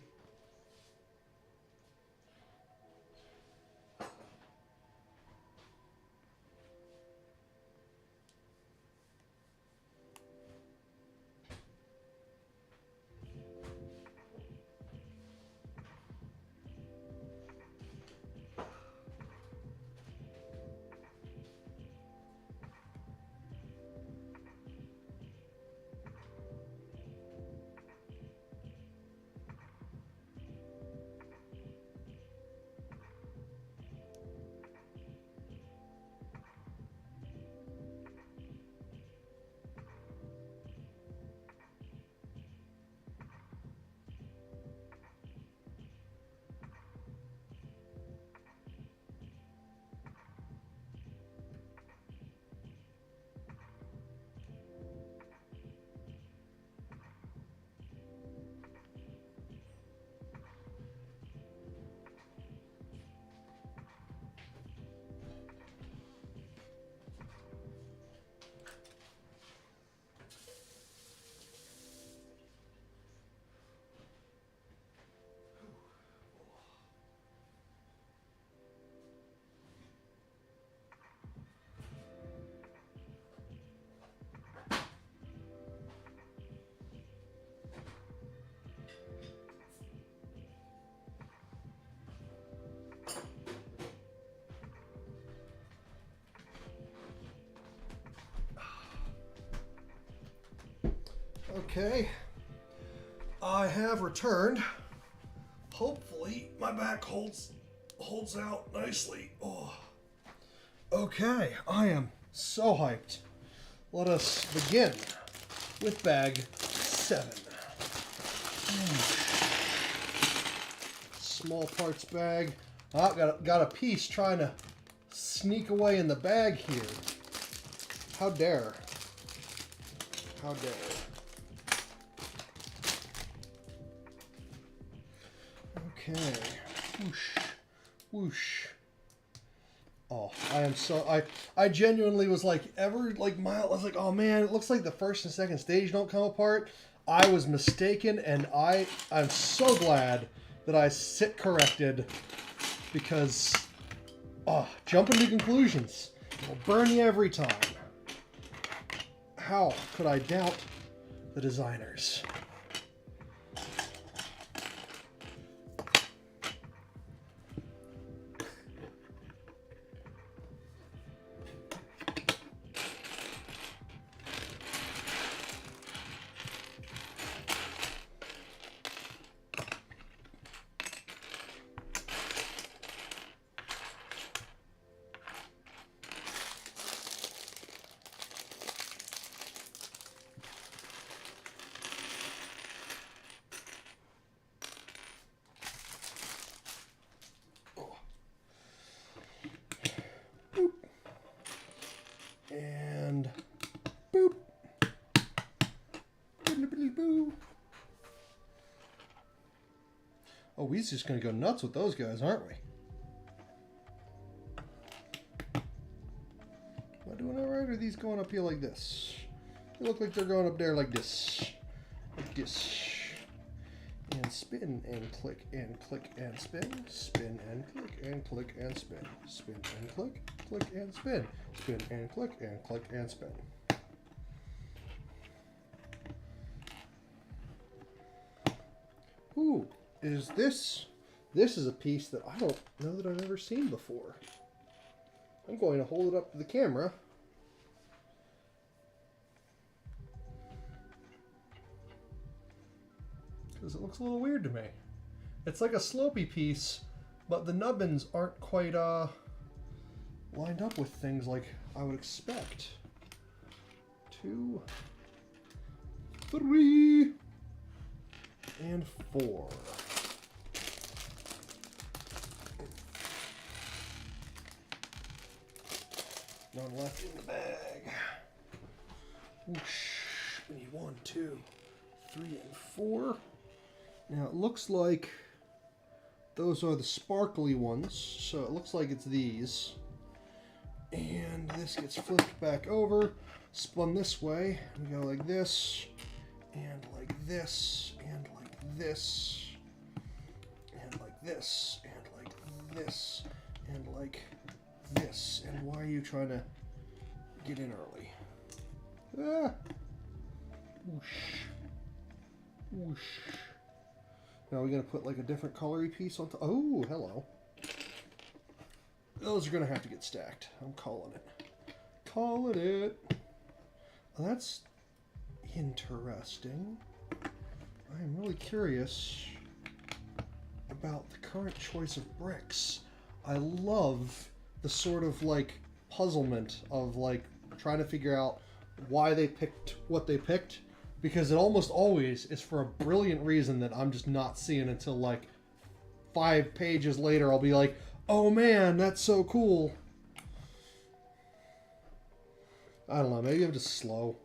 Okay, I have returned. Hopefully my back holds out nicely. Oh. Okay, I am so hyped. Let us begin with bag 7. Small parts bag. Got a piece trying to sneak away in the bag here. How dare. How dare. Okay, whoosh, whoosh. Oh, I genuinely was like, I was like, oh man, it looks like the first and second stage don't come apart. I was mistaken, and I'm so glad that I sit corrected, because, jumping to conclusions will burn you every time. How could I doubt the designers? And boop. Boo. Oh, we're just going to go nuts with those guys, aren't we? Am I doing all right, or are these going up here like this? They look like they're going up there like this. Like this. And spin and click and click and spin. Spin and click and click and spin. Spin and click and spin. Spin and click and spin. Ooh, is this is a piece that I don't know that I've ever seen before. I'm going to hold it up to the camera. Because it looks a little weird to me. It's like a slopey piece, but the nubbins aren't quite lined up with things like I would expect. 2, 3, and 4. None left in the bag. Whoosh. We need 1, 2, 3, and 4. Now it looks like those are the sparkly ones, so it looks like it's these. And this gets flipped back over, spun this way. We go like this, and like this, and like this, and like this, and like this, and like this. And why are you trying to get in early? Ah! Whoosh. Whoosh. Now we're going to put like a different colory piece on top. Oh, hello. Those are going to have to get stacked. I'm calling it. Calling it. Well, that's interesting. I am really curious about the current choice of bricks. I love the sort of like puzzlement of like trying to figure out why they picked what they picked, because it almost always is for a brilliant reason that I'm just not seeing until like 5 pages later. I'll be like, oh man, that's so cool. I don't know, maybe I'm just slow.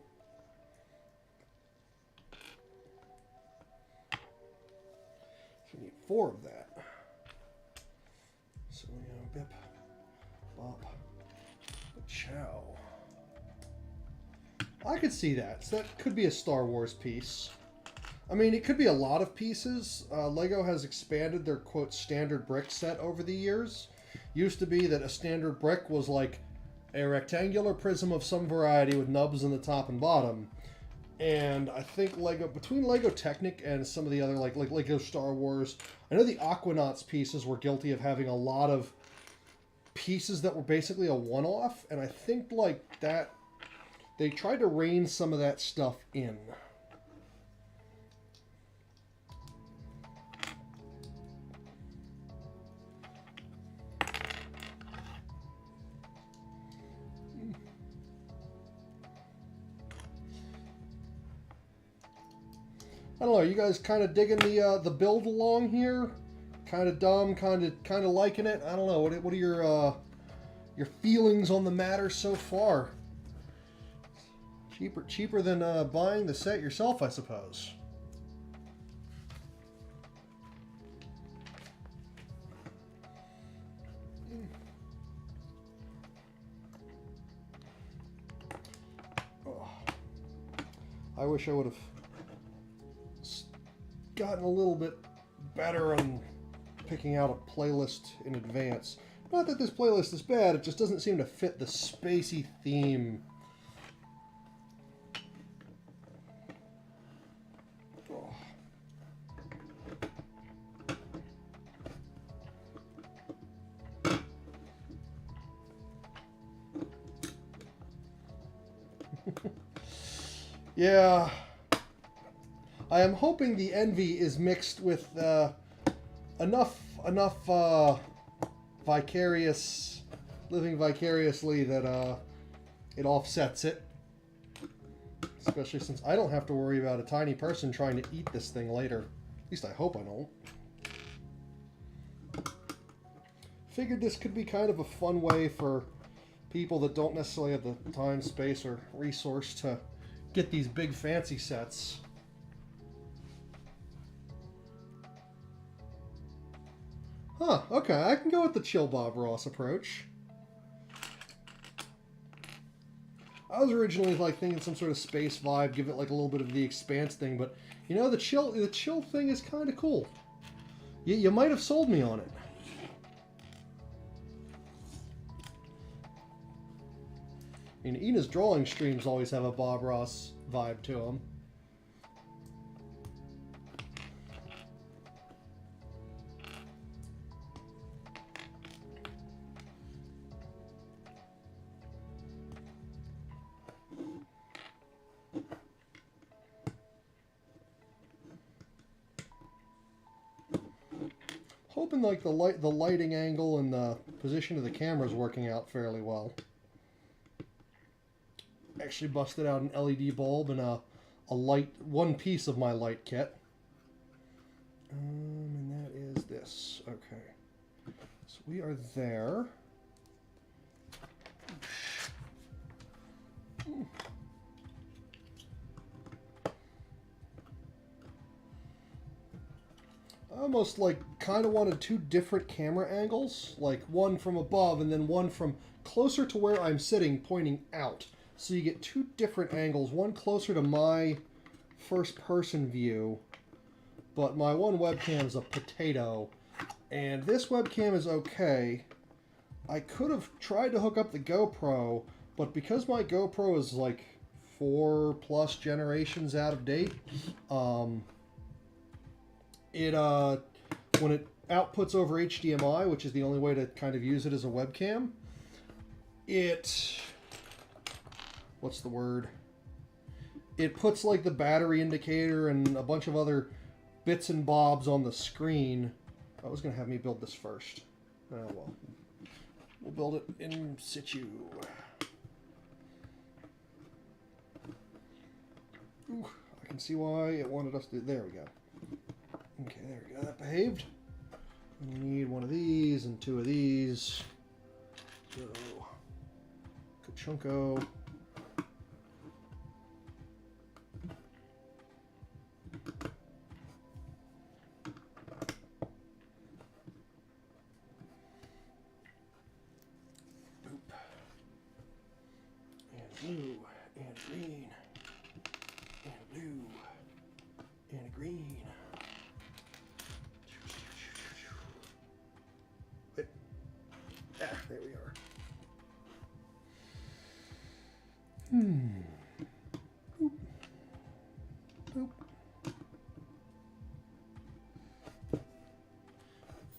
So we need 4 of that. So we have bip, bop, chow. I could see that. So that could be a Star Wars piece. I mean, it could be a lot of pieces. Lego has expanded their, quote, standard brick set over the years. Used to be that a standard brick was like a rectangular prism of some variety with nubs in the top and bottom. And I think Lego, between Lego Technic and some of the other, like Lego Star Wars, I know the Aquanauts pieces were guilty of having a lot of pieces that were basically a one-off. And I think like that, they tried to rein some of that stuff in. I don't know. Are you guys kind of digging the build along here? Kind of dumb, kind of liking it. I don't know. What are your feelings on the matter so far? Cheaper than buying the set yourself, I suppose. I wish I would have gotten a little bit better on picking out a playlist in advance. Not that this playlist is bad, it just doesn't seem to fit the spacey theme. Oh. Yeah. I am hoping the envy is mixed with enough living vicariously that it offsets it. Especially since I don't have to worry about a tiny person trying to eat this thing later. At least I hope I don't. Figured this could be kind of a fun way for people that don't necessarily have the time, space, or resource to get these big fancy sets. Huh, okay, I can go with the chill Bob Ross approach. I was originally like thinking some sort of space vibe, give it like a little bit of the Expanse thing, but you know, the chill thing is kind of cool. You might have sold me on it. I mean, Ina's drawing streams always have a Bob Ross vibe to them. Hoping like the lighting angle and the position of the camera is working out fairly well. Actually busted out an LED bulb and a light, one piece of my light kit. And that is this. Okay. So we are there. I almost like kind of wanted two different camera angles, like one from above and then one from closer to where I'm sitting pointing out. So you get two different angles, one closer to my first person view, but my one webcam is a potato, and this webcam is okay. I could have tried to hook up the GoPro, but because my GoPro is like 4+ generations out of date, when it outputs over HDMI, which is the only way to kind of use it as a webcam, what's the word? It puts like the battery indicator and a bunch of other bits and bobs on the screen. I was going to have me build this first. Oh well. We'll build it in situ. Ooh, I can see why it wanted us to... There we go. Okay, there we go. That behaved. We need one of these and two of these. So, Kachunko. Blue and green and blue and green. Wait. Ah, there we are. Boop. Boop.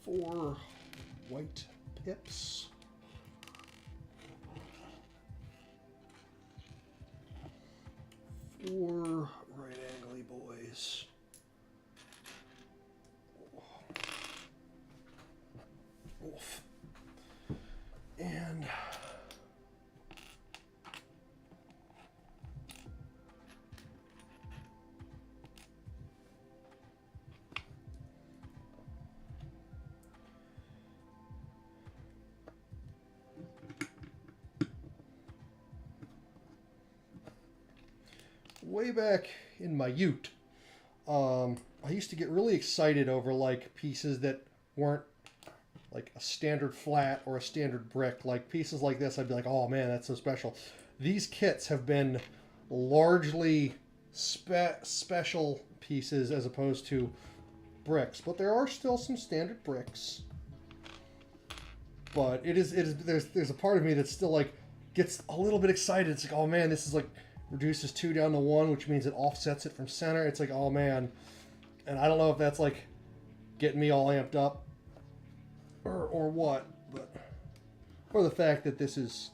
4 white pips. 4 right-angly boys. Wolf. And way back in my ute, I used to get really excited over like pieces that weren't like a standard flat or a standard brick. Like pieces like this, I'd be like, oh man, that's so special. These kits have been largely special pieces as opposed to bricks. But there are still some standard bricks. But there's a part of me that's still like gets a little bit excited. It's like, oh man, this is like reduces 2 down to 1, which means it offsets it from center. It's like, oh man. And I don't know if that's like getting me all amped up or what, but or the fact that this is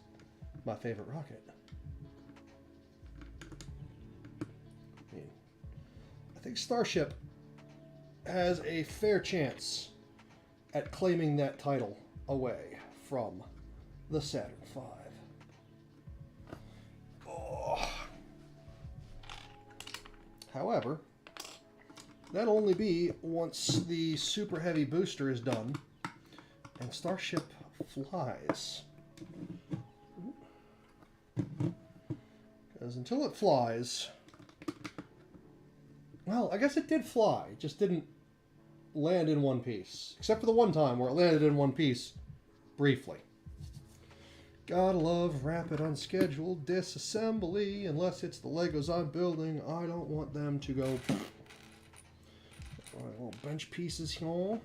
my favorite rocket. I think Starship has a fair chance at claiming that title away from the Saturn V. Oh. However, that'll only be once the super heavy booster is done and Starship flies. Because until it flies, well, I guess it did fly, just didn't land in one piece. Except for the one time where it landed in one piece, briefly. Gotta love rapid unscheduled disassembly. Unless it's the Legos I'm building, I don't want them to go. Alright, little bench pieces here.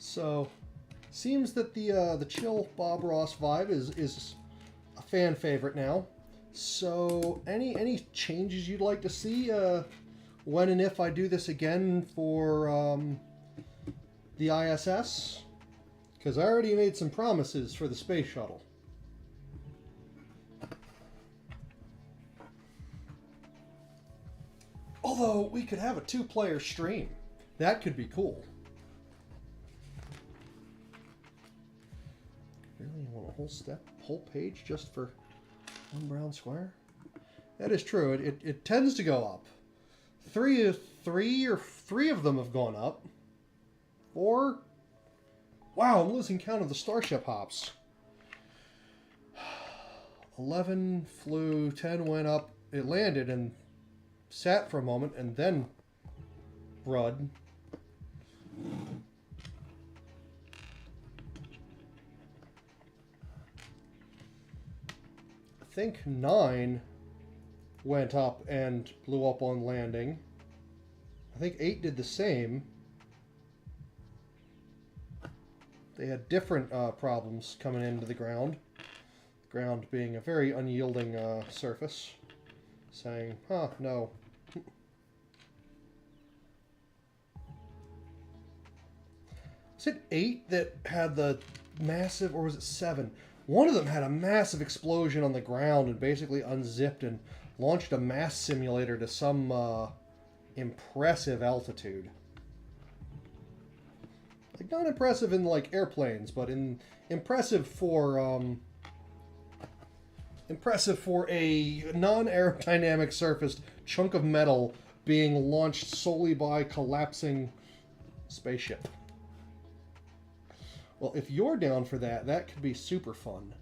So, seems that the chill Bob Ross vibe is a fan favorite now. So, any changes you'd like to see when and if I do this again for the ISS? Because I already made some promises for the space shuttle. Although we could have a 2-player stream, that could be cool. Really? You want a whole page just for one brown square? That is true. It tends to go up. Three of them have gone up. 4. Wow, I'm losing count of the Starship hops. 11 flew, 10 went up. It landed and sat for a moment, and then Brud. I think 9 went up and blew up on landing. I think 8 did the same. They had different problems coming into the ground. The ground being a very unyielding surface. Saying, huh, no. Was it 8 that had the massive, or was it 7? One of them had a massive explosion on the ground and basically unzipped and launched a mass simulator to some impressive altitude. Like, not impressive in, like, airplanes, but impressive for a non-aerodynamic surfaced chunk of metal being launched solely by collapsing spaceship. Well, if you're down for that, that could be super fun.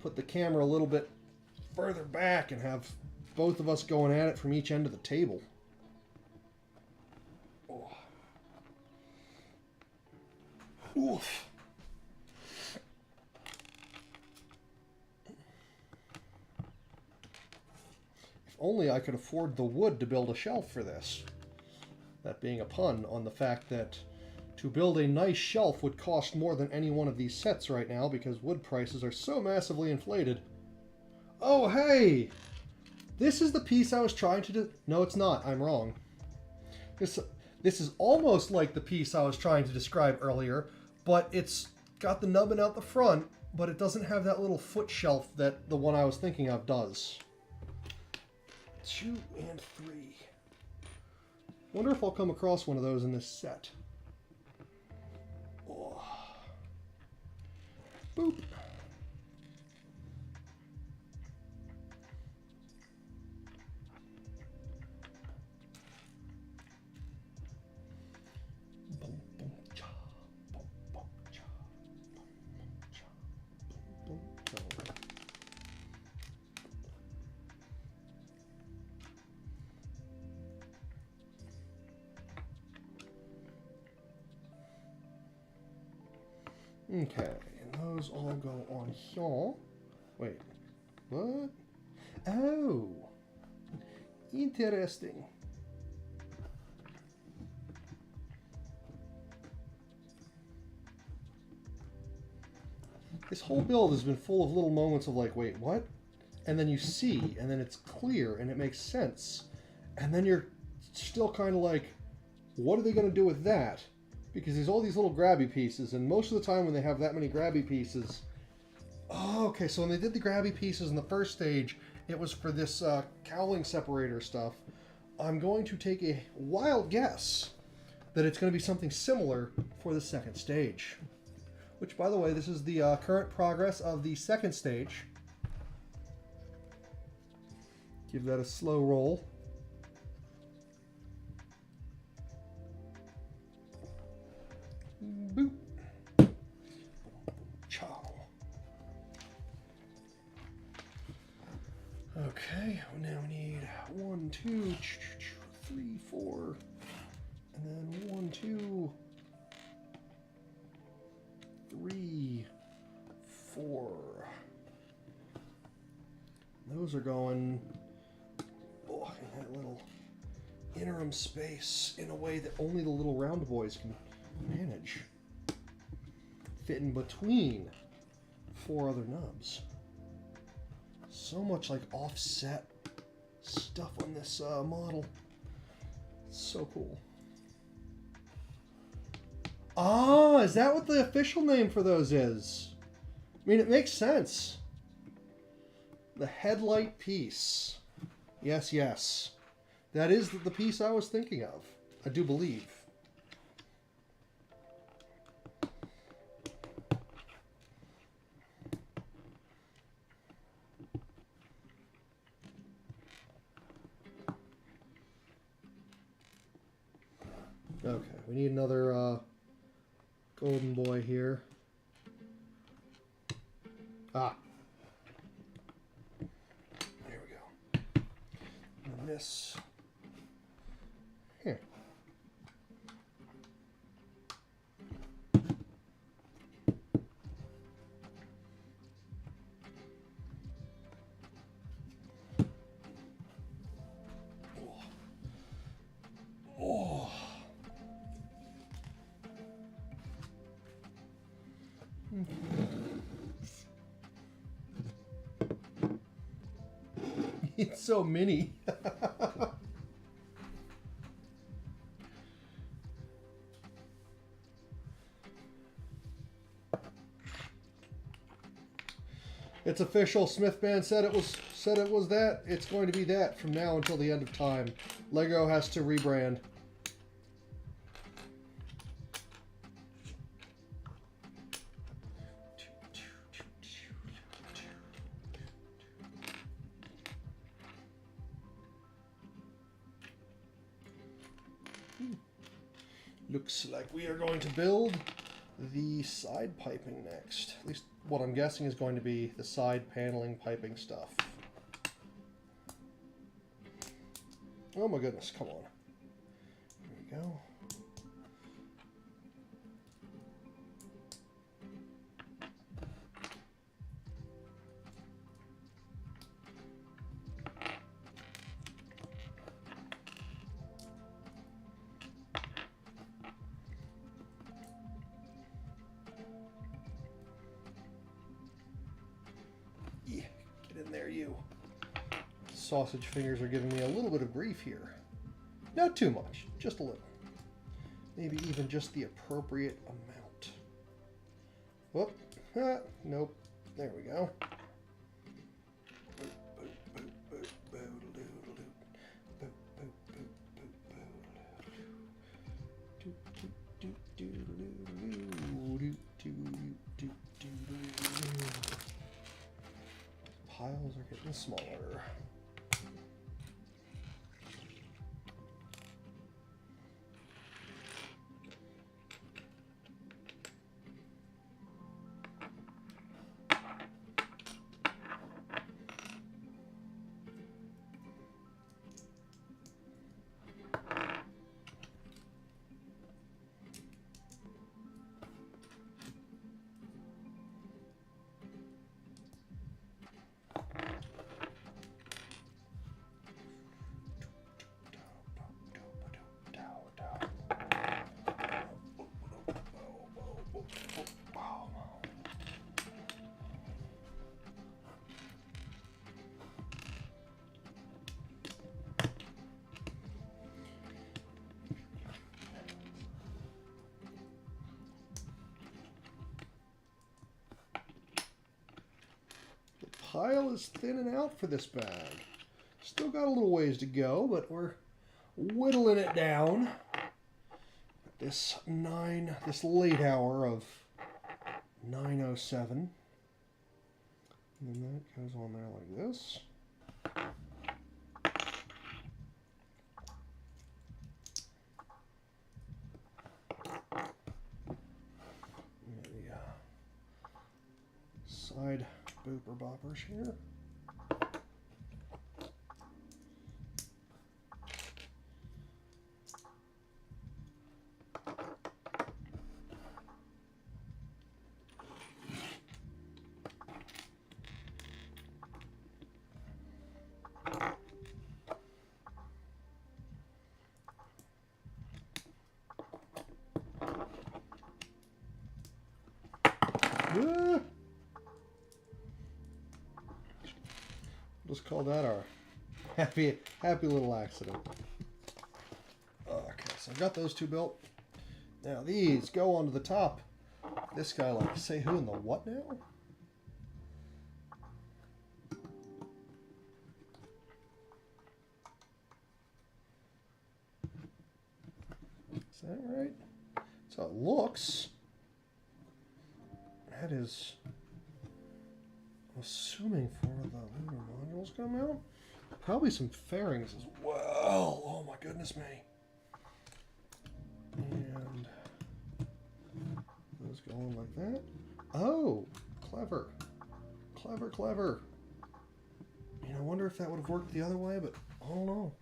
Put the camera a little bit further back and have both of us going at it from each end of the table. Oh. Oof. If only I could afford the wood to build a shelf for this. That being a pun on the fact that to build a nice shelf would cost more than any one of these sets right now because wood prices are so massively inflated. Oh, hey! This is the piece I was trying to do. No, it's not. I'm wrong. This is almost like the piece I was trying to describe earlier, but it's got the nubbin out the front, but it doesn't have that little foot shelf that the one I was thinking of does. 2 and 3. Wonder if I'll come across one of those in this set. Oh. Boop. Okay, and those all go on here. Wait, what? Oh, interesting. This whole build has been full of little moments of like, wait, what? And then you see, and then it's clear, and it makes sense. And then you're still kind of like, what are they going to do with that? Because there's all these little grabby pieces, and most of the time when they have that many grabby pieces... Oh, okay, so when they did the grabby pieces in the first stage, it was for this cowling separator stuff. I'm going to take a wild guess that it's going to be something similar for the second stage. Which, by the way, this is the current progress of the second stage. Give that a slow roll. Boop. Chow. Okay, now we need 1, 2, 3, 4, and then 1, 2, 3, 4. Those are going in that little interim space in a way that only the little round boys can manage. Fit in between 4 other nubs. So much like offset stuff on this model. It's so cool. Ah, is that what the official name for those is? I mean, it makes sense. The headlight piece. Yes, yes. That is the piece I was thinking of. I do believe. Okay, we need another golden boy here. Ah. There we go. And this. Here. Oh. It's so mini. It's official. Smith Band said it was that. It's going to be that from now until the end of time. Lego has to rebrand. Looks like we are going to build the side piping next. At least what I'm guessing is going to be the side paneling piping stuff. Oh my goodness, come on. There we go. Get in there, you. Sausage fingers are giving me a little bit of grief here. Not too much, just a little. Maybe even just the appropriate amount. Whoop. Ah, nope. There we go. Piles are getting smaller. pile is thinning out for this bag. Still got a little ways to go, but we're whittling it down. This late hour of 9:07. And then that goes on there like this. Side booper boppers here. Just call that our happy little accident. Okay, so I've got those two built. Now these go onto the top. This guy, like, say who in the what now? Is that right? That's how it looks. That is, I'm assuming for the lunar modules come out. Probably some fairings as well. Oh my goodness me. And those go on like that. Oh, clever. Clever, clever. You know, I wonder if that would have worked the other way, but I don't know.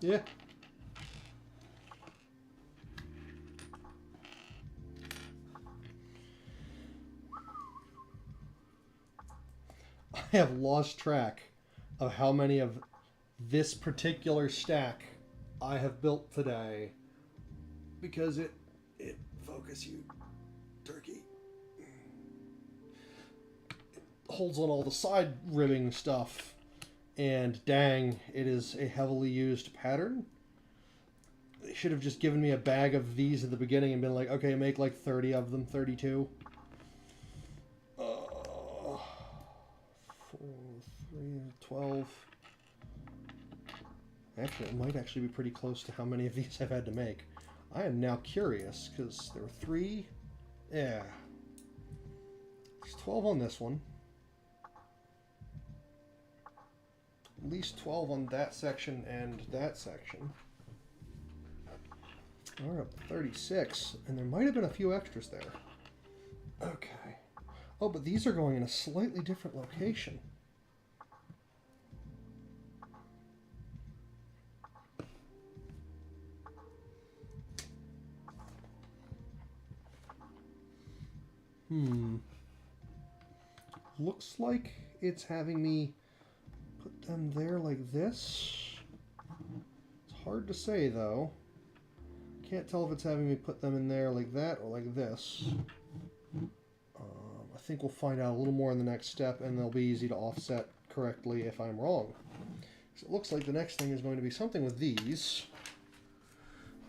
Yeah. I have lost track of how many of this particular stack I have built today because it focus you turkey. It holds on all the side ribbing stuff. And dang, it is a heavily used pattern. They should have just given me a bag of these at the beginning and been like, okay, make like 30 of them, 32. 4, 3, 12. Actually, it might actually be pretty close to how many of these I've had to make. I am now curious, because there were 3. Yeah. There's 12 on this one. At least 12 on that section and that section. We're up to 36, and there might have been a few extras there. Okay. Oh, but these are going in a slightly different location. Looks like it's having me put them there like this. It's hard to say though. Can't tell if it's having me put them in there like that or like this. I think we'll find out a little more in the next step, and they'll be easy to offset correctly if I'm wrong. So it looks like the next thing is going to be something with these.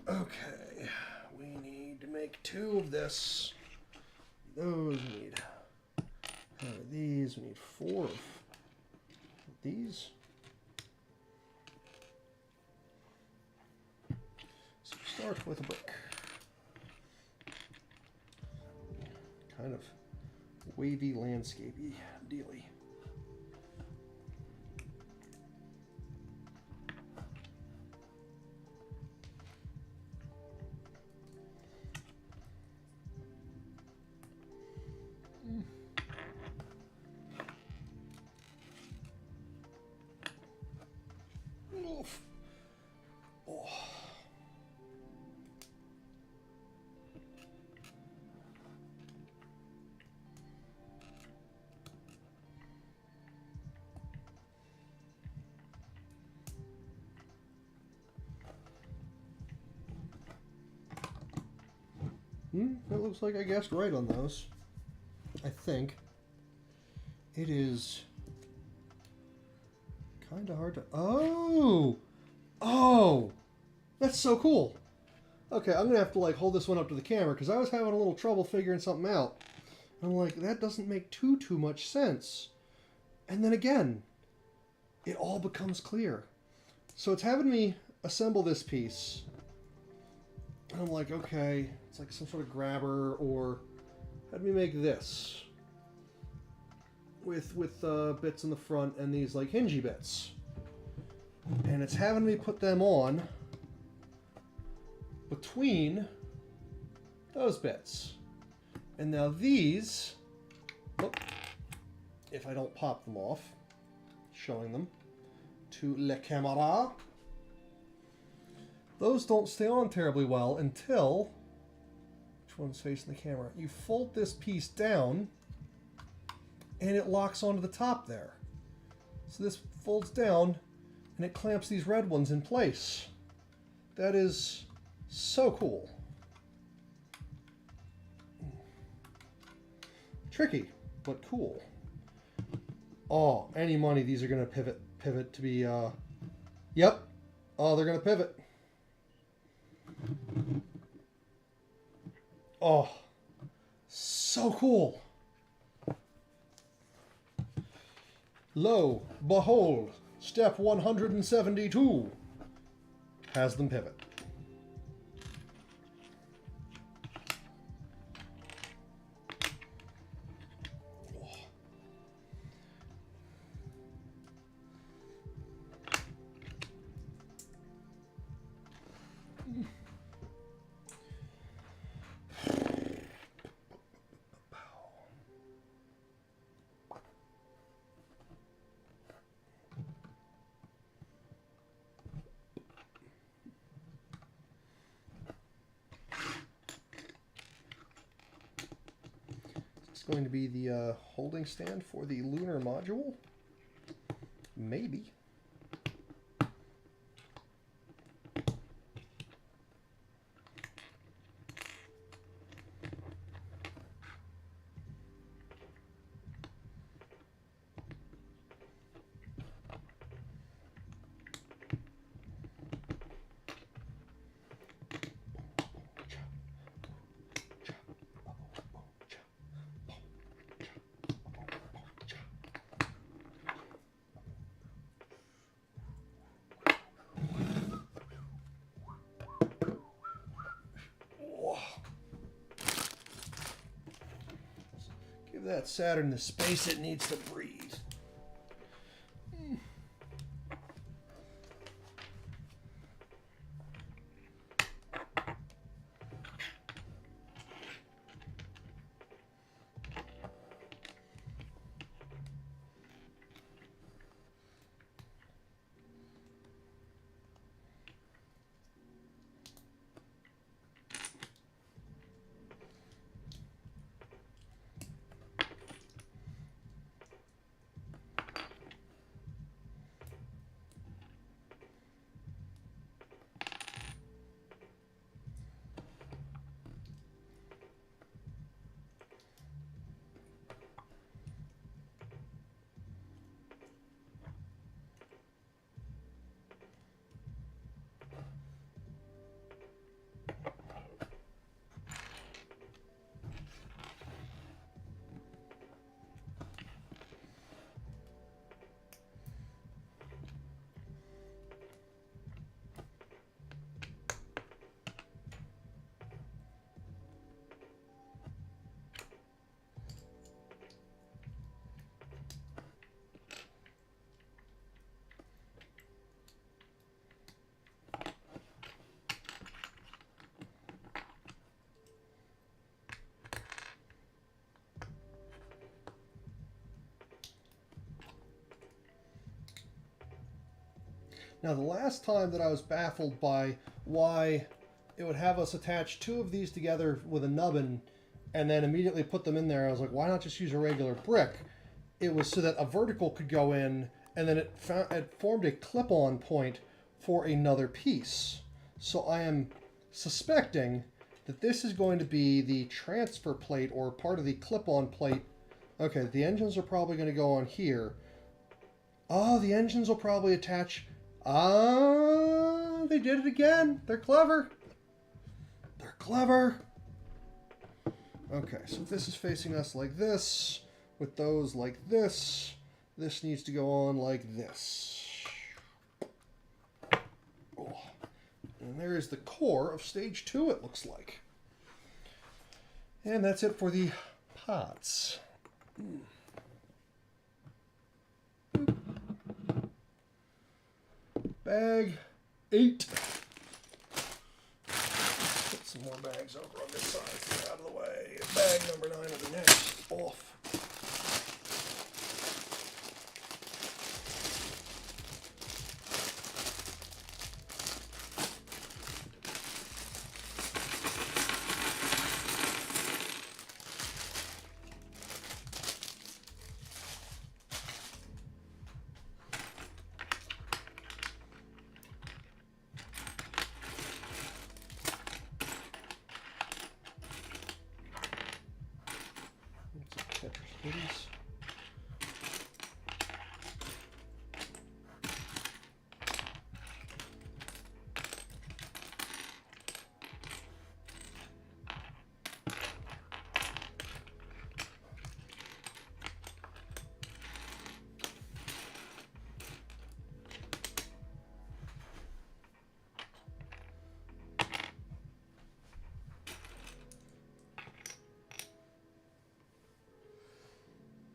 Okay, we need to make 2 of this. Those we need. These we need 4 of these. So start with a brick. Kind of wavy landscapey dealy. Oof. Oh. It looks like I guessed right on those. I think. think. It is kind of hard to... Oh! Oh! That's so cool. Okay, I'm going to have to like hold this one up to the camera because I was having a little trouble figuring something out. I'm like, that doesn't make too much sense. And then again, it all becomes clear. So it's having me assemble this piece. And I'm like, okay, it's like some sort of grabber, or had me make this with bits in the front and these like hingy bits. And it's having me put them on between those bits. And now these, oh, if I don't pop them off, showing them to la camera, those don't stay on terribly well until, which one's facing the camera? You fold this piece down and it locks onto the top there. So this folds down and it clamps these red ones in place. That is so cool. Tricky, but cool. Oh, any money, these are going to pivot to be, yep. Oh, they're going to pivot. Oh, so cool. Lo, behold, step 172 has them pivot. Going to be the holding stand for the lunar module? Maybe. Give that Saturn the space it needs to breathe. Now, the last time that I was baffled by why it would have us attach two of these together with a nubbin and then immediately put them in there, I was like, why not just use a regular brick? It was so that a vertical could go in, and then it formed a clip-on point for another piece. So I am suspecting that this is going to be the transfer plate or part of the clip-on plate Okay, the engines are probably going to go on here. Oh, the engines will probably attach... Ah, they did it again. They're clever. They're clever. Okay, so this is facing us like this, with those like this. This needs to go on like this. Oh. And there is the core of stage 2, it looks like. And that's it for the pots. Bag 8. Put some more bags over on this side to get out of the way. Bag number 9 will be next. Off. Tetris.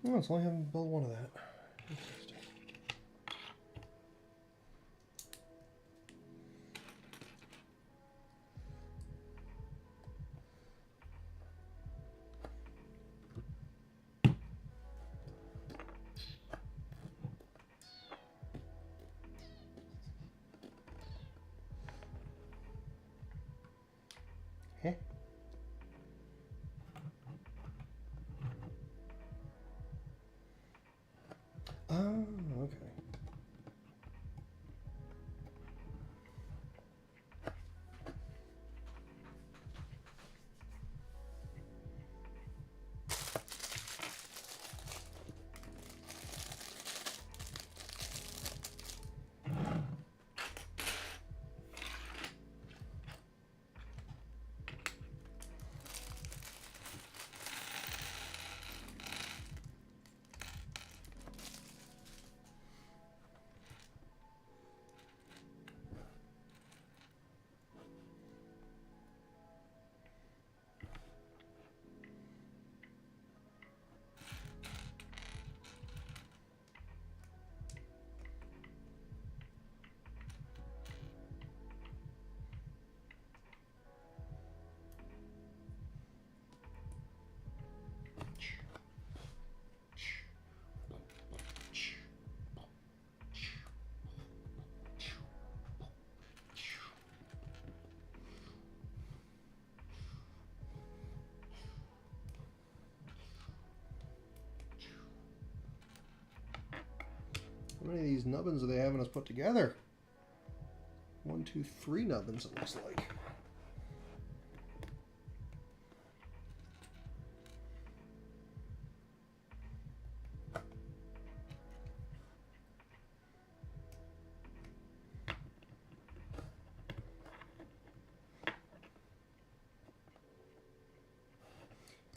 Oh, it's only having to build one of that. Interesting. Huh? Oh, okay. How many of these nubbins are they having us put together? 1, 2, 3 nubbins, it looks like.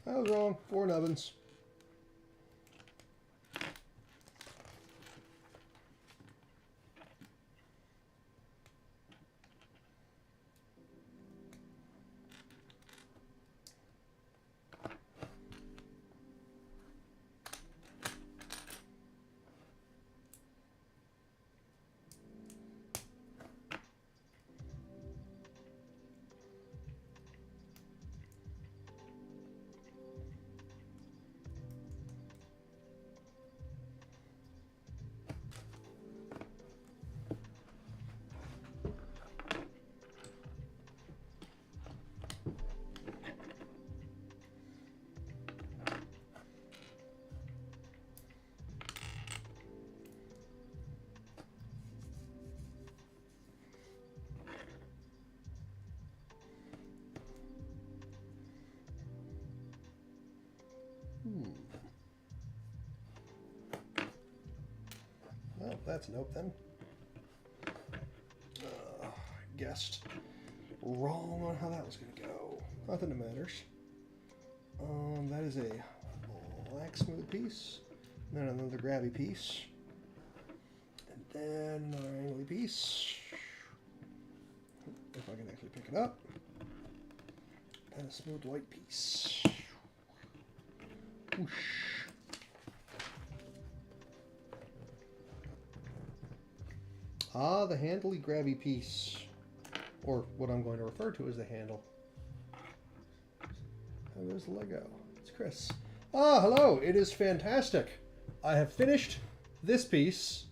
I was wrong. 4 nubbins. that's a nope then. Guessed wrong on how that was going to go. Not that it matters. That is a black smooth piece, then another grabby piece, and then another angly piece. If I can actually pick it up, and a smooth white piece. Whoosh. Ah, the handly grabby piece, or what I'm going to refer to as the handle. Oh, there's the Lego. It's Chris. Ah, hello. It is fantastic. I have finished this piece,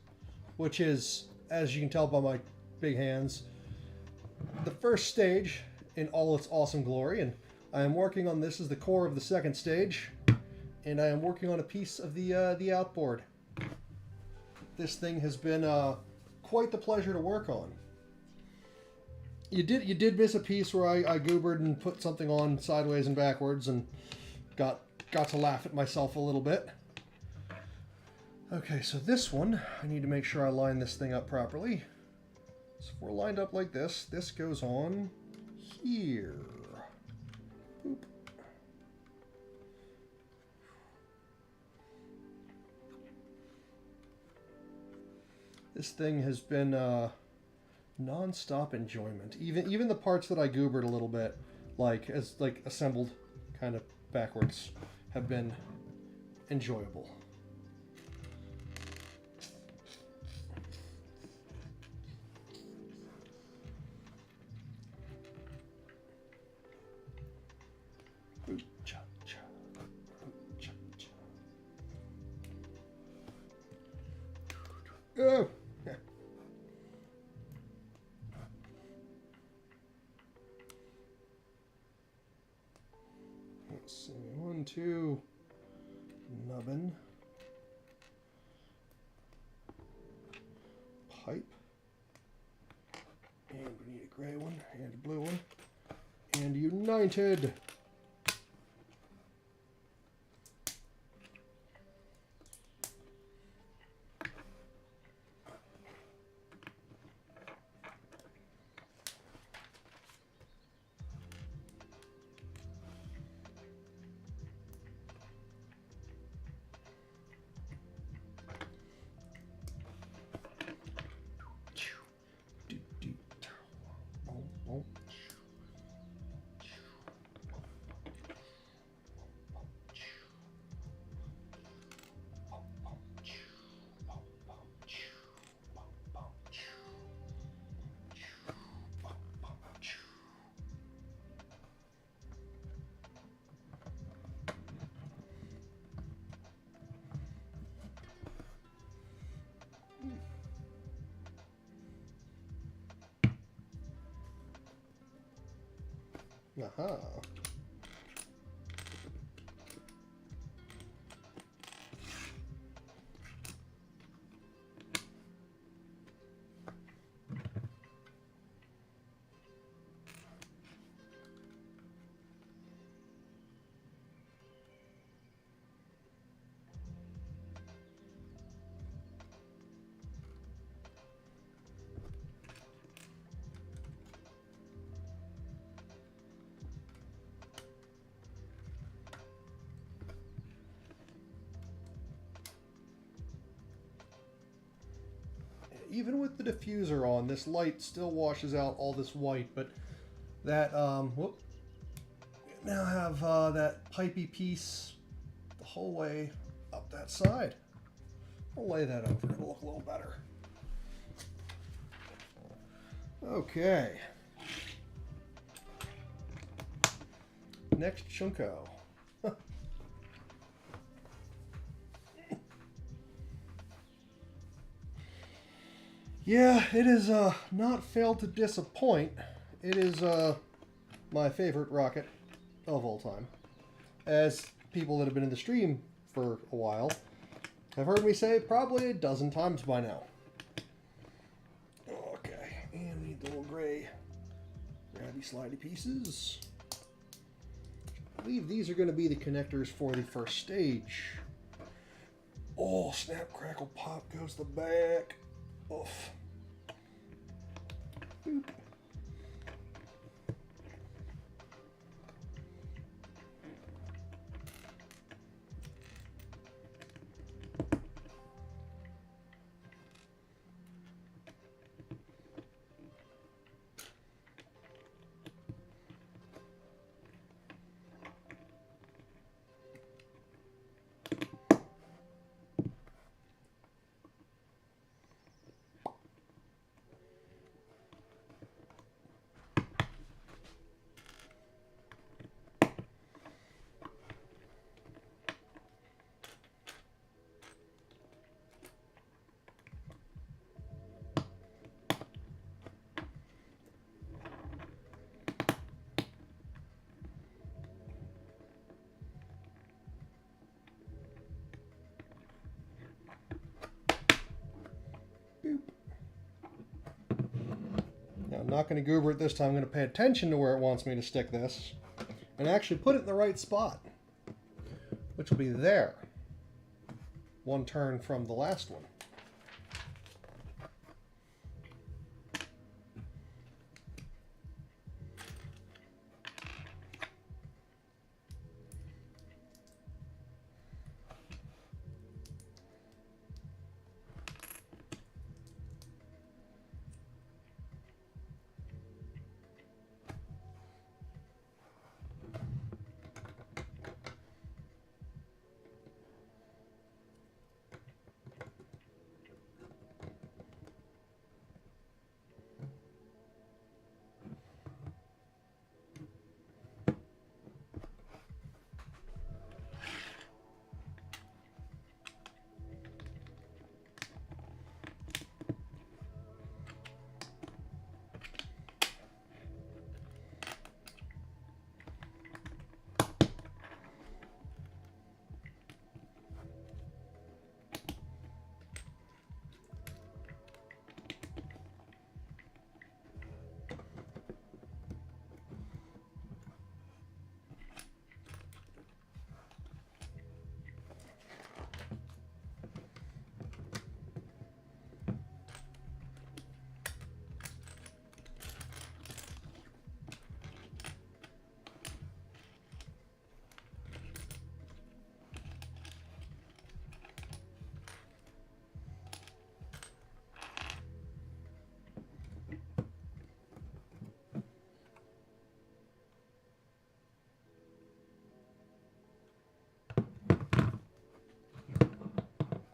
which is, as you can tell by my big hands, the first stage in all its awesome glory, and I am working on this as the core of the second stage, and I am working on a piece of the outboard. This thing has been quite the pleasure to work on. You did miss a piece where I goobered and put something on sideways and backwards and got to laugh at myself a little bit. Okay, so this one, I need to make sure I line this thing up properly. So if we're lined up like this, this goes on here. Boop. This thing has been non-stop enjoyment. Even the parts that I goobered a little bit, like assembled kind of backwards, have been enjoyable. Oh. Let's see, 1, 2, nubbin, pipe, and we need a gray one and a blue one, and united. Aha. Even with the diffuser on, this light still washes out all this white, but that, whoop, we now have that pipey piece the whole way up that side. I'll lay that over, it'll look a little better. Okay. Next chunko. Yeah, it has not failed to disappoint. It is my favorite rocket of all time. As people that have been in the stream for a while have heard me say probably a dozen times by now. Okay, and we need the little gray grabby slidey pieces. I believe these are going to be the connectors for the first stage. Oh, snap, crackle, pop goes the back. Oof. Boop. Boop. Now, I'm not going to goober it this time. I'm going to pay attention to where it wants me to stick this and actually put it in the right spot, which will be there. One turn from the last one.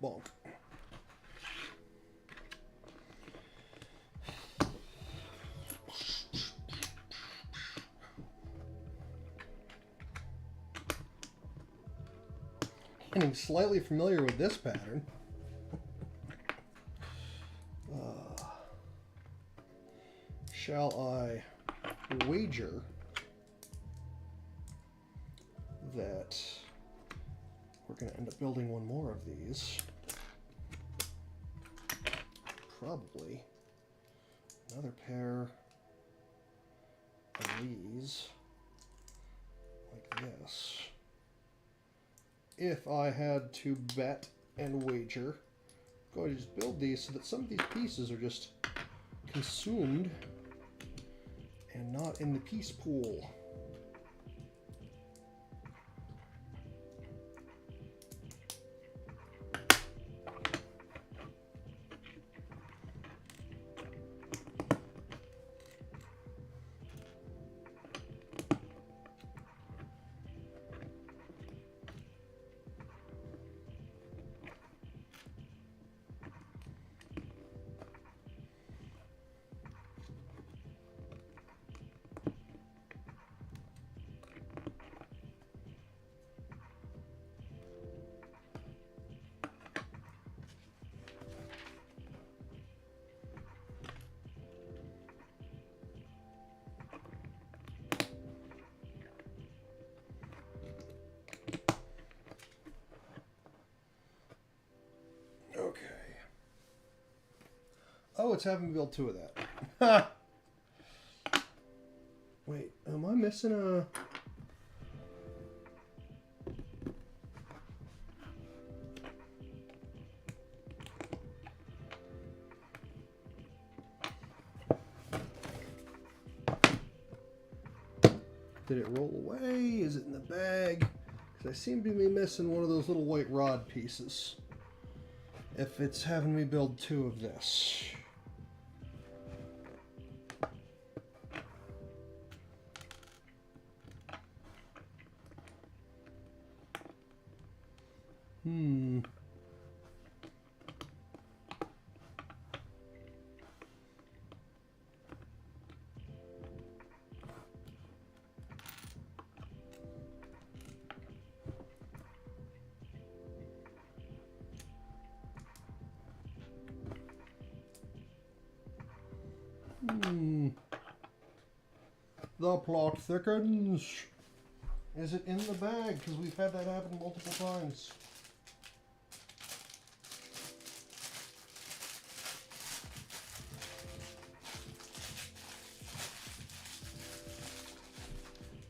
Bonk. Getting slightly familiar with this pattern. Shall I wager that we're going to end up building one more of these? Probably another pair of these like this. If I had to bet and wager, I'm going to just build these so that some of these pieces are just consumed and not in the piece pool. Okay. Oh, it's having me build two of that. Wait, am I missing a... Did it roll away? Is it in the bag? Because I seem to be missing one of those little white rod pieces. If it's having me build 2 of this. The plot thickens. Is it in the bag? Because we've had that happen multiple times.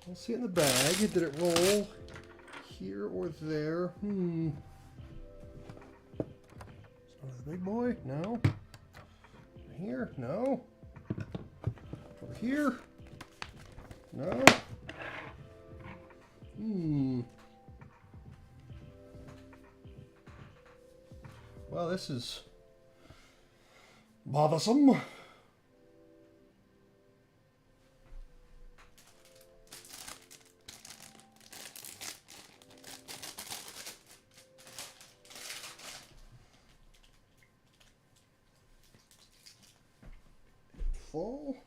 I'll see it in the bag. Did it roll here or there? It's under the big boy? No. Here? No. Over here? No. Well, this is bothersome. Full.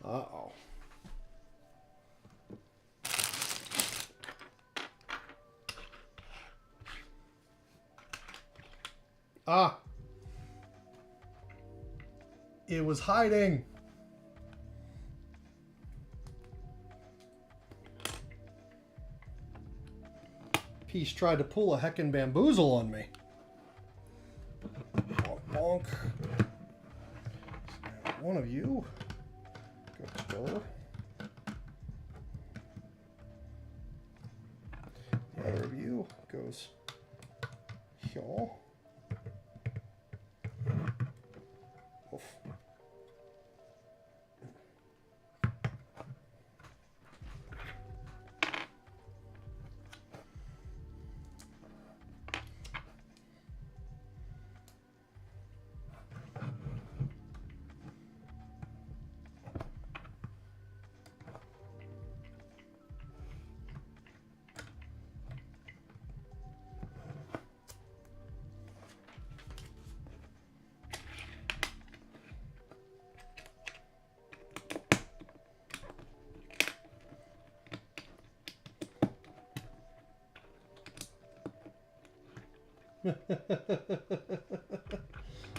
Uh-oh. Ah. It was hiding. Piece tried to pull a heckin' bamboozle on me. Bonk, bonk. One of you goes there. The other of you goes here. Oof.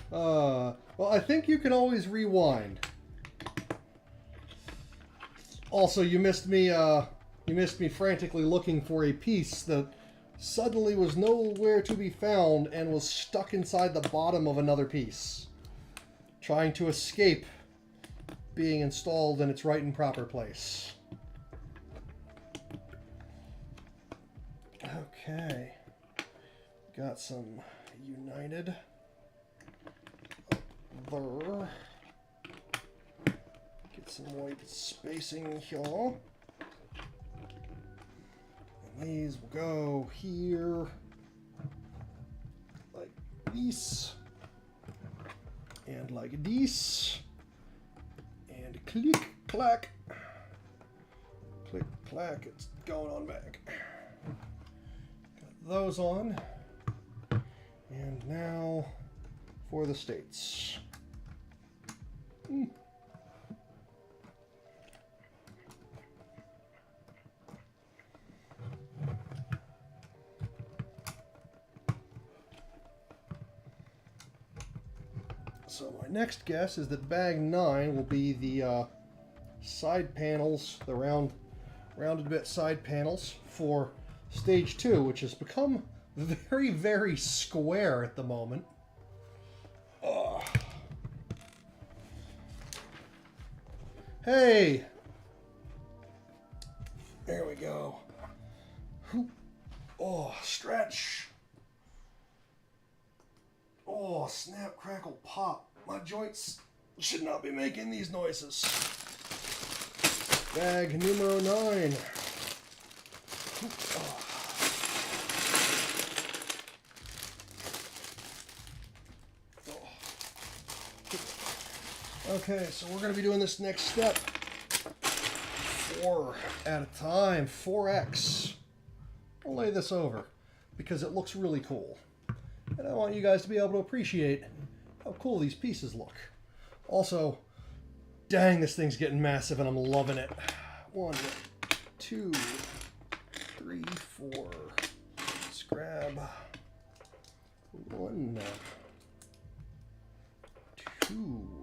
Well, I think you can always rewind. Also, you missed me frantically looking for a piece that suddenly was nowhere to be found and was stuck inside the bottom of another piece, trying to escape being installed in its right and proper place. Okay. Got some United there. Get some white spacing here. And these will go here like this. And like this. And click, clack. Click, clack. It's going on back. Got those on. And now for the States. So my next guess is that bag 9 will be the side panels, the rounded bit side panels for stage 2, which has become very, very square at the moment. Ugh. Hey! There we go. Oh, stretch. Oh, snap, crackle, pop. My joints should not be making these noises. Bag numero 9. Okay, so we're going to be doing this next step 4 at a time, 4x. I'll lay this over because it looks really cool. And I want you guys to be able to appreciate how cool these pieces look. Also, dang, this thing's getting massive and I'm loving it. 1, 2, 3, 4. Let's grab 1, 2.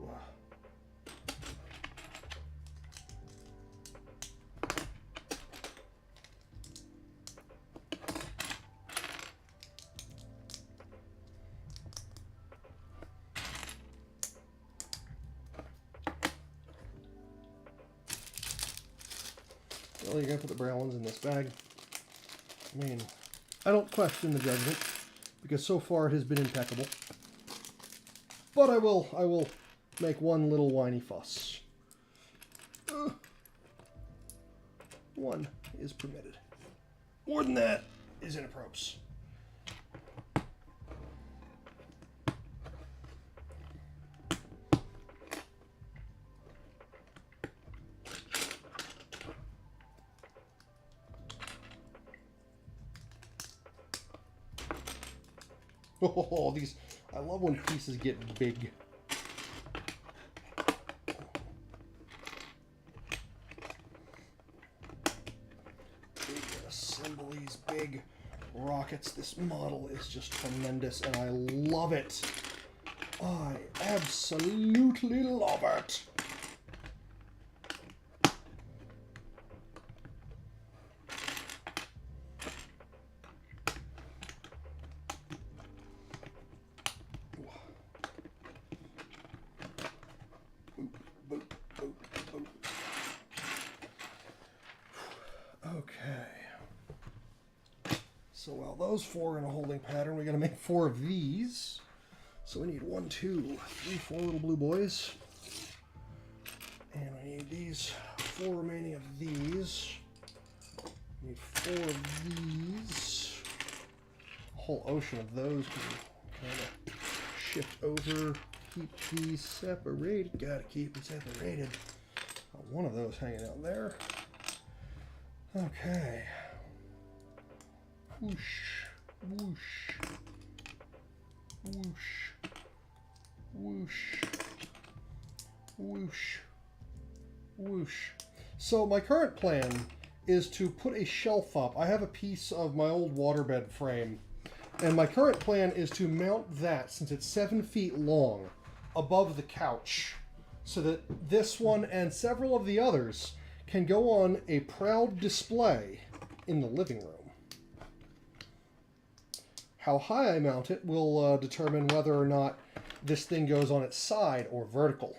Well, you're going to put the brown ones in this bag. I mean, I don't question the judgment, because so far it has been impeccable. But I will make one little whiny fuss. 1 is permitted. More than that is inappropriate. Oh, these, I love when pieces get big. Big assemblies, big rockets. This model is just tremendous and I love it. I absolutely love it. Okay, so while those 4 are in a holding pattern, we got to make 4 of these. So we need 1, 2, 3, 4 little blue boys, and we need these 4 remaining of these. We need 4 of these. A whole ocean of those. Kind of shift over, keep these separated. Got to keep them separated. One of those hanging out there. Okay. Whoosh, whoosh, whoosh, whoosh, whoosh, whoosh. So my current plan is to put a shelf up. I have a piece of my old waterbed frame, and my current plan is to mount that, since it's 7 feet long, above the couch, so that this one and several of the others can go on a proud display in the living room. How high I mount it will determine whether or not this thing goes on its side or vertical.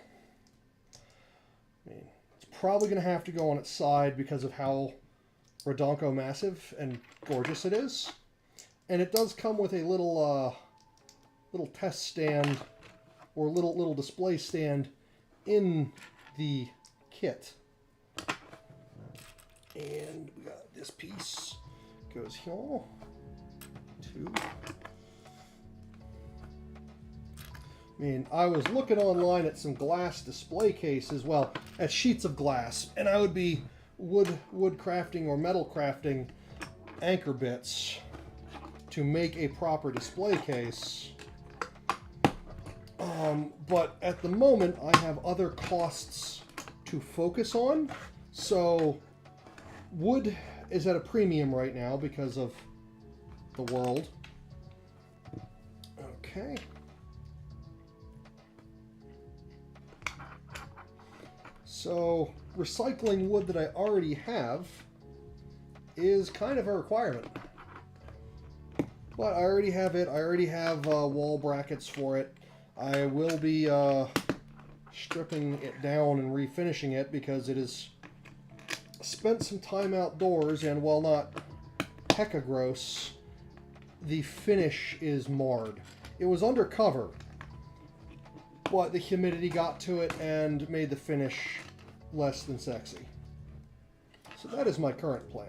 I mean, it's probably going to have to go on its side because of how redonko massive and gorgeous it is. And it does come with a little little test stand or little display stand in the kit. And we got this piece goes here. 2. I mean, I was looking online at some glass display cases, well, at sheets of glass, and I would be wood crafting or metal crafting anchor bits to make a proper display case. But at the moment, I have other costs to focus on, so wood is at a premium right now because of the world. Okay. So recycling wood that I already have is kind of a requirement. But I already have it. I already have wall brackets for it. I will be stripping it down and refinishing it because it has spent some time outdoors, and while not hecka gross, the finish is marred. It was undercover, but the humidity got to it and made the finish less than sexy. So that is my current plan.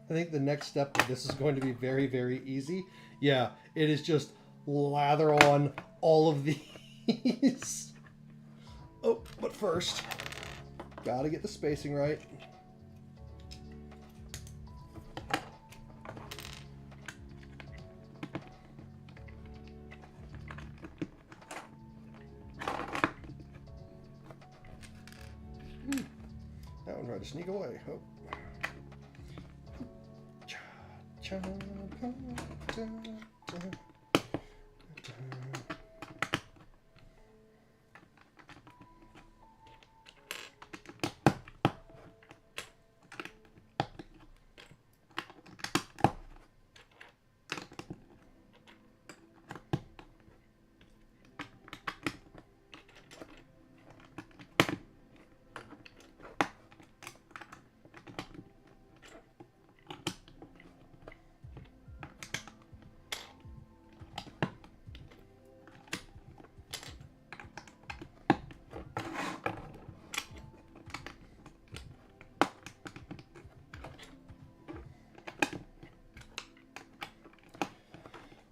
I think the next step of this is going to be very, very easy. Yeah, it is just lather on all of these. Oh, but first, gotta get the spacing right. That one tried to sneak away. Oh.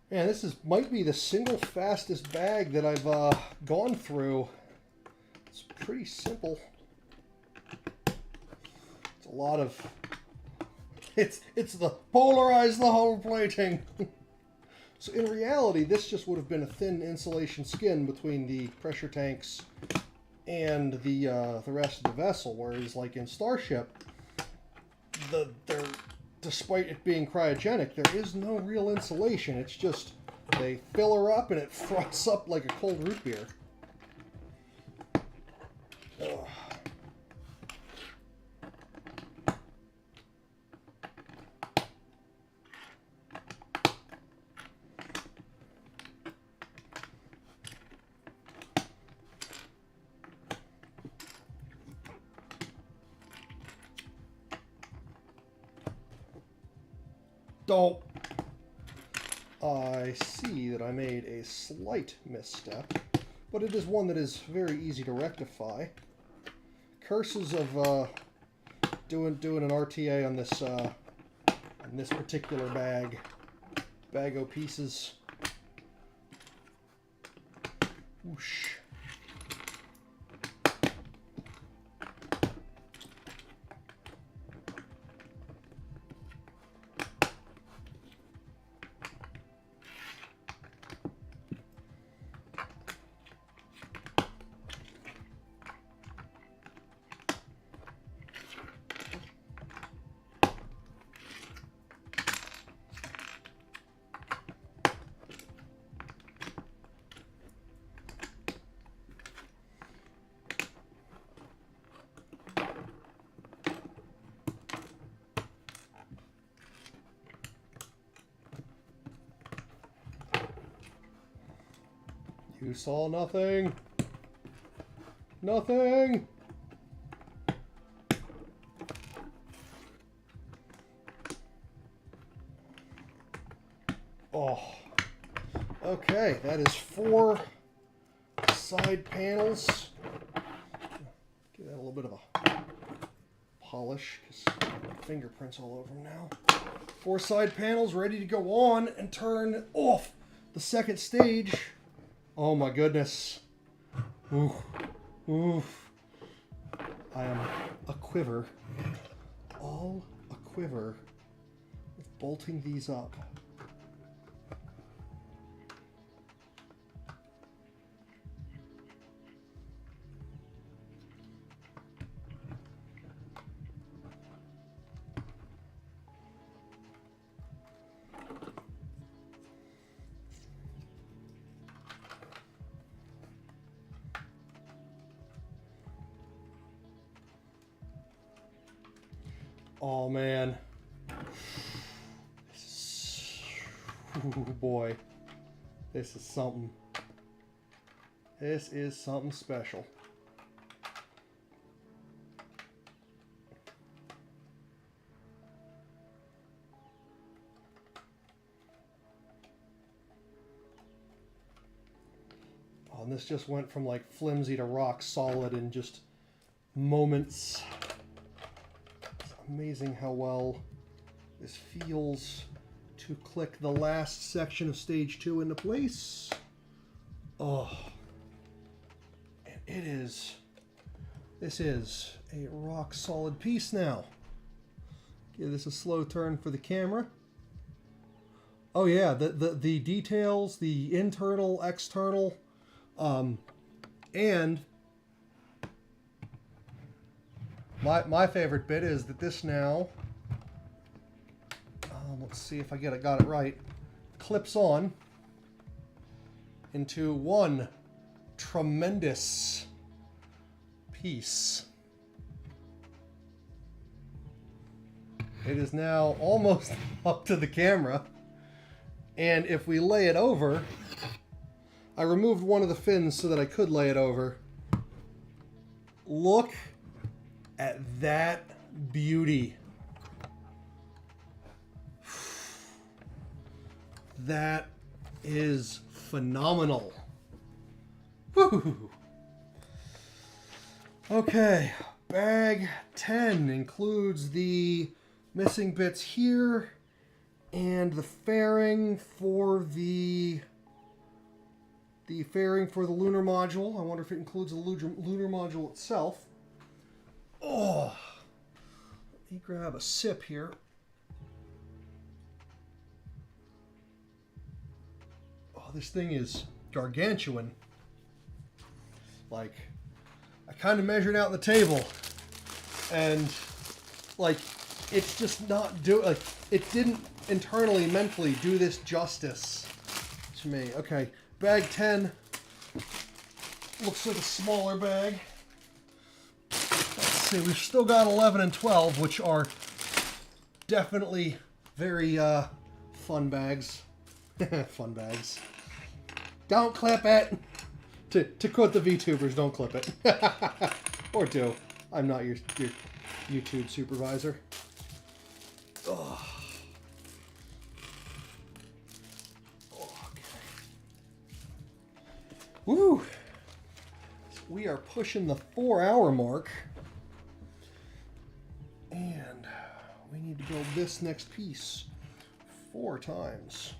Man, this might be the single fastest bag that I've gone through. It's pretty simple. It's a lot of... It's the polarize the whole plating. So in reality, this just would have been a thin insulation skin between the pressure tanks and the rest of the vessel. Whereas, like in Starship, despite it being cryogenic, there is no real insulation. It's just they fill her up and it froths up like a cold root beer. Ugh. Don't. I see that I made a slight misstep, but it is one that is very easy to rectify. Curses of doing an RTA on this particular bag of pieces. Whoosh. You saw nothing. Nothing. Oh. Okay, that is 4 side panels. Give that a little bit of a polish because fingerprints all over them now. 4 side panels ready to go on and turn off the second stage. Oh my goodness. Oof. Oof. I am a quiver. All a quiver with bolting these up. Oh man. Ooh, boy. This is something. This is something special. Oh, and this just went from like flimsy to rock solid in just moments. It's amazing how well this feels to click the last section of stage 2 into place. Oh, and this is a rock solid piece now. Give this a slow turn for the camera. Oh yeah, the details, the internal, external, and my favorite bit is that this now, let's see if I got it right, clips on into one tremendous piece. It is now almost up to the camera, and if we lay it over, I removed one of the fins so that I could lay it over. Look at that beauty. That is phenomenal. Woo! Okay, bag 10 includes the missing bits here and the fairing for the fairing for the lunar module. I wonder if it includes the lunar module itself. Oh, let me grab a sip here. Oh, this thing is gargantuan. Like, I kind of measured out the table, and like, it's just not like, it didn't internally, mentally do this justice to me. Okay, bag 10 looks like a smaller bag. Let's see, we've still got 11 and 12, which are definitely very fun bags. Fun bags. Don't clip it! To quote the VTubers, don't clip it. Or do. I'm not your YouTube supervisor. Oh. Okay. Woo! So we are pushing the 4-hour mark. And we need to build this next piece 4 times.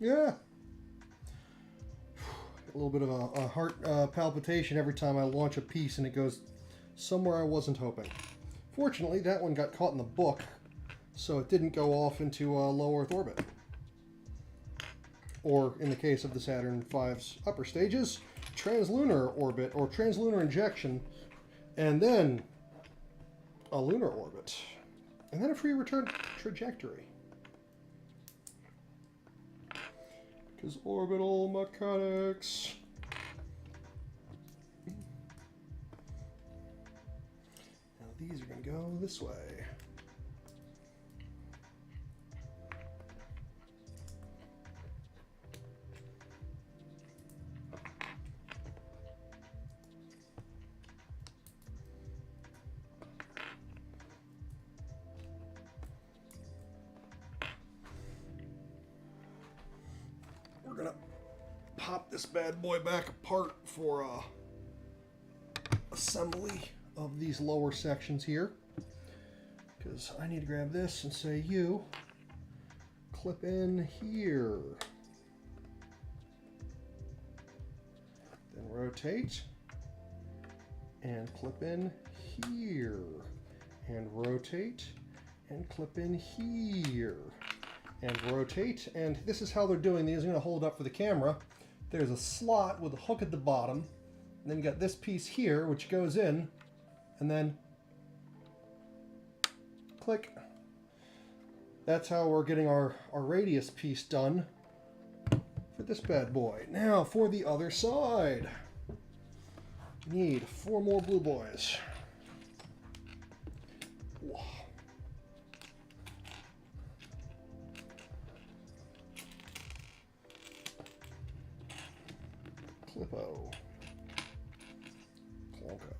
Yeah. A little bit of a heart palpitation every time I launch a piece and it goes somewhere I wasn't hoping. Fortunately, that one got caught in the book, so it didn't go off into a low Earth orbit. Or, in the case of the Saturn V's upper stages, translunar orbit or translunar injection, and then a lunar orbit, and then a free return trajectory. Because orbital mechanics. Now these are going to go this way. pop this bad boy back apart for assembly of these lower sections here, because I need to grab this and say, you clip in here, then rotate and clip in here, and rotate and clip in here, and rotate. And this is how they're doing these. I'm going to hold up for the camera. There's a slot with a hook at the bottom, and then you got this piece here which goes in, and then click. That's how we're getting our radius piece done for this bad boy. Now for the other side, need 4 more blue boys. Clippo. Clonko.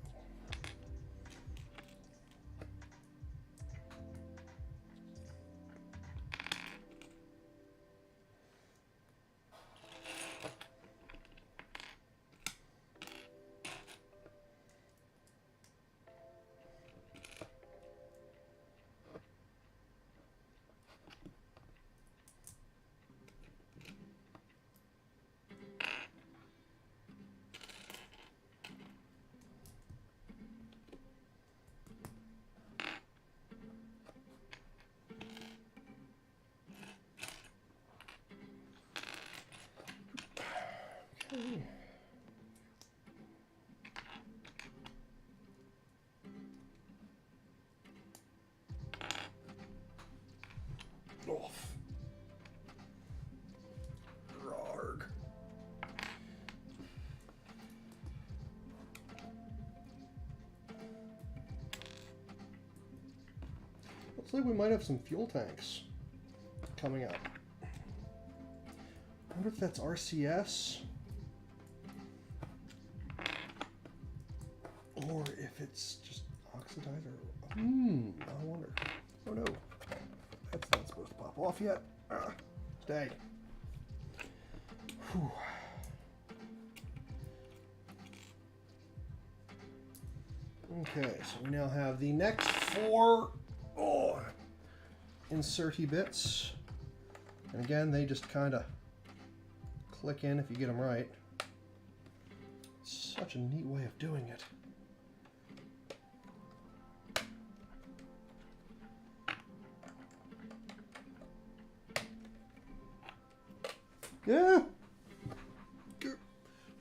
Off. Rarg. Looks like we might have some fuel tanks coming up. I wonder if that's RCS or if it's just oxidizer. I wonder. Oh no. That's not supposed to pop off yet. Stay. Whew. Okay, so we now have the next 4 inserty bits. And again, they just kind of click in if you get them right. It's such a neat way of doing it. Yeah.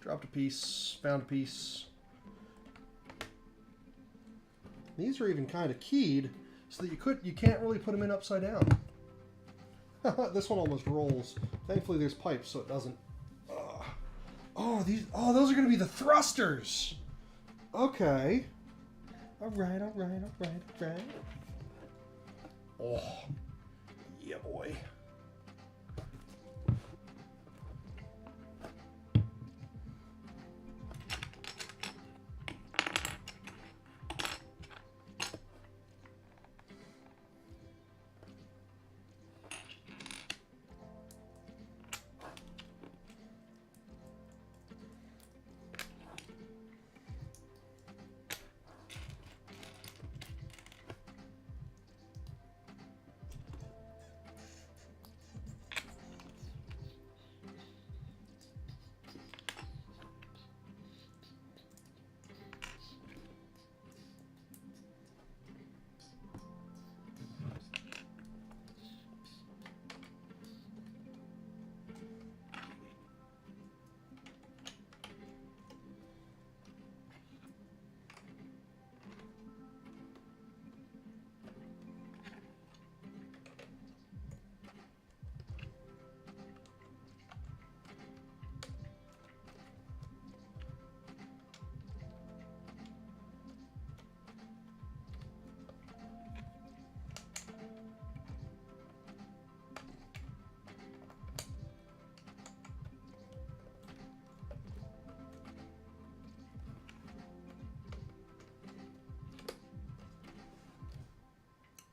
Dropped a piece, found a piece. These are even kind of keyed so that you can't really put them in upside down. This one almost rolls. Thankfully there's pipes so it doesn't. Those are going to be the thrusters. Okay. All right. Oh, yeah, boy.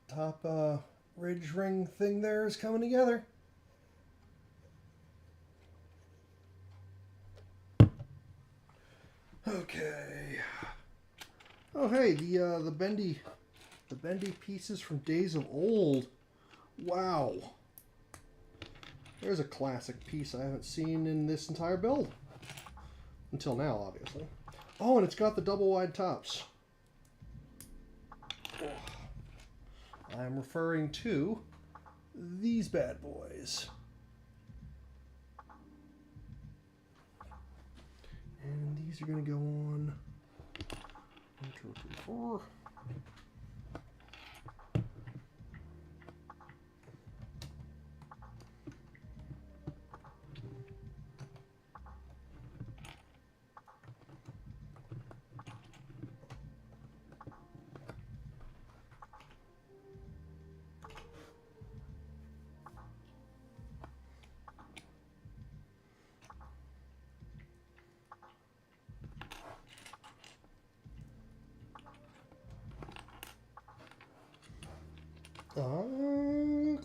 Top ridge ring thing there is coming together. Okay. Oh hey, the bendy pieces from days of old. Wow. There's a classic piece I haven't seen in this entire build. Until now, obviously. Oh, and it's got the double wide tops. Oh. I'm referring to these bad boys. And these are going to go on 1, 2, 3, 4.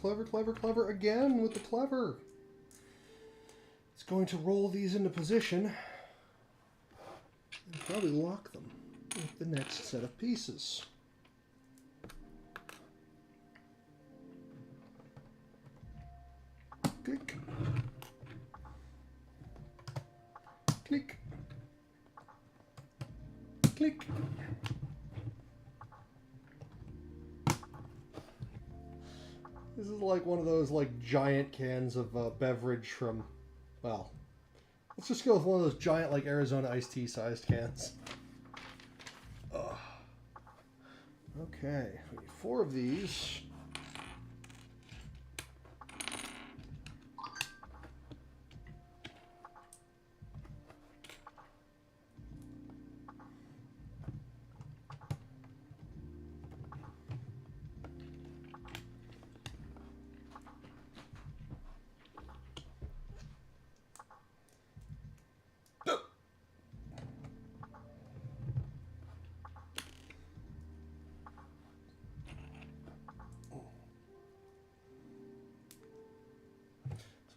Clever, clever, clever again with the clever. It's going to roll these into position and probably lock them with the next set of pieces. Click. Click. Click. This is like one of those like giant cans of beverage from, well, let's just go with one of those giant like Arizona iced tea sized cans. Ugh. Okay, we need 4 of these.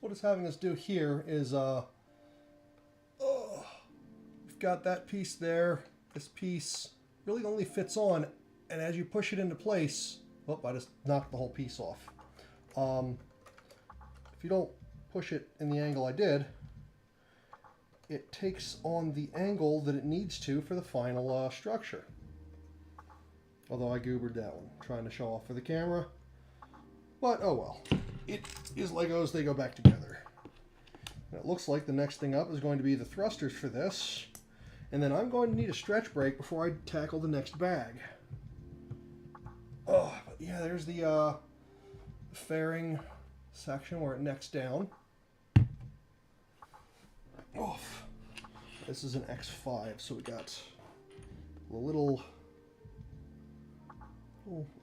What it's having us do here is, we've got that piece there. This piece really only fits on, and as you push it into place, oh, I just knocked the whole piece off. If you don't push it in the angle I did, it takes on the angle that it needs to for the final structure. Although I goobered that one, trying to show off for the camera. But, oh well. It is Legos, they go back together. And it looks like the next thing up is going to be the thrusters for this. And then I'm going to need a stretch break before I tackle the next bag. Oh, but yeah, there's the fairing section where it necks down. Oh, this is an X5, so we got a little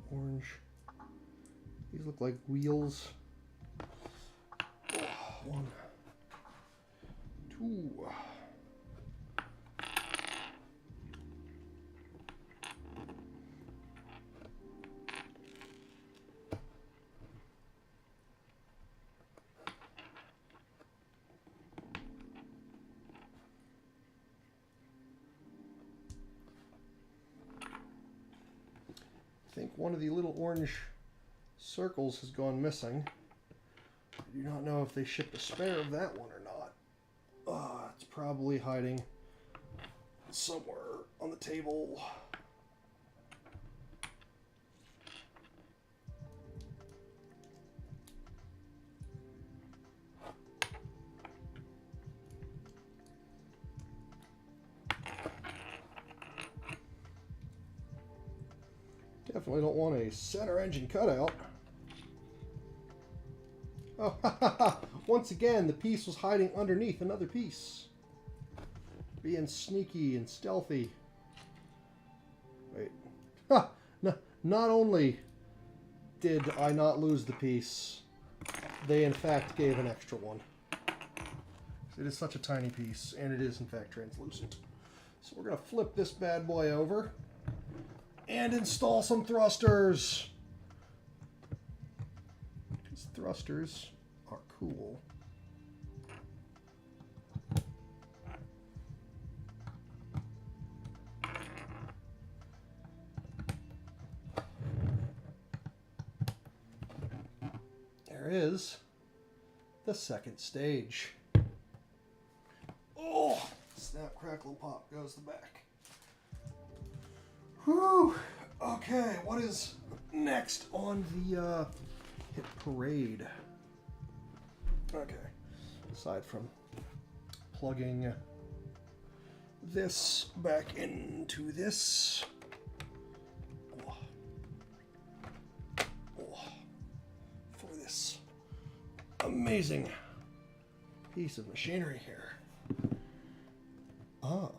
orange. These look like wheels. 1, 2. I think one of the little orange circles has gone missing. I do not know if they shipped a spare of that one or not. It's probably hiding somewhere on the table. Definitely don't want a center engine cutout. Oh, ha ha ha! Once again, the piece was hiding underneath another piece. Being sneaky and stealthy. Wait. Ha! Not only did I not lose the piece, they in fact gave an extra one. It is such a tiny piece, and it is in fact translucent. So we're going to flip this bad boy over and install some thrusters. These thrusters are cool. is the second stage. Oh, snap, crackle, and pop goes the back. Whew. Okay, what is next on the hit parade? Okay, aside from plugging this back into this. For this amazing piece of machinery here. Ah.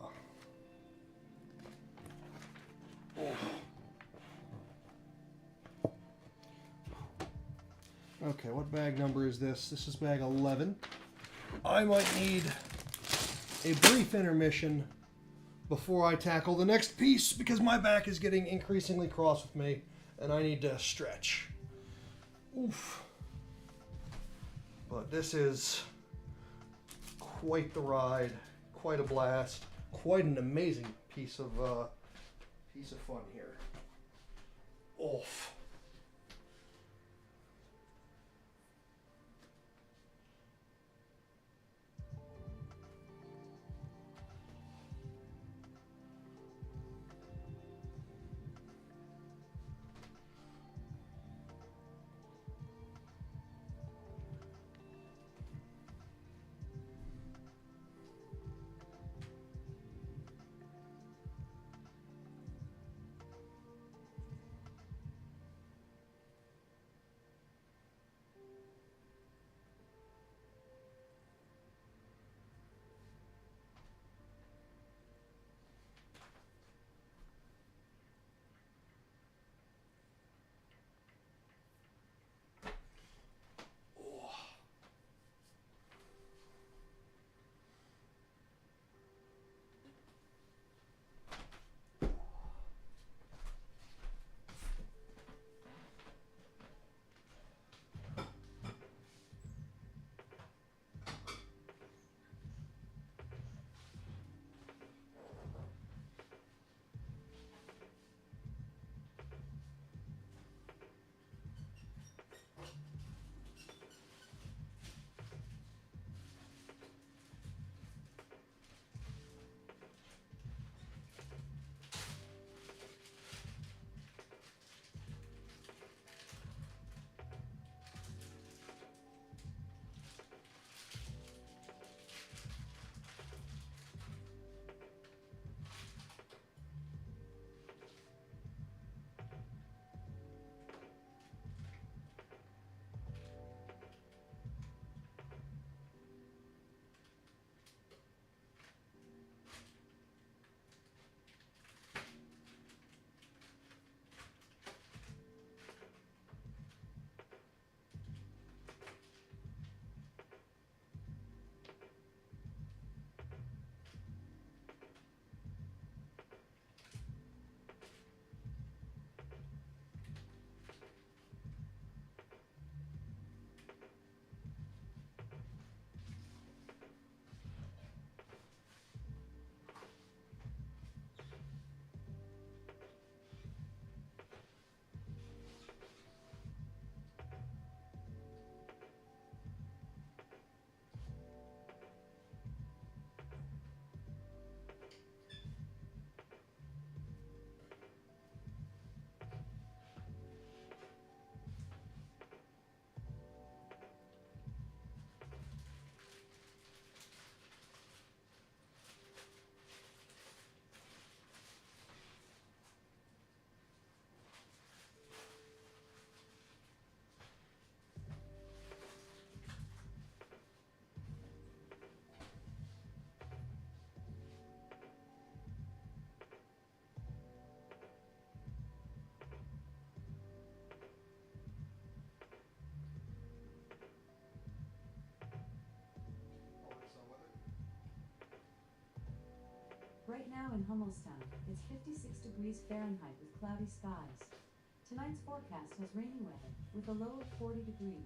Okay, what bag number is this? This is bag 11. I might need a brief intermission before I tackle the next piece because my back is getting increasingly cross with me and I need to stretch. Oof. But this is quite the ride, quite a blast, quite an amazing piece of fun here. Oof. Right now in Hummelstown, it's 56 degrees Fahrenheit with cloudy skies. Tonight's forecast has rainy weather, with a low of 40 degrees.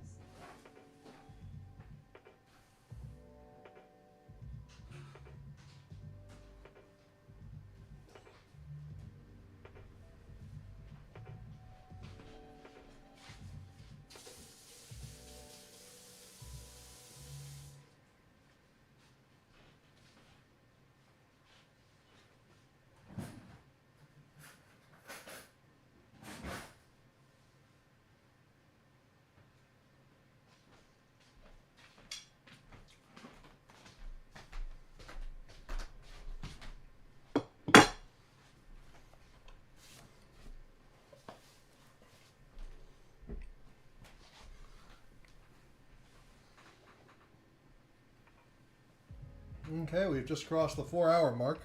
Okay, we've just crossed the 4-hour mark.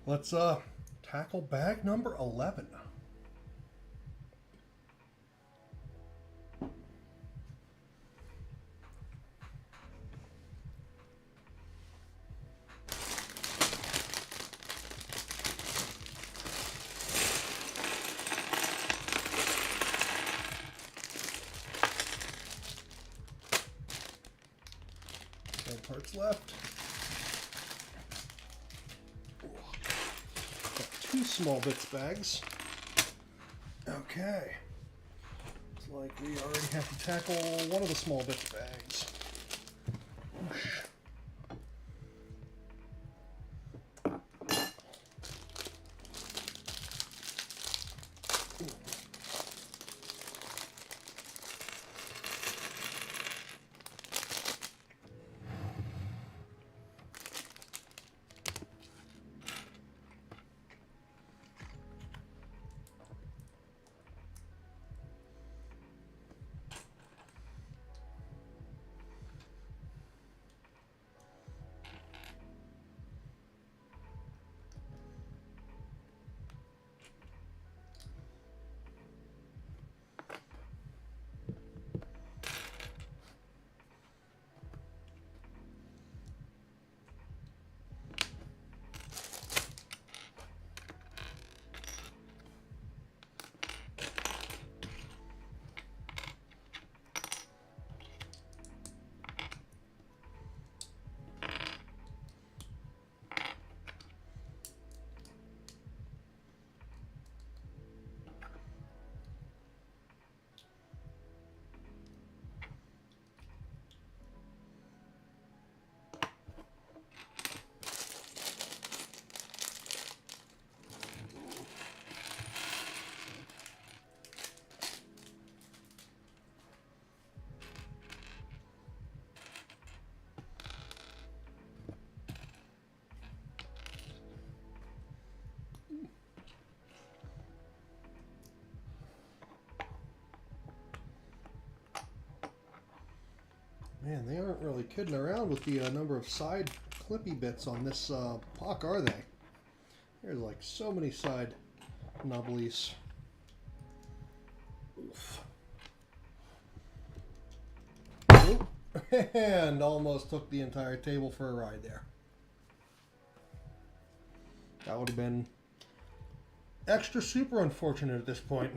Let's tackle bag number 11. No parts left. Got 2 small bits bags. Okay. Looks like we already have to tackle one of the small bits bags. Whoosh. Man, they aren't really kidding around with the number of side clippy bits on this puck, are they? There's like so many side nubblies. Oof. Oop. And almost took the entire table for a ride there. That would have been extra super unfortunate at this point.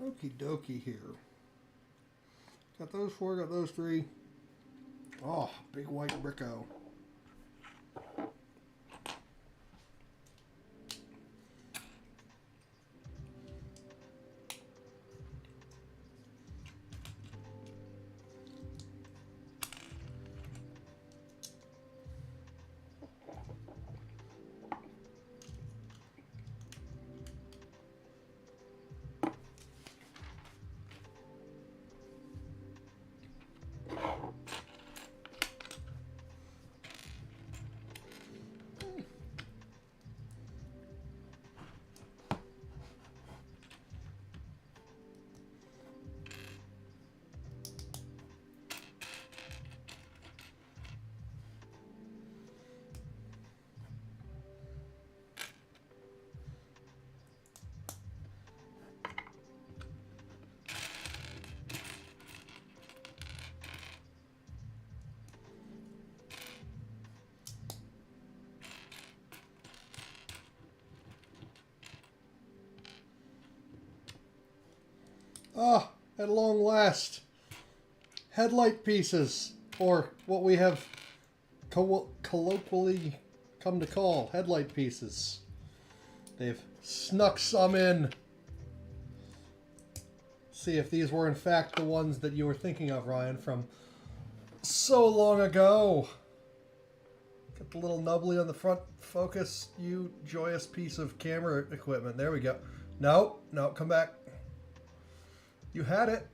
Okie dokie here. Got those 4, got those 3. Oh, big white bricko. Ah, at long last, headlight pieces, or what we have colloquially come to call headlight pieces. They've snuck some in. See if these were in fact the ones that you were thinking of, Ryan, from so long ago. Got With the little nubbly on the front. Focus, you joyous piece of camera equipment. There we go. No, no, come back. You had it.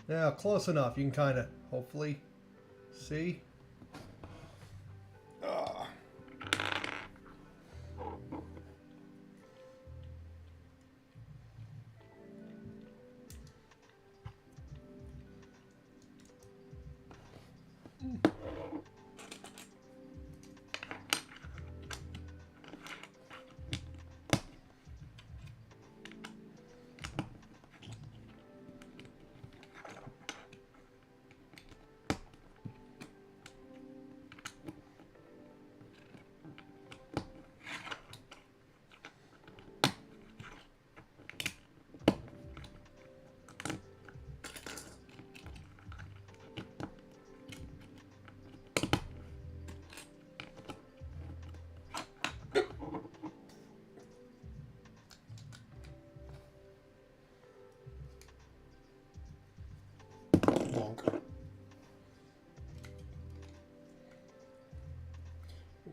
Now, close enough. You can kind of, hopefully, see. Ah.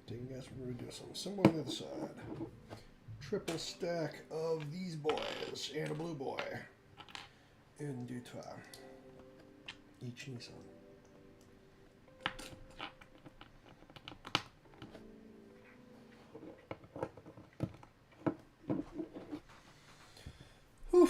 I guess we're going to do something similar on the other side. Triple stack of these boys and a blue boy. In due time. Each Nissan. Whew.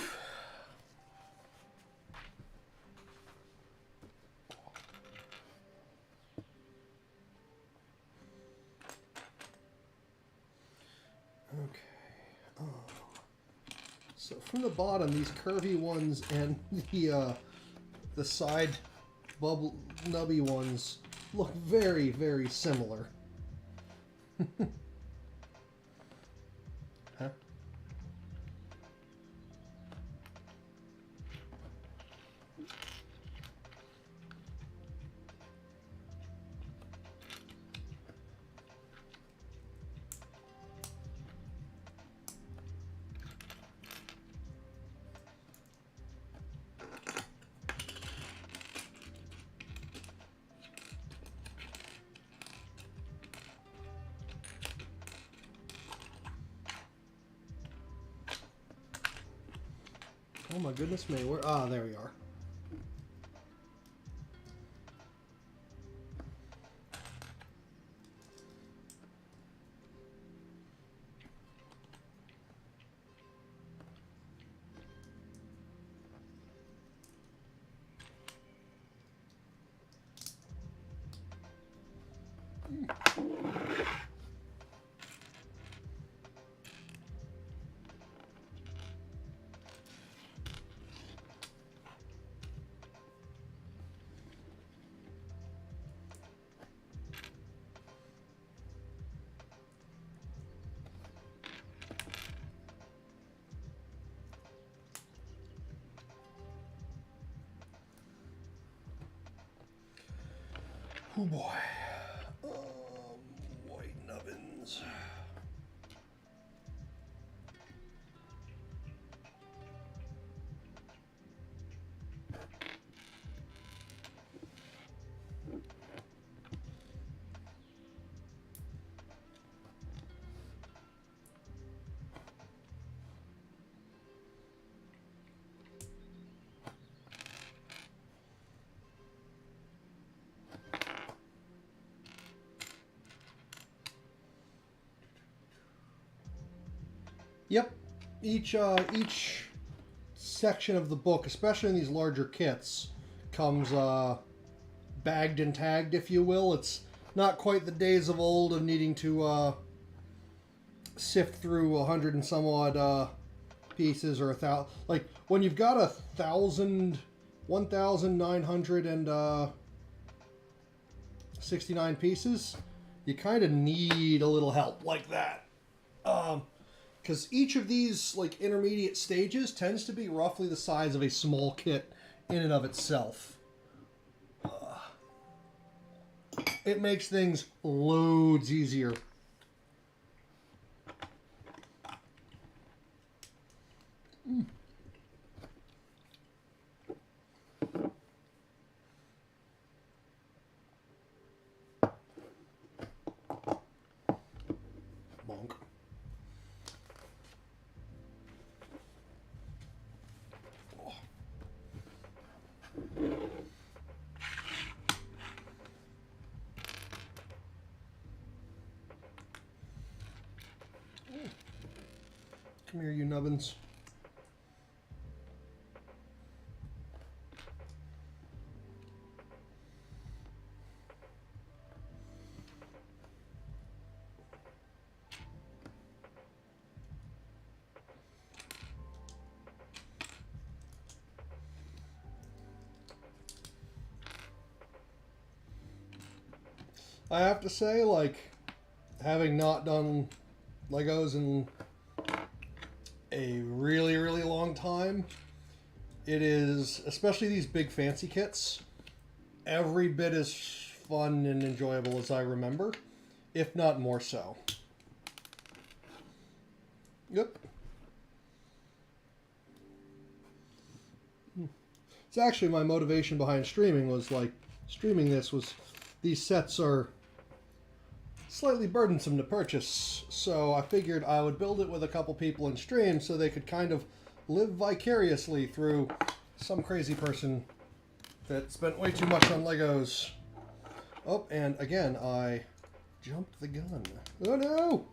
Okay. So from the bottom, these curvy ones and the side bubble nubby ones look very, very similar. Huh? Oh my goodness me, where there we are. Oh boy. White nubbins. Yep, each section of the book, especially in these larger kits, comes bagged and tagged, if you will. It's not quite the days of old of needing to sift through 100 and some odd pieces or 1,000. Like when you've got 1,969 pieces, you kind of need a little help like that. Because each of these like intermediate stages tends to be roughly the size of a small kit in and of itself. It makes things loads easier. Come here, you nubbins. I have to say, like, having not done Legos in a really, really long time, it is, especially these big fancy kits, every bit as fun and enjoyable as I remember, if not more so. Yep. It's actually my motivation behind streaming was like, streaming this was, these sets are slightly burdensome to purchase, so I figured I would build it with a couple people in stream so they could kind of live vicariously through some crazy person that spent way too much on Legos. Oh, and again, I jumped the gun. Oh no!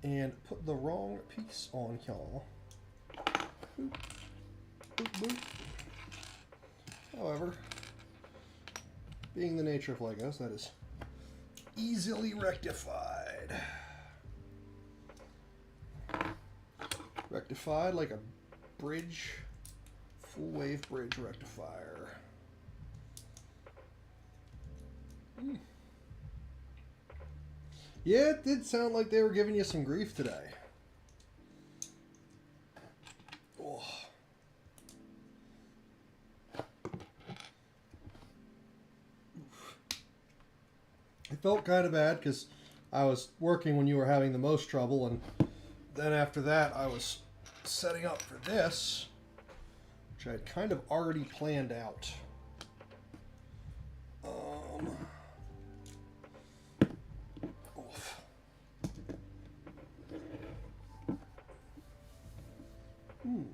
And put the wrong piece on y'all. Boop. Boop, boop. However, being the nature of Legos, that is easily rectified. Rectified like a bridge, full wave bridge rectifier. Yeah, it did sound like they were giving you some grief today. Oh. I felt kind of bad because I was working when you were having the most trouble, and then after that I was setting up for this, which I had kind of already planned out. Oof.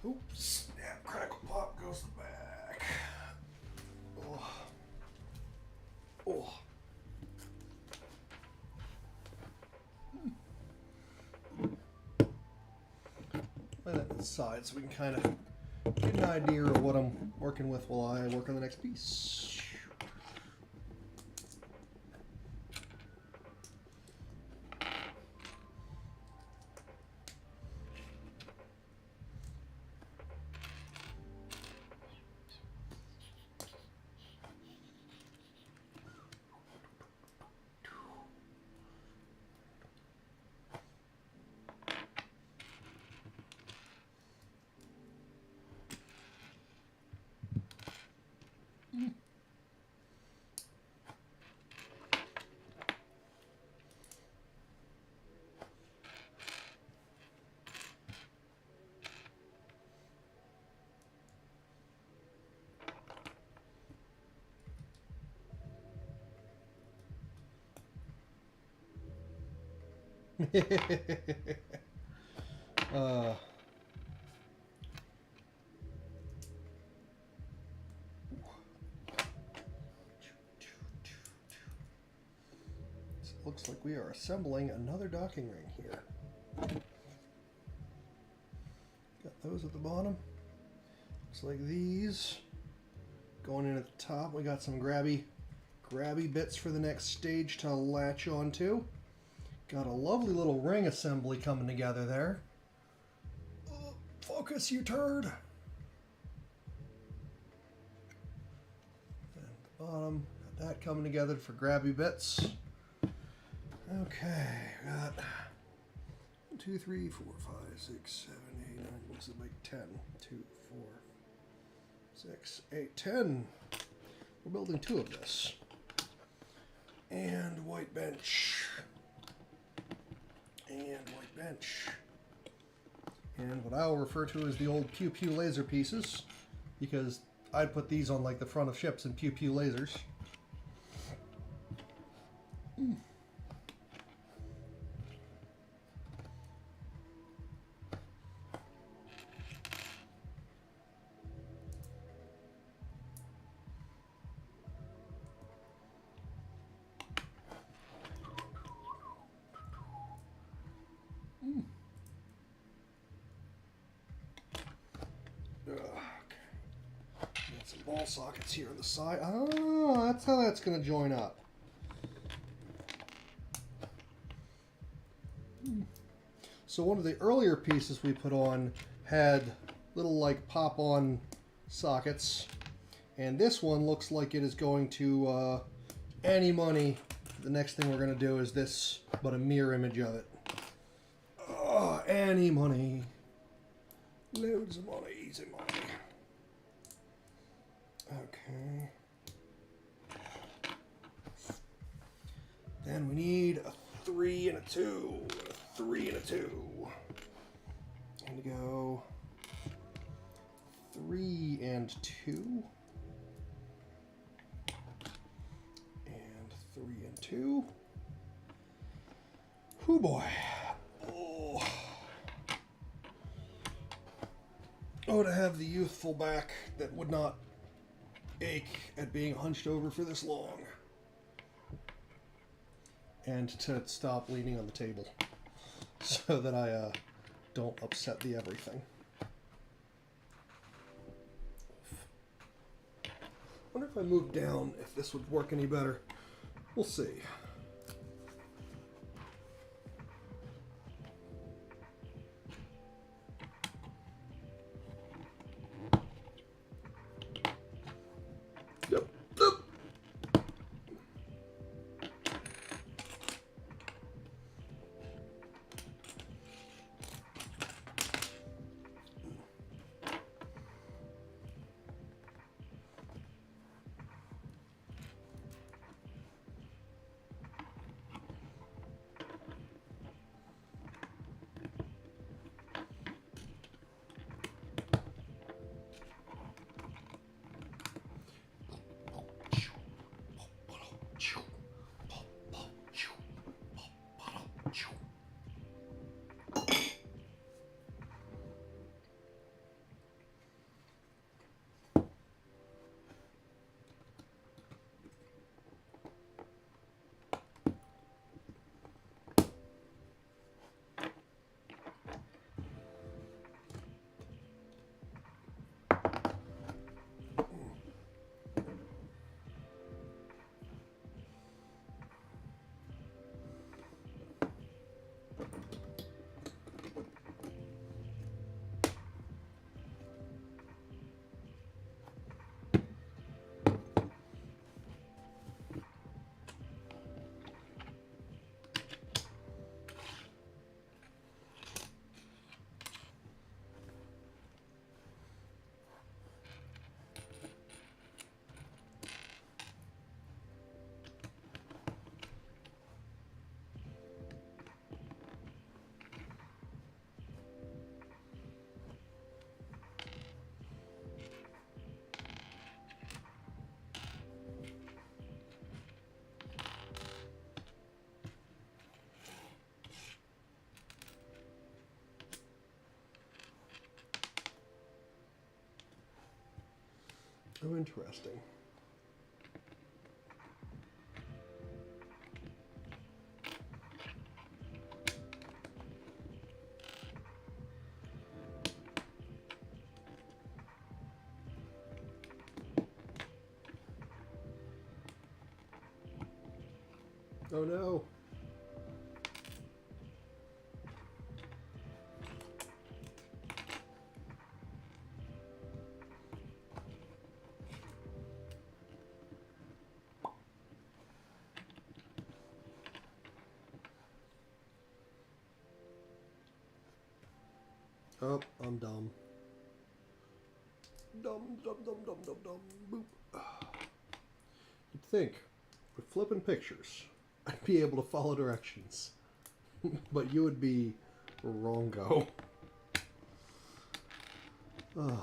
Oops. Snap, crackle, pop goes the back. Oh. Oh. Lay that to the side so we can kind of get an idea of what I'm working with while I work on the next piece. uh, looks like we are assembling another docking ring here. Got those at the bottom. Looks like these going in at the top. We got some grabby bits for the next stage to latch onto. Got a lovely little ring assembly coming together there. Oh, focus, you turd. And at the bottom, got that coming together for grabby bits. Okay, got 1, 2, 3, 4, 5, 6, 7, 8, 9. Looks like 10. 2, 4, 6, 8, 10. We're building 2 of this. And white bench. And white bench. And what I'll refer to as the old pew pew laser pieces, because I'd put these on like the front of ships and pew pew lasers. some ball sockets here on the side. Oh, that's how that's going to join up. So one of the earlier pieces we put on had little like pop-on sockets, and this one looks like it is going to any money. The next thing we're going to do is this, but a mirror image of it. Oh, any money. Loads of money, easy money. Okay. Then we need a 3 and a 2. A 3 and a 2. And go 3 and 2. And 3 and 2. Hoo boy. Oh. Oh, to have the youthful back that would not ache at being hunched over for this long. And to stop leaning on the table so that I don't upset the everything. Wonder if I move down if this would work any better. We'll see. Yep. Yep. Oh, interesting. Oh no. Oh, I'm dumb. Dumb. Boop. You'd think, with flipping pictures, I'd be able to follow directions. But you would be wrongo. Boop.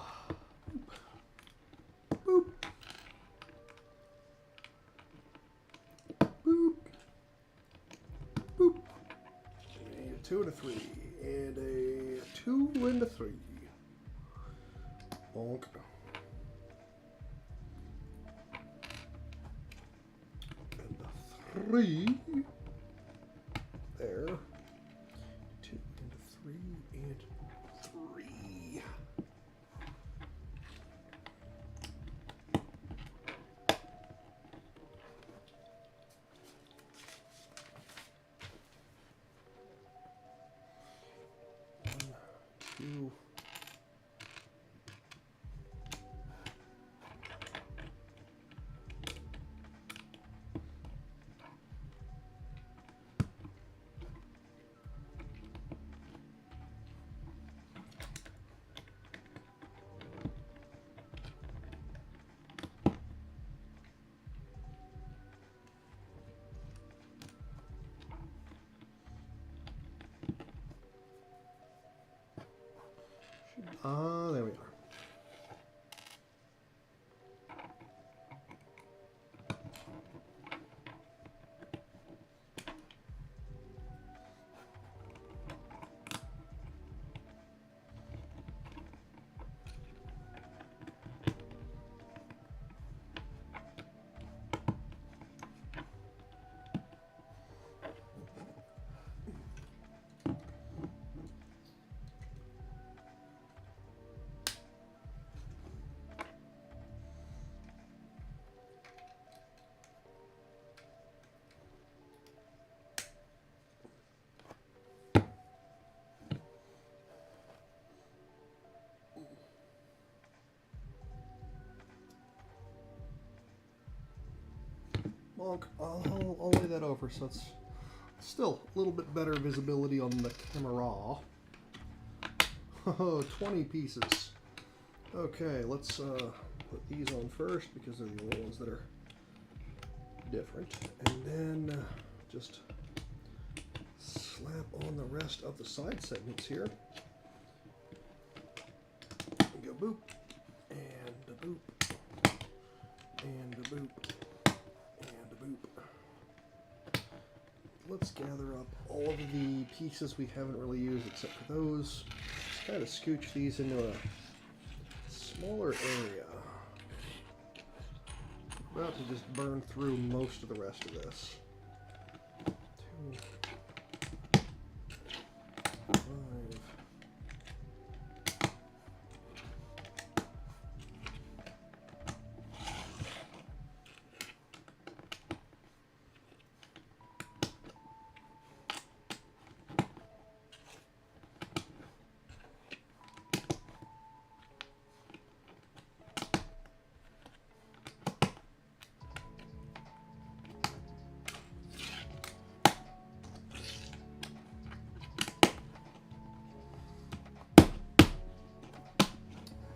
Boop. Boop. And a 2 and a 3. And a 2 and a 3. Bonk. And a 3. There. 2 and a 3 and 3. 2. There we are. Monk, I'll lay that over so it's still a little bit better visibility on the camera. Oh, 20 pieces. Okay, let's put these on first because they're the only ones that are different. And then just slap on the rest of the side segments here. Go boop, and a boop, and a boop. Let's gather up all of the pieces we haven't really used except for those. Just kind of scooch these into a smaller area. About to just burn through most of the rest of this. 2, 5.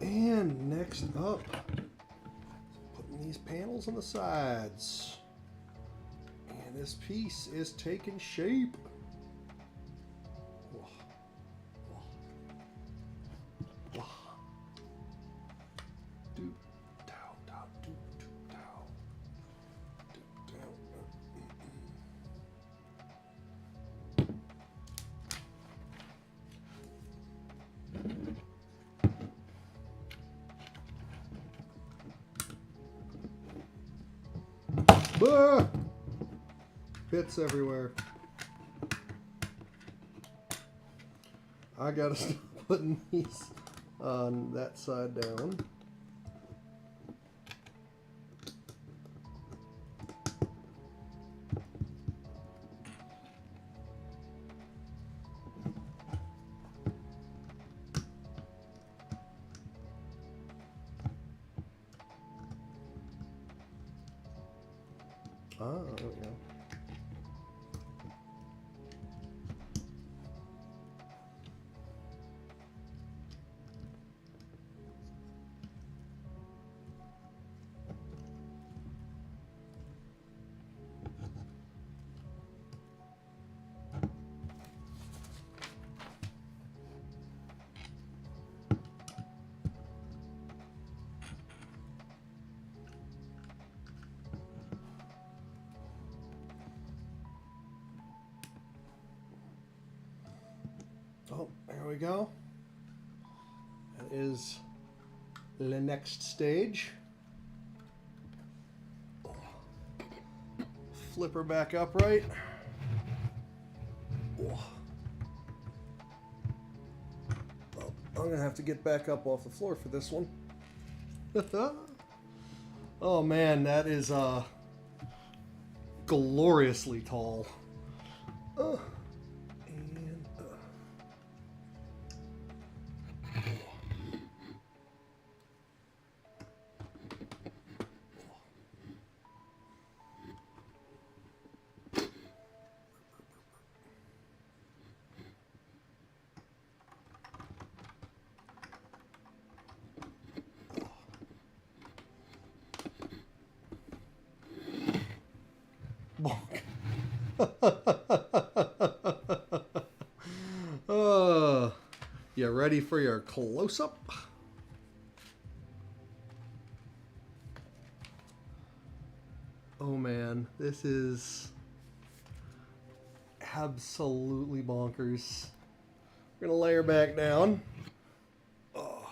And next up, putting these panels on the sides. And this piece is taking shape. Whoa. Whoa. Whoa. Doop, dow, dow, doop, doop, dow. Doop, dow. Ah! Bits everywhere. I gotta stop putting these on that side down. Ah, there we go. Oh, there we go. That is the next stage. Flip her back upright. Oh, I'm gonna have to get back up off the floor for this one. Oh man, that is gloriously tall. You ready for your close-up? Oh man, this is absolutely bonkers. We're gonna lay her back down. Oh.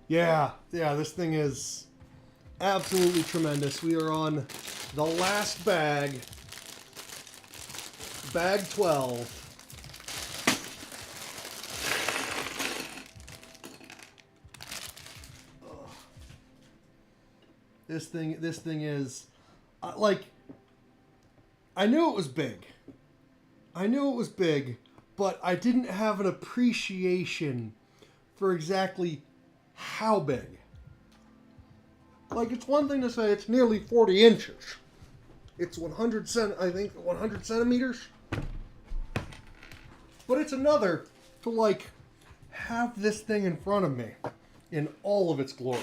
Yeah, this thing is absolutely tremendous. We are on the last bag, bag 12. This thing is, like, I knew it was big. But I didn't have an appreciation for exactly how big. Like, it's one thing to say it's nearly 40 inches. It's 100 centimeters. But it's another to, like, have this thing in front of me in all of its glory.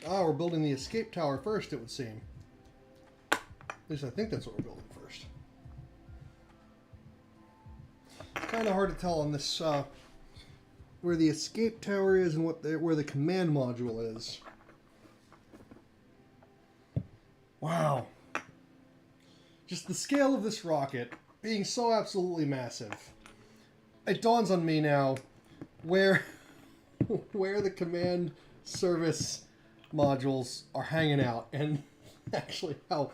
Ah, we're building the escape tower first, it would seem. At least I think that's what we're building first. It's kind of hard to tell on this where the escape tower is and where the command module is. Wow. Just the scale of this rocket being so absolutely massive. It dawns on me now where the command service modules are hanging out, and actually how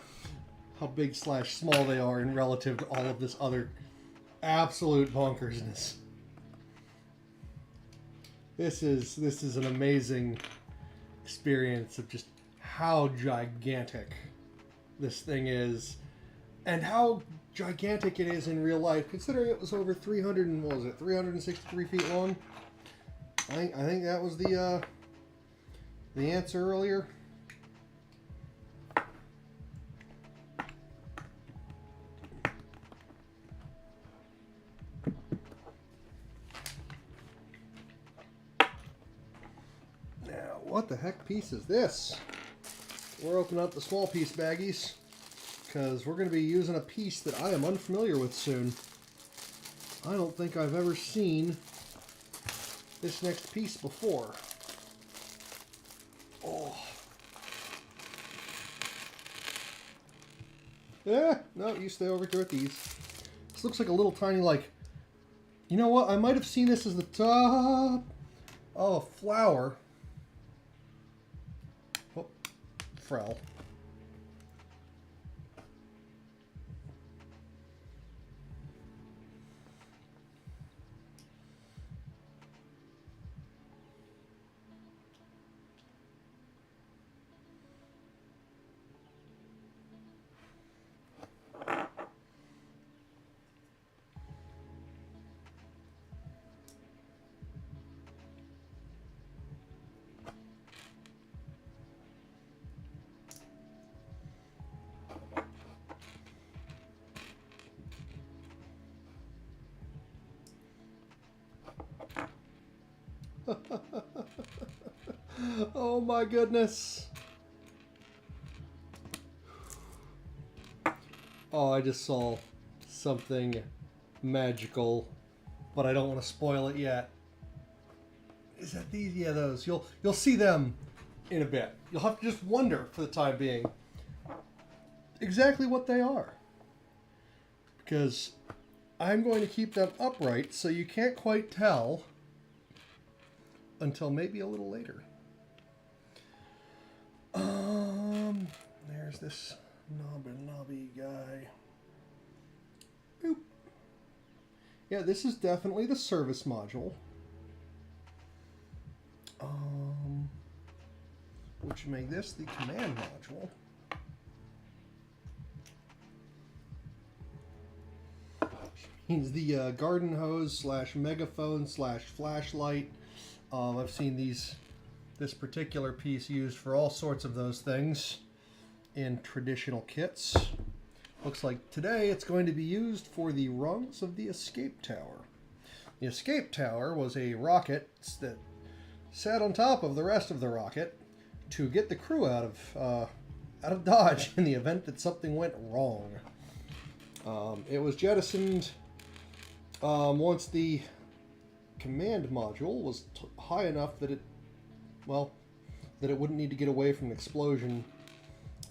big / small they are in relative to all of this other absolute bonkersness. This is an amazing experience of just how gigantic this thing is, and how gigantic it is in real life, considering it was over 363 feet long. I think that was the answer earlier. Now, what the heck piece is this? We're opening up the small piece baggies, because we're going to be using a piece that I am unfamiliar with soon. I don't think I've ever seen this next piece before. Oh. Yeah, no, you stay over here with these. This looks like a little tiny, like, you know what? I might have seen this as the top of a flower. Oh, Frel. Oh my goodness. Oh, I just saw something magical, but I don't want to spoil it yet. Is that these? Yeah, those. You'll see them in a bit. You'll have to just wonder for the time being exactly what they are, because I'm going to keep them upright so you can't quite tell until maybe a little later. There's this knobby guy. Boop. Yeah, this is definitely the service module. Which make this the command module. Means the garden hose slash megaphone slash flashlight. I've seen this particular piece used for all sorts of those things in traditional kits. Looks like today it's going to be used for the rungs of the escape tower. The escape tower was a rocket that sat on top of the rest of the rocket to get the crew out of Dodge in the event that something went wrong. It was jettisoned once the command module was high enough that it wouldn't need to get away from an explosion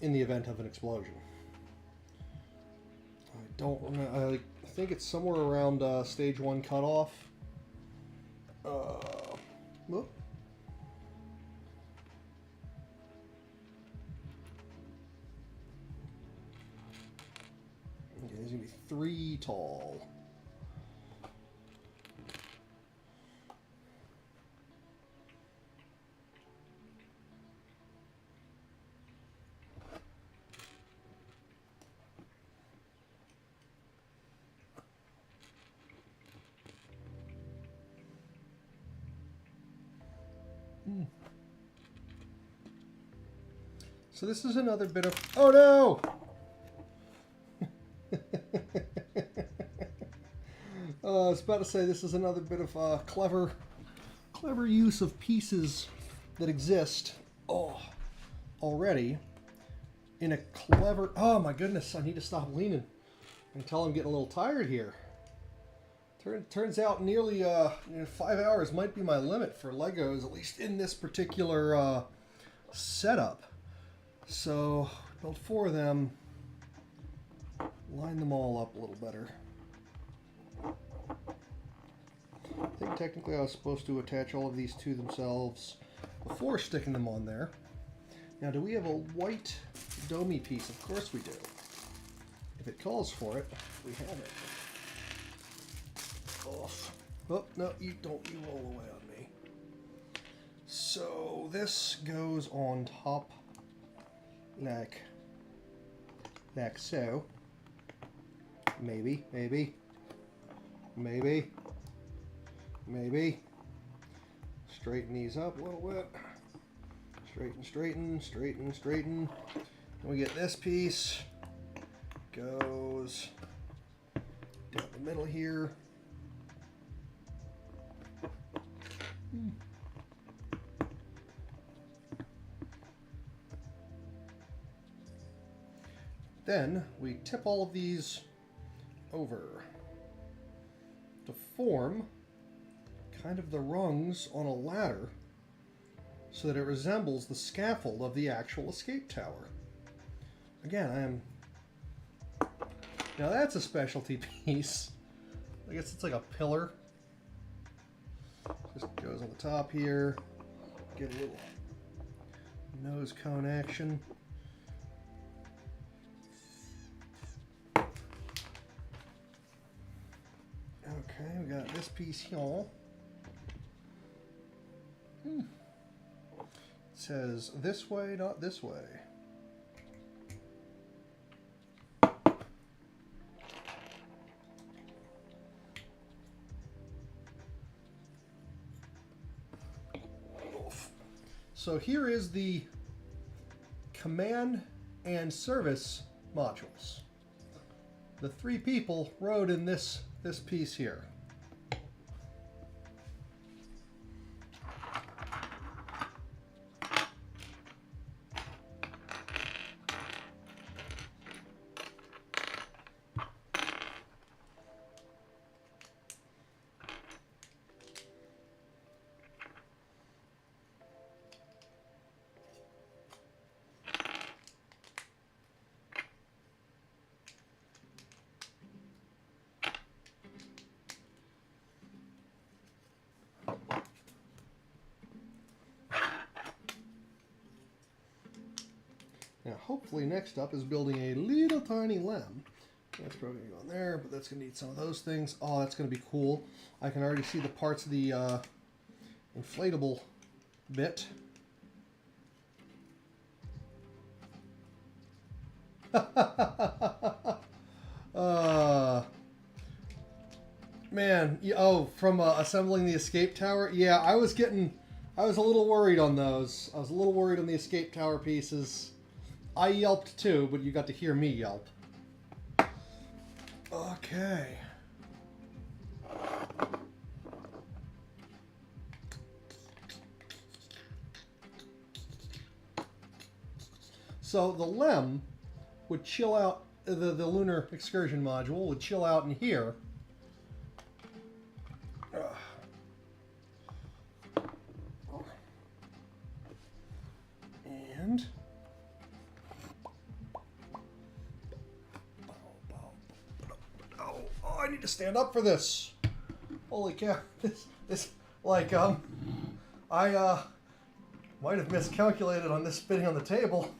in the event of an explosion. I don't remember. I think it's somewhere around stage 1 cutoff. Whoop. Okay, there's gonna be 3 tall. So this is another bit of... Oh no! I was about to say this is another bit of clever use of pieces that exist already in a clever... Oh my goodness, I need to stop leaning. I can tell I'm getting a little tired here. Turns out nearly 5 hours might be my limit for Legos, at least in this particular setup. So, build 4 of them, line them all up a little better. I think technically I was supposed to attach all of these to themselves before sticking them on there. Now, do we have a white domey piece? Of course we do. If it calls for it, we have it. Oh, no, you don't, you roll away on me. So, this goes on top like so. Maybe. Straighten these up a little bit. Straighten. And we get this piece. Goes down the middle here. Then we tip all of these over to form kind of the rungs on a ladder so that it resembles the scaffold of the actual escape tower. Again, now that's a specialty piece. I guess it's like a pillar. Just goes on the top here. Get a little nose cone action. Okay, we got this piece here. It says this way, not this way. So here is the command and service modules. The 3 people rode in this piece here. Now, hopefully next up is building a little tiny lem. That's probably going to go on there, but that's going to need some of those things. Oh, that's going to be cool. I can already see the parts of the inflatable bit. Man, oh, from assembling the escape tower? Yeah, I was a little worried on those. I was a little worried on the escape tower pieces. I yelped too, but you got to hear me yelp. Okay. So the LEM would chill out, the lunar excursion module would chill out in here. And oh, I need to stand up for this. Holy cow. This like I might have miscalculated on this fitting on the table.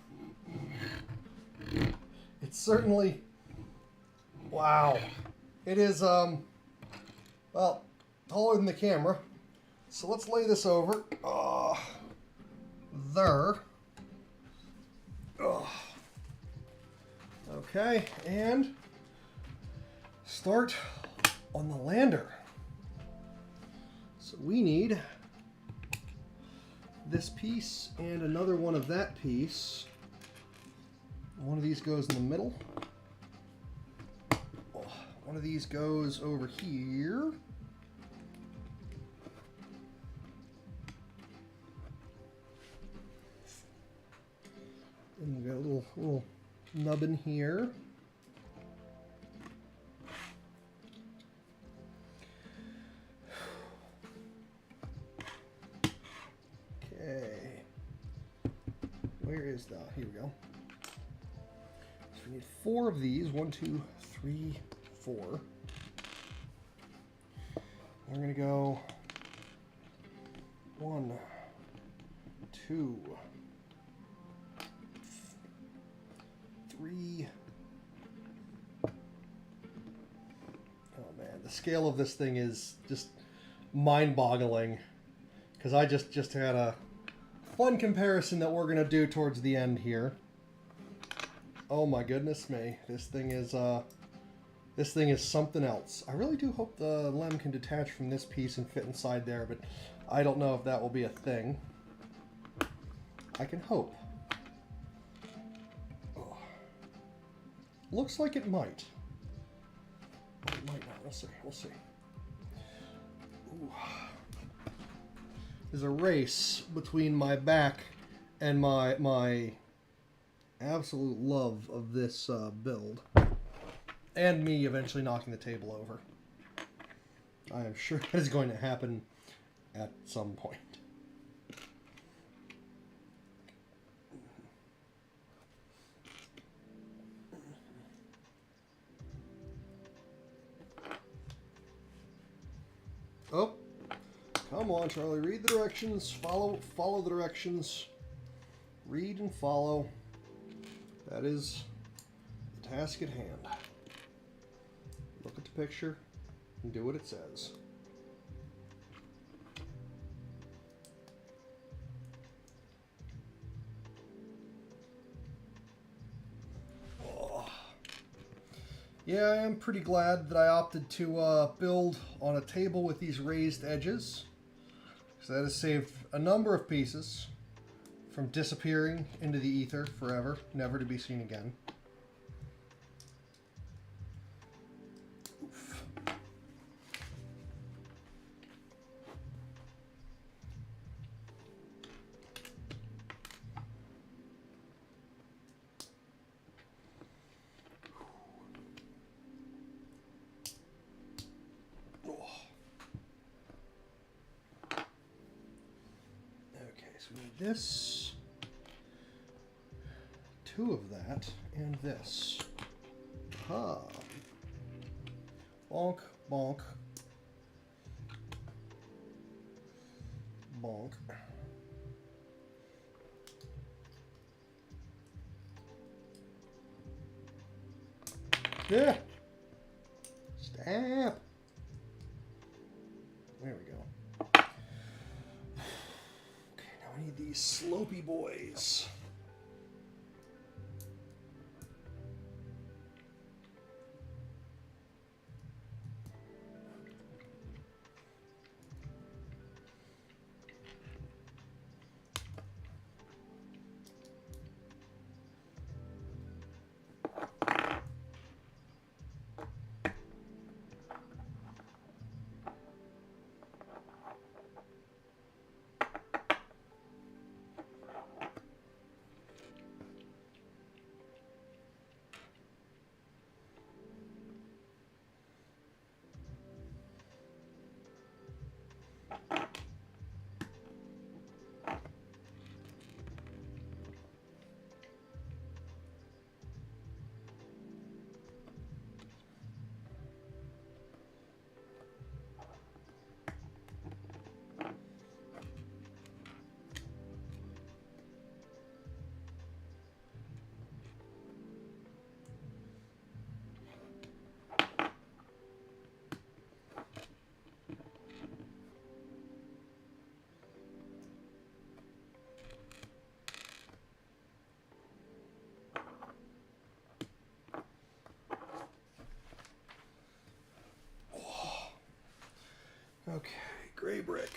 It's certainly, wow. It is well, taller than the camera. So let's lay this over. There. Okay, and start on the lander. So we need this piece and another one of that piece. One of these goes in the middle. One of these goes over here. And we got a little nubbin here. Okay. Where is the? Here we go. So we need 4 of these. 1, 2, 3, 4. We're gonna go 1, 2, 3. Oh man, the scale of this thing is just mind-boggling. Because I just had a fun comparison that we're gonna do towards the end here. Oh my goodness me, this thing is something else. I really do hope the LEM can detach from this piece and fit inside there, but I don't know if that will be a thing. I can hope. Oh. Looks like it might. Or it might not. We'll see. We'll see. Ooh. There's a race between my back and my absolute love of this build. And me eventually knocking the table over. I am sure that is going to happen at some point. Oh, come on, Charlie. Read the directions. Follow the directions. Read and follow. That is the task at hand. Look at the picture and do what it says. Oh. Yeah, I am pretty glad that I opted to build on a table with these raised edges. So that has saved a number of pieces from disappearing into the ether forever, never to be seen again. Oof. So we need this, 2 of that, and this. Ha! Bonk, bonk, bonk. Yeah. Stab. There we go. Okay, now I need these slopey boys. Okay, gray brick.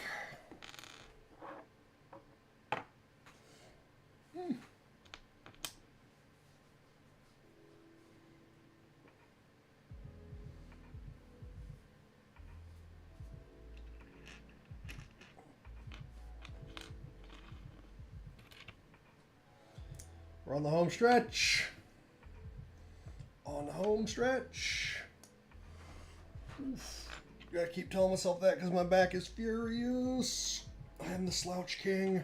We're on the home stretch. On the home stretch. Oof. Gotta keep telling myself that because my back is furious. I am the Slouch King.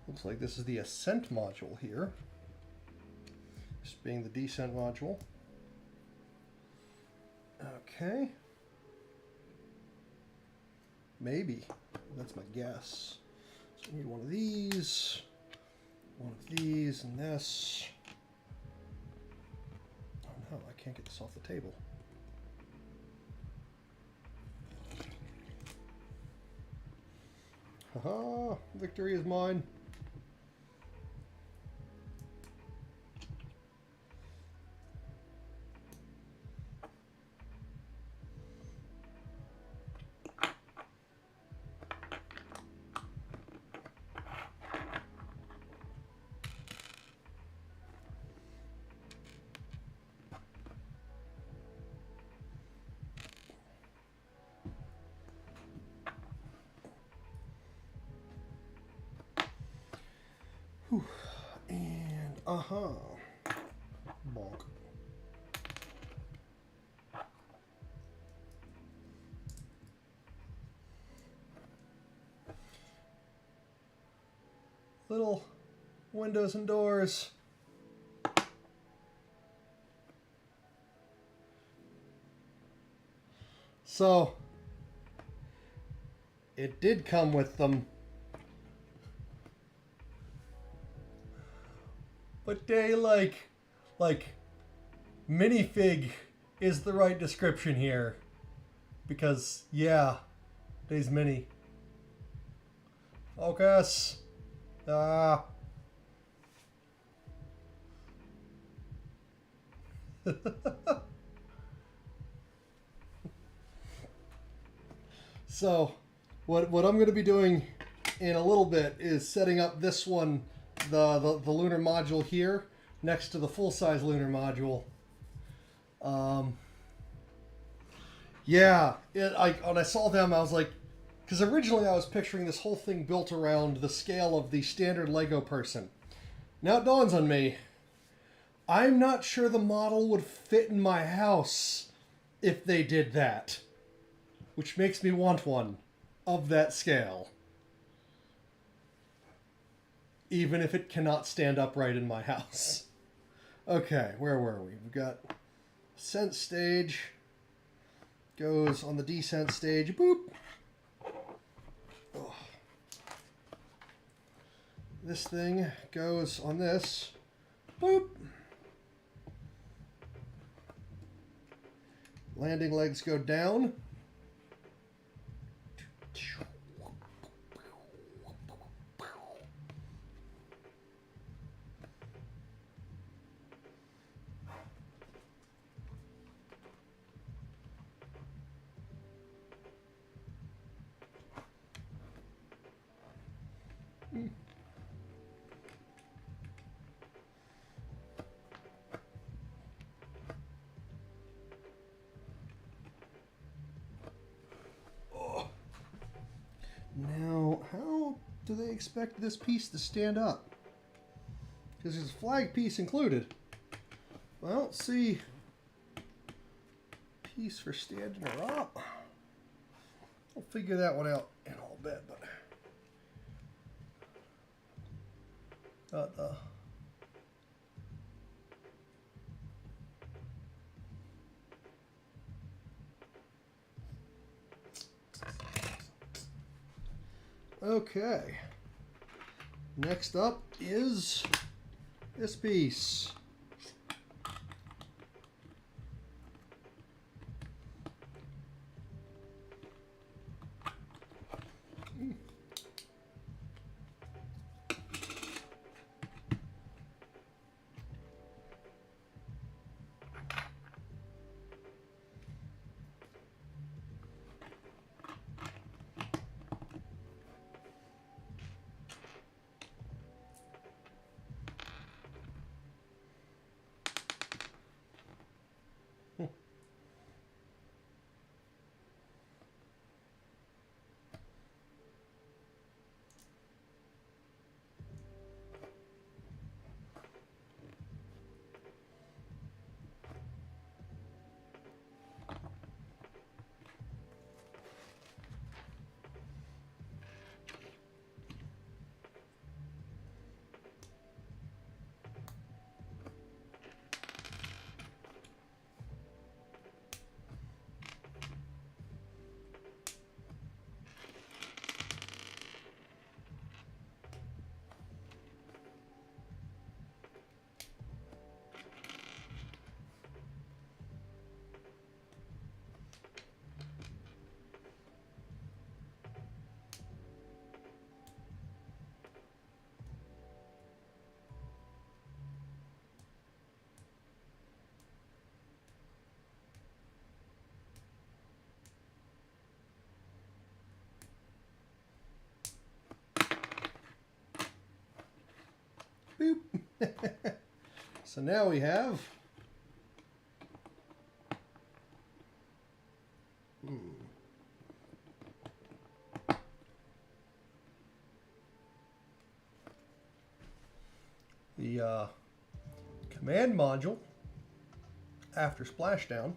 Looks like this is the ascent module here. This being the descent module. Okay. Maybe. That's my guess. So I need one of these, and this. Oh no, I can't get this off the table. Haha, victory is mine. Whew. And bonk. Little windows and doors. So it did come with them. But they like minifig is the right description here. Because yeah, they's mini. Focus. Ah. So what I'm going to be doing in a little bit is setting up this one, the lunar module here next to the full-size lunar module. Yeah, when I saw them, I was like, because originally I was picturing this whole thing built around the scale of the standard Lego person. Now it dawns on me, I'm not sure the model would fit in my house if they did that, which makes me want one. of that scale. Even if it cannot stand upright in my house. Okay, where were we? We've got ascent stage. Goes on the descent stage. Boop. Oh. This thing goes on this. Boop. Landing legs go down. Now, how do they expect this piece to stand up? Because there's a flag piece included. Well, I don't see a piece for standing her up. I'll figure that one out in a little bit, but okay. Next up is this piece. Boop. So now we have the command module after splashdown.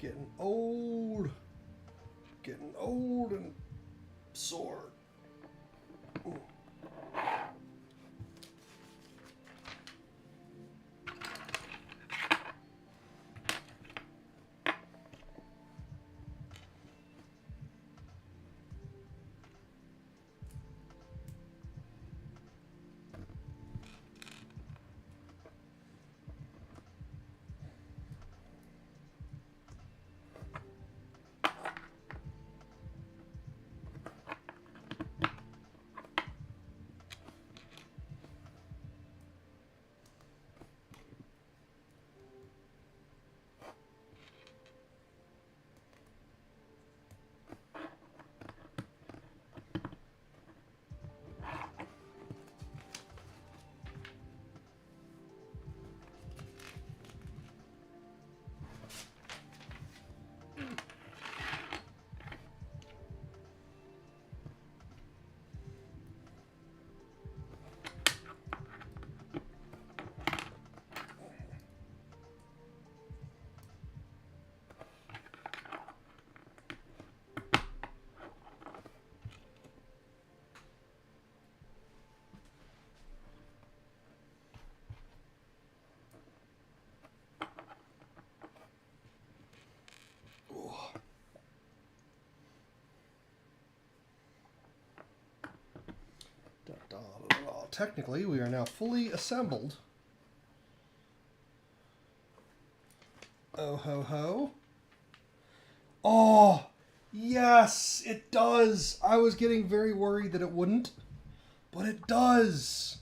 Getting old and sore. Ooh. Technically, we are now fully assembled. Oh ho ho. Oh, yes, it does. I was getting very worried that it wouldn't, but it does.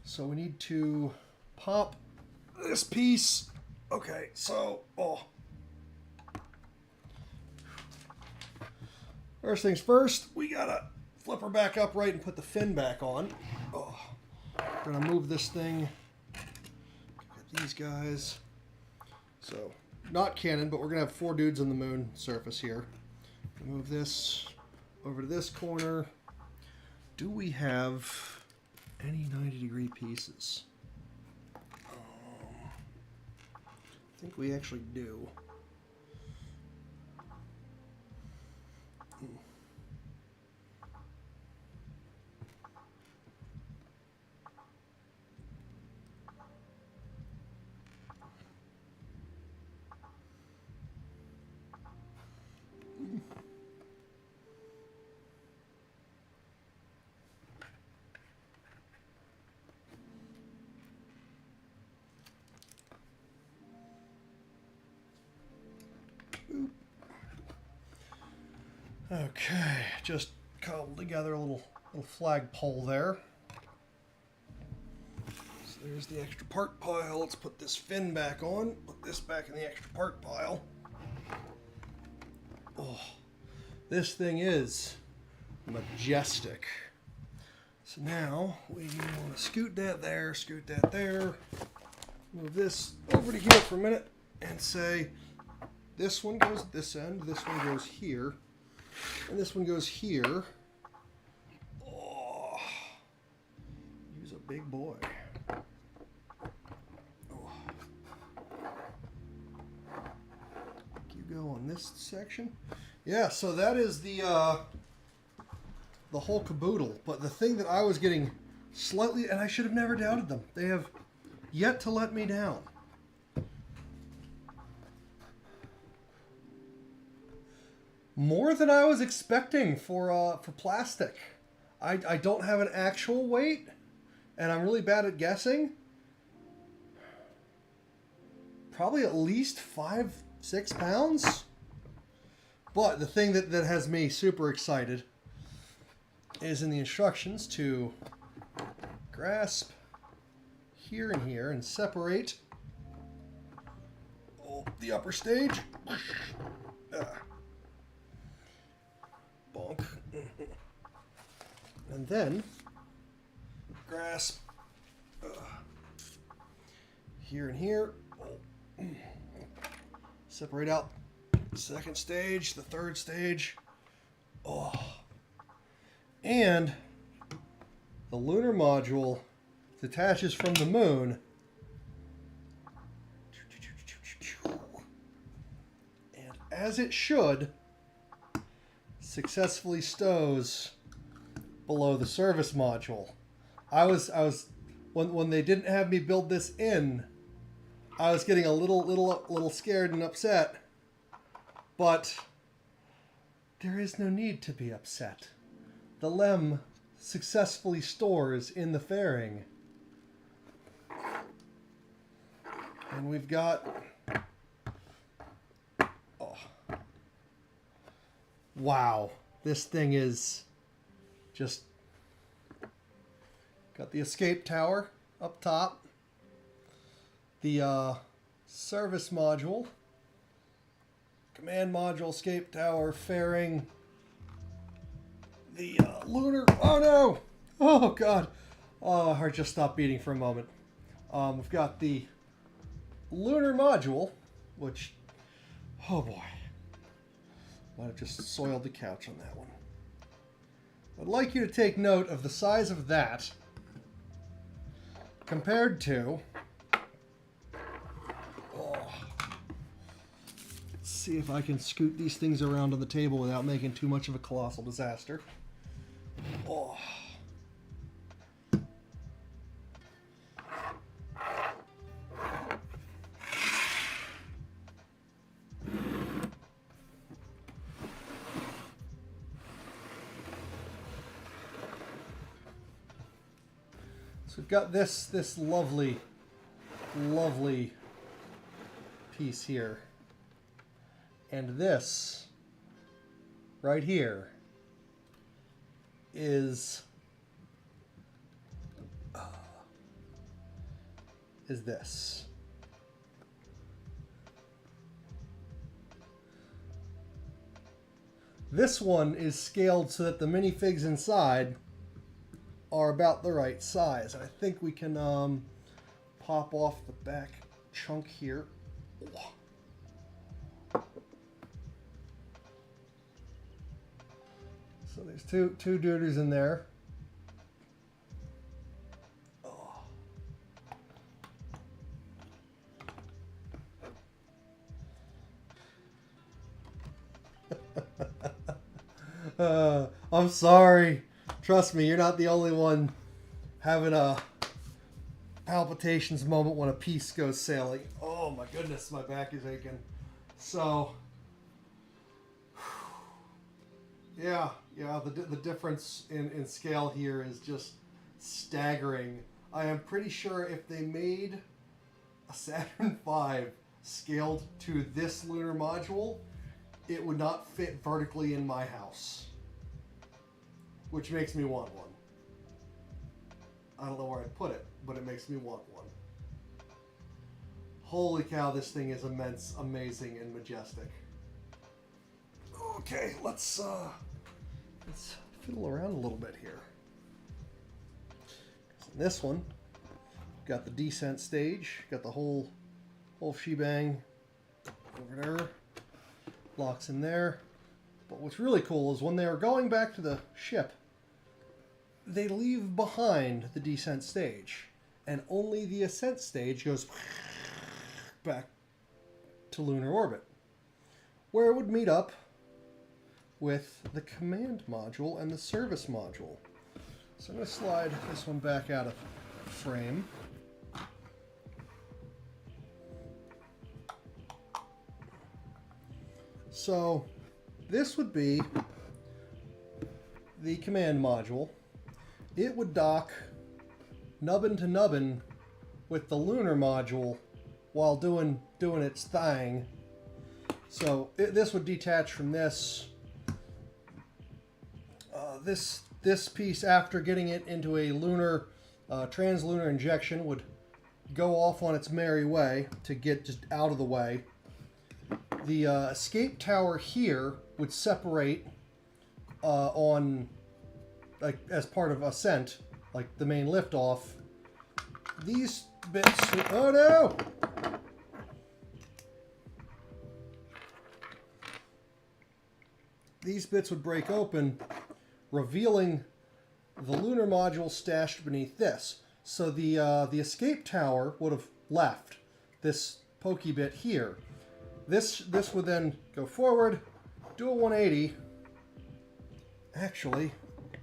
So we need to pop this piece. Okay, so, first things first, we gotta flip her back upright and put the fin back on. Oh, we're gonna move this thing. Get these guys. So, not cannon, but we're gonna have 4 dudes on the moon surface here. Move this over to this corner. Do we have any 90-degree pieces? I think we actually do. Okay, just cobbled together a little flagpole there. So there's the extra part pile. Let's put this fin back on. Put this back in the extra part pile. Oh, this thing is majestic. So now we want to scoot that there, move this over to here for a minute, and say this one goes at this end, this one goes here. And this one goes here. Oh, use a big boy. Oh. You go on this section. Yeah, so that is the whole caboodle. But the thing that I was getting slightly, and I should have never doubted them. They have yet to let me down. More than I was expecting for plastic. I don't have an actual weight, and I'm really bad at guessing. Probably at least 5-6 pounds. But the thing that has me super excited is in the instructions to grasp here and here and separate the upper stage. Bonk. And then grasp here and here. Separate out the second stage, the third stage. Oh. And the lunar module detaches from the moon. as it should, successfully stows below the service module. When they didn't have me build this in, I was getting a little scared and upset. But there is no need to be upset. The LEM successfully stores in the fairing. And we've got... Oh. Wow. This thing is just... Got the escape tower up top. The service module. Command module, escape tower, fairing. The lunar... Oh no! Oh god! Oh, heart just stopped beating for a moment. We've got the lunar module, which... Oh boy. Might have just soiled the couch on that one. I'd like you to take note of the size of that compared to... See if I can scoot these things around on the table without making too much of a colossal disaster. Oh. So we've got this lovely piece here. And this right here is this. This one is scaled so that the minifigs inside are about the right size. I think we can pop off the back chunk here. So there's two doodles in there. Oh. I'm sorry. Trust me, you're not the only one having a palpitations moment when a piece goes sailing. Oh my goodness, my back is aching. So, yeah, the difference in scale here is just staggering. I am pretty sure if they made a Saturn V scaled to this lunar module, it would not fit vertically in my house. Which makes me want one. I don't know where I'd put it, but it makes me want one. Holy cow, this thing is immense, amazing, and majestic. Okay, let's fiddle around a little bit here. In this one, got the descent stage, got the whole shebang over there. Locks in there. But what's really cool is when they are going back to the ship, they leave behind the descent stage, and only the ascent stage goes back to lunar orbit, where it would meet up with the command module and the service module. So I'm going to slide this one back out of frame. So this would be the command module. It would dock nubbin to nubbin with the lunar module while doing its thing. So this would detach from this. This piece, after getting it into a lunar translunar injection, would go off on its merry way to get just out of the way. The escape tower here would separate on, like, as part of ascent, like the main liftoff. These bits... Oh no! These bits would break open, revealing the lunar module stashed beneath this. So the escape tower would have left this pokey bit here. this would then go forward, do a 180. Actually,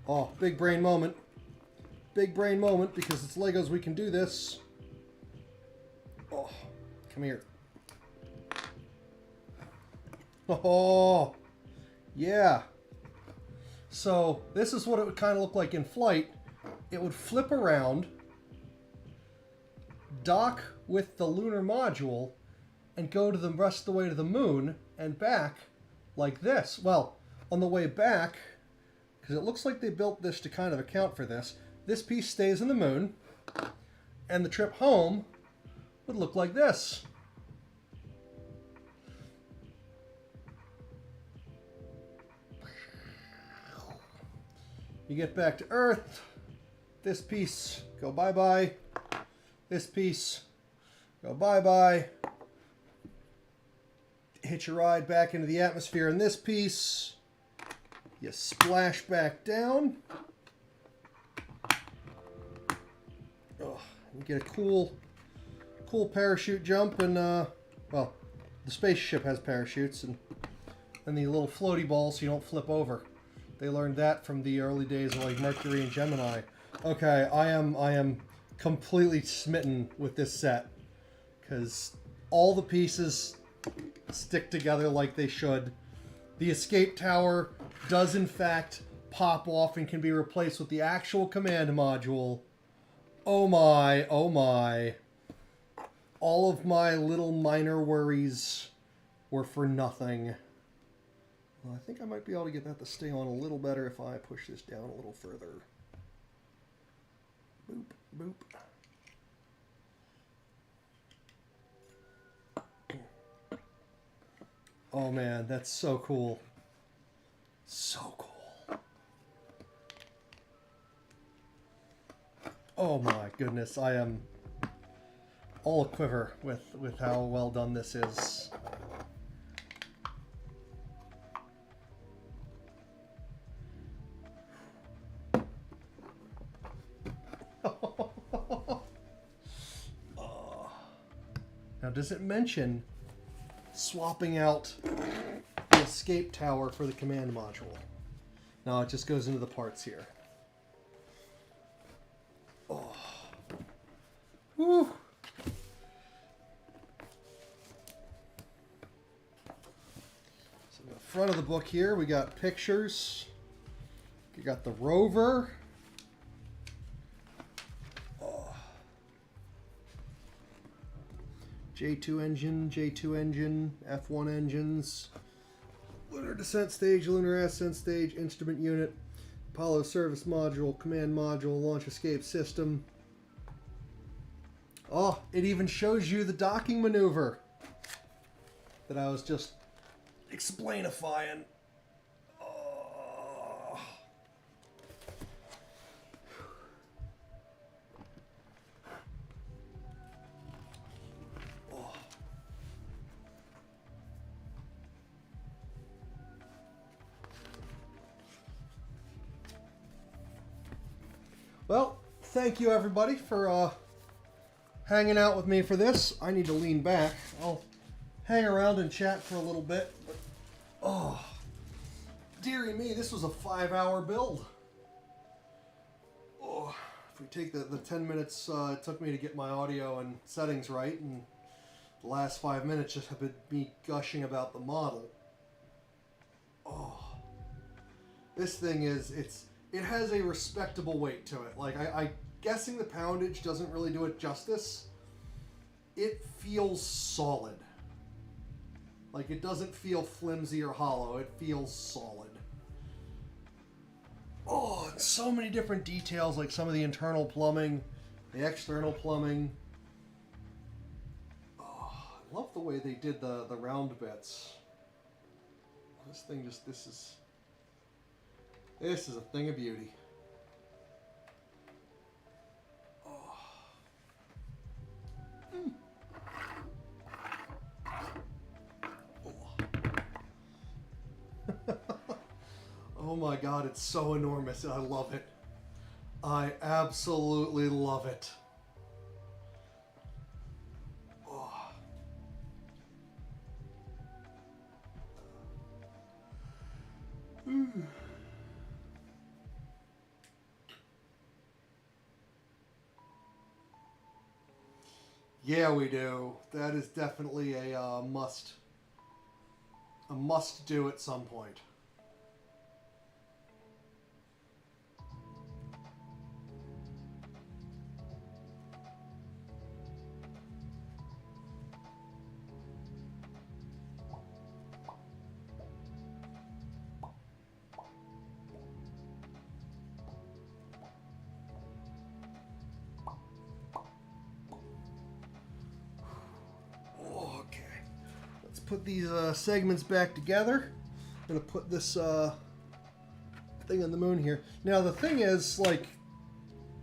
oh, big brain moment. Big brain moment, because it's Legos, we can do this. Oh, come here. Oh, yeah. So this is what it would kind of look like in flight. It would flip around, dock with the lunar module, and go to the rest of the way to the moon and back like this. Well, on the way back, because it looks like they built this to kind of account for this, this piece stays in the moon, and the trip home would look like this. You get back to Earth, this piece, go bye-bye, this piece, go bye-bye, hitch a ride back into the atmosphere in this piece, you splash back down, oh, you get a cool parachute jump, and well, the spaceship has parachutes, and the little floaty balls so you don't flip over. They learned that from the early days of like Mercury and Gemini. Okay, I am completely smitten with this set, because all the pieces stick together like they should. The escape tower does in fact pop off and can be replaced with the actual command module. Oh my, oh my. All of my little minor worries were for nothing. Well, I think I might be able to get that to stay on a little better if I push this down a little further. Boop, boop. Oh man, that's so cool. So cool. Oh my goodness, I am all aquiver with how well done this is. Now, does it mention swapping out the escape tower for the command module? No, it just goes into the parts here. Oh. Whew. So in the front of the book here, we got pictures. We got the rover. J2 engine, F1 engines, lunar descent stage, lunar ascent stage, instrument unit, Apollo service module, command module, launch escape system. Oh, it even shows you the docking maneuver that I was just explainifying. Oh. Well, thank you everybody for hanging out with me for this. I need to lean back. I'll hang around and chat for a little bit. But, oh, dearie me, this was a 5-hour build. Oh, if we take the 10 minutes it took me to get my audio and settings right, and the last 5 minutes just have been me gushing about the model. Oh, this thing it has a respectable weight to it. Like, I guessing the poundage doesn't really do it justice. It feels solid. Like, it doesn't feel flimsy or hollow. It feels solid. Oh, and so many different details, like some of the internal plumbing, the external plumbing. Oh, I love the way they did the round bits. This thing just, this is a thing of beauty. Oh. Mm. Oh. Oh my god, it's so enormous. I love it. I absolutely love it. Oh. Yeah, we do. That is definitely a must do at some point. Put these segments back together. I'm gonna put this thing on the moon here. Now the thing is, like,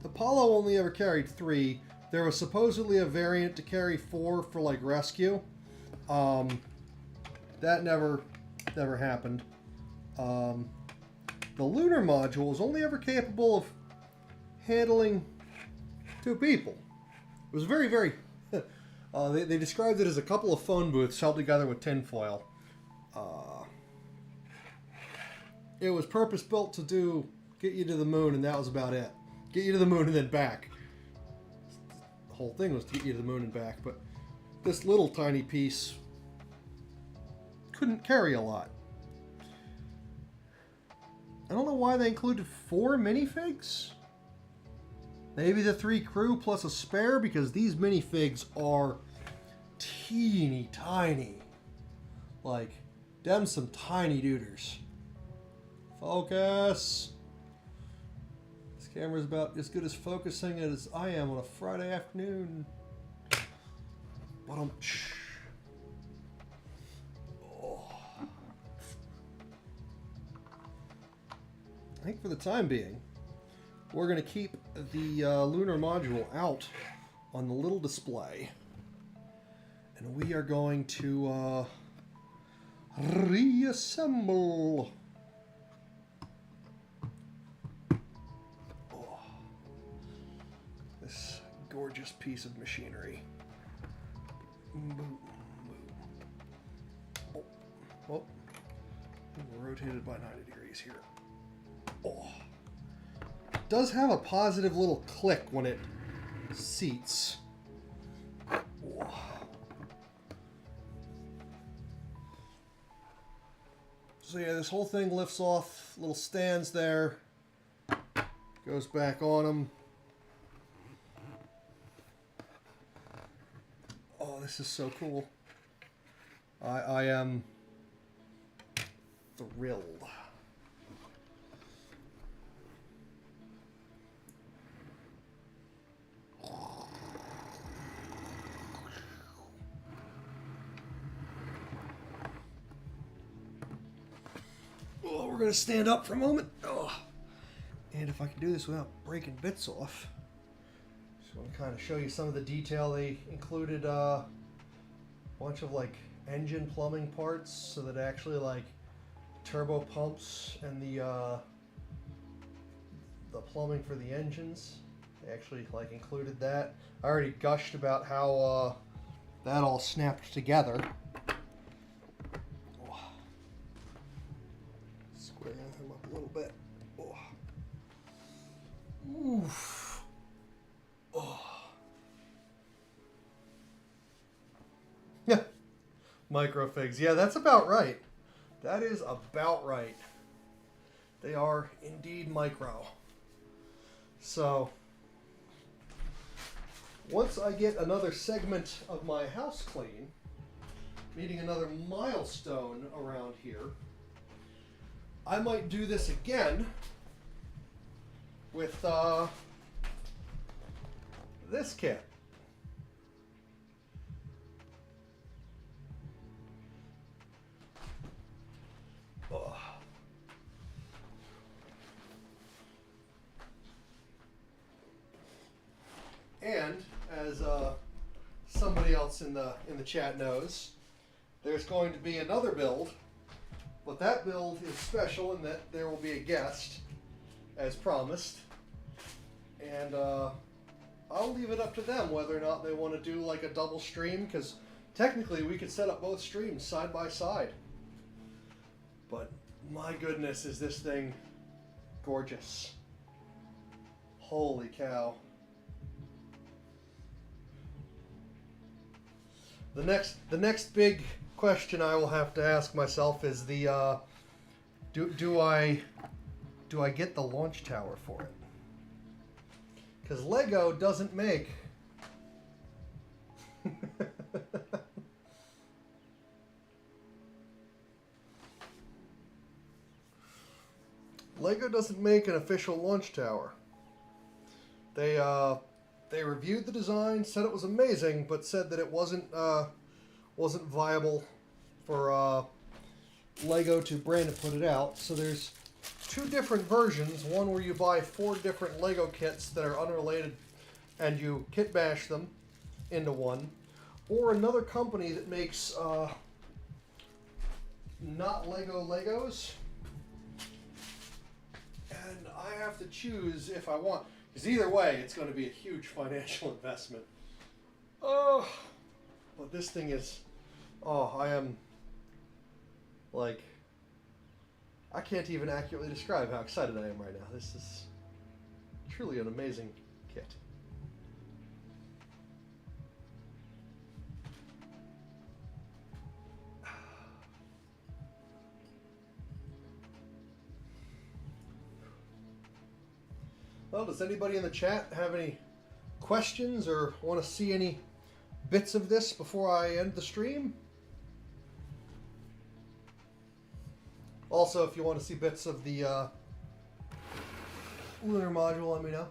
Apollo only ever carried 3. There was supposedly a variant to carry 4 for like rescue. That never happened. The lunar module was only ever capable of handling 2 people. It was very, very... they described it as a couple of phone booths held together with tinfoil. It was purpose-built to get you to the moon, and that was about it. Get you to the moon and then back. The whole thing was to get you to the moon and back, but this little tiny piece couldn't carry a lot. I don't know why they included 4 minifigs. Maybe the 3 crew plus a spare, because these minifigs are teeny tiny. Like, them some tiny duder's. Focus! This camera's about as good as focusing as I am on a Friday afternoon. Oh. I think for the time being, we're going to keep the lunar module out on the little display. And we are going to reassemble. Oh, this gorgeous piece of machinery. Boom, boom. Oh, we're rotated by 90 degrees here. Oh. Does have a positive little click when it seats. Oh. So yeah, this whole thing lifts off, little stands there, goes back on them. Oh, this is so cool. I am thrilled. Oh, we're going to stand up for a moment. Oh. And if I can do this without breaking bits off, just want to kind of show you some of the detail. They included a bunch of like engine plumbing parts, so that actually like turbo pumps and the plumbing for the engines, they actually like included that. I already gushed about how that all snapped together. Squaring him up a little bit. Oh. Oof. Oh. Yeah. Microfigs. Yeah, that's about right. That is about right. They are indeed micro. So, once I get another segment of my house clean, meeting another milestone around here, I might do this again with this kit. Oh. And as somebody else in the chat knows, there's going to be another build, but that build is special in that there will be a guest, as promised, and I'll leave it up to them whether or not they want to do like a double stream, because technically we could set up both streams side by side, but My goodness, is this thing gorgeous. Holy cow. The next big question I will have to ask myself is the do I get the launch tower for it? Because Lego doesn't make Lego doesn't make an official launch tower. They reviewed the design, said it was amazing, but said that it wasn't viable for Lego to brand and put it out. So there's two different versions. One where you buy 4 different Lego kits that are unrelated and you kit bash them into one. Or another company that makes not Lego Legos. And I have to choose if I want. Because either way, it's going to be a huge financial investment. Oh, but this thing is... Oh, I am... Like... I can't even accurately describe how excited I am right now. This is truly an amazing kit. Well, does anybody in the chat have any questions or want to see any bits of this before I end the stream? Also, if you want to see bits of the lunar module, let me know.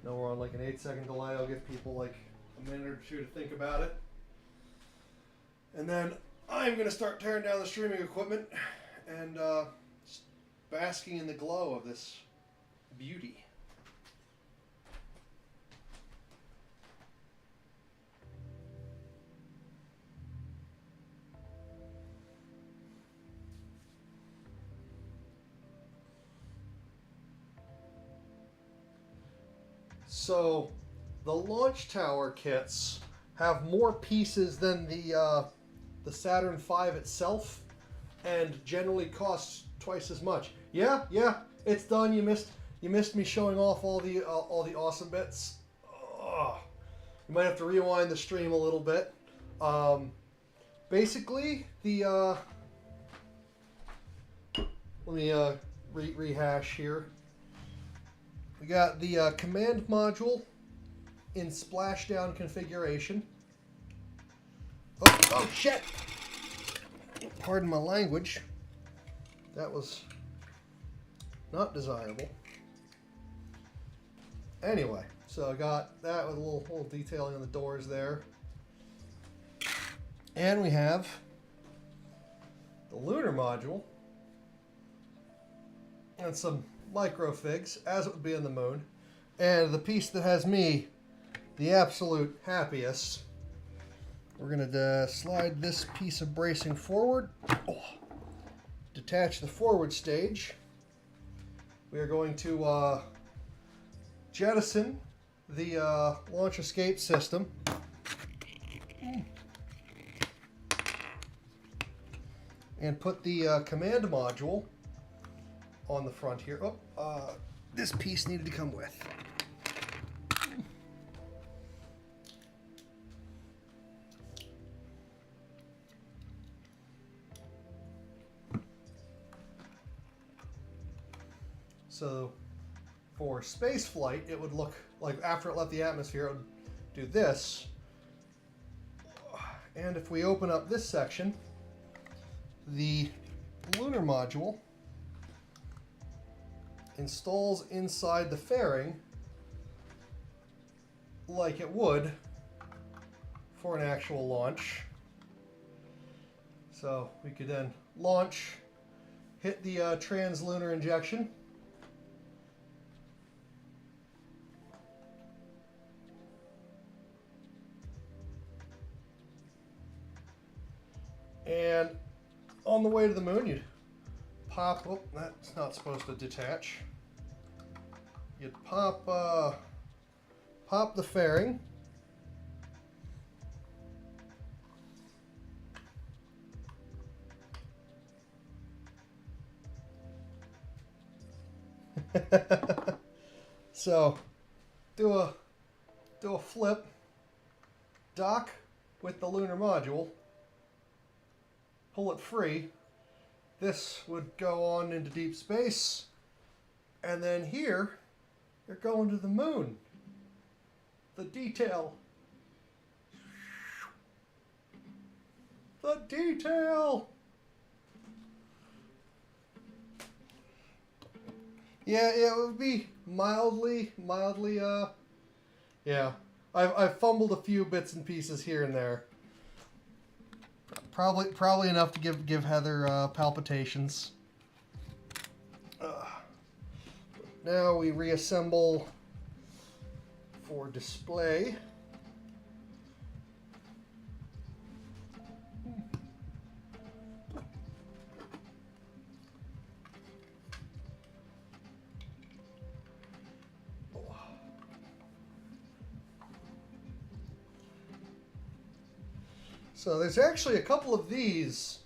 No, we're on like an 8-second delay. I'll give people like a minute or two to think about it. And then I'm going to start tearing down the streaming equipment and just basking in the glow of this beauty. So the launch tower kits have more pieces than the Saturn V itself, and generally costs twice as much. Yeah, it's done. You missed me showing off all the awesome bits. Ugh. You might have to rewind the stream a little bit. Basically, the let me rehash here. We got the command module in splashdown configuration. Oh shit! Pardon my language. That was not desirable. Anyway, so I got that with a little detailing on the doors there. And we have the lunar module and some microfigs, as it would be on the moon. And the piece that has me the absolute happiest. We're going to slide this piece of bracing forward. Oh. Detach the forward stage. We are going to jettison the launch escape system. And put the command module on the front here. Oh, this piece needed to come with. So for space flight, it would look like after it left the atmosphere, it would do this. And if we open up this section, the lunar module installs inside the fairing like it would for an actual launch. So we could then launch, hit the translunar injection, and on the way to the moon, you'd pop, oh, that's not supposed to detach. You'd pop the fairing, So, do a flip, dock with the lunar module, pull it free. This would go on into deep space, and then here, you're going to the moon. The detail. The detail! Yeah, it would be mildly, yeah. I've fumbled a few bits and pieces here and there. Probably enough to give Heather palpitations. Now we reassemble for display. So there's actually a couple of these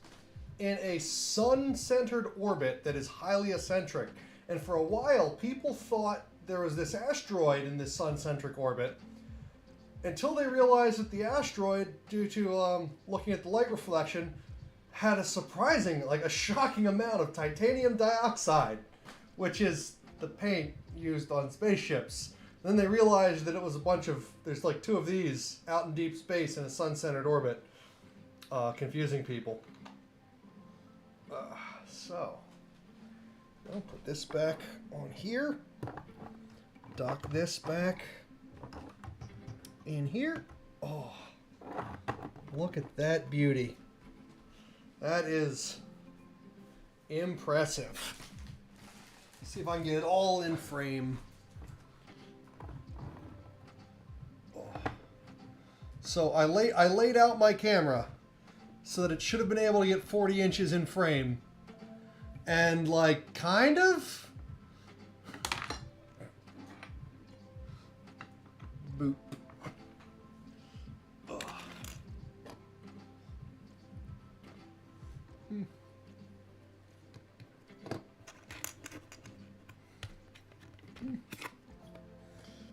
in a sun-centered orbit that is highly eccentric. And for a while, people thought there was this asteroid in this sun-centric orbit until they realized that the asteroid, due to looking at the light reflection, had a surprising, like a shocking amount of titanium dioxide, which is the paint used on spaceships. Then they realized that it was a bunch of, there's like 2 of these out in deep space in a sun-centered orbit. Confusing people. So, I'll put this back on here. Dock this back in here. Oh, look at that beauty. That is impressive. Let's see if I can get it all in frame. Oh. So I laid out my camera so that it should have been able to get 40 inches in frame. And, like, kind of? Boop. Ugh.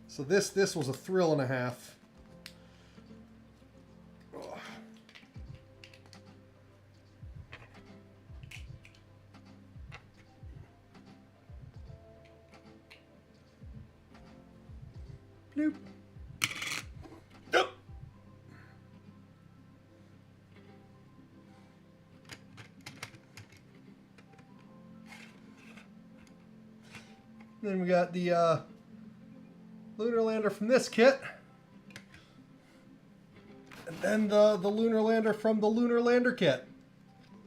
So this was a thrill and a half. Bloop. Nope. Then we got the lunar lander from this kit. And then the lunar lander from the lunar lander kit.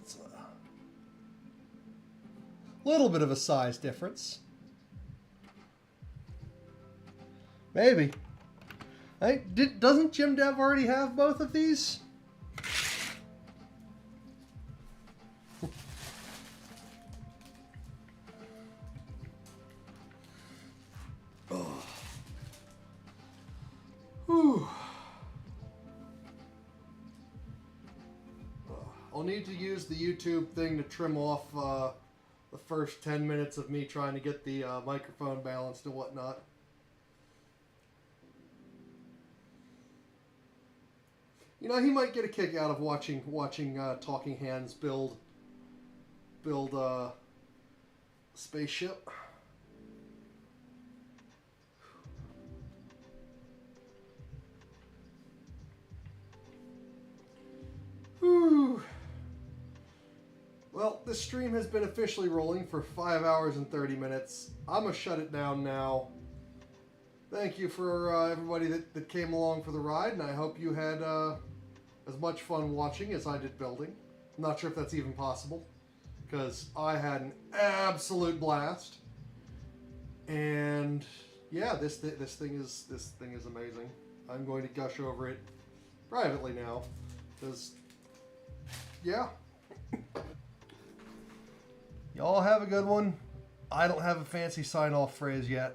It's a little bit of a size difference. Maybe. Doesn't Jim Dev already have both of these? Oh. Whew. I'll need to use the YouTube thing to trim off the first 10 minutes of me trying to get the microphone balanced and whatnot. You know, he might get a kick out of watching Talking Hands build a spaceship. Whew. Well, this stream has been officially rolling for 5 hours and 30 minutes. I'm gonna shut it down now. Thank you for everybody that came along for the ride, and I hope you had as much fun watching as I did building. I'm not sure if that's even possible, because I had an absolute blast. And yeah, this thing is amazing. I'm going to gush over it privately now, because yeah. Y'all have a good one. I don't have a fancy sign-off phrase yet.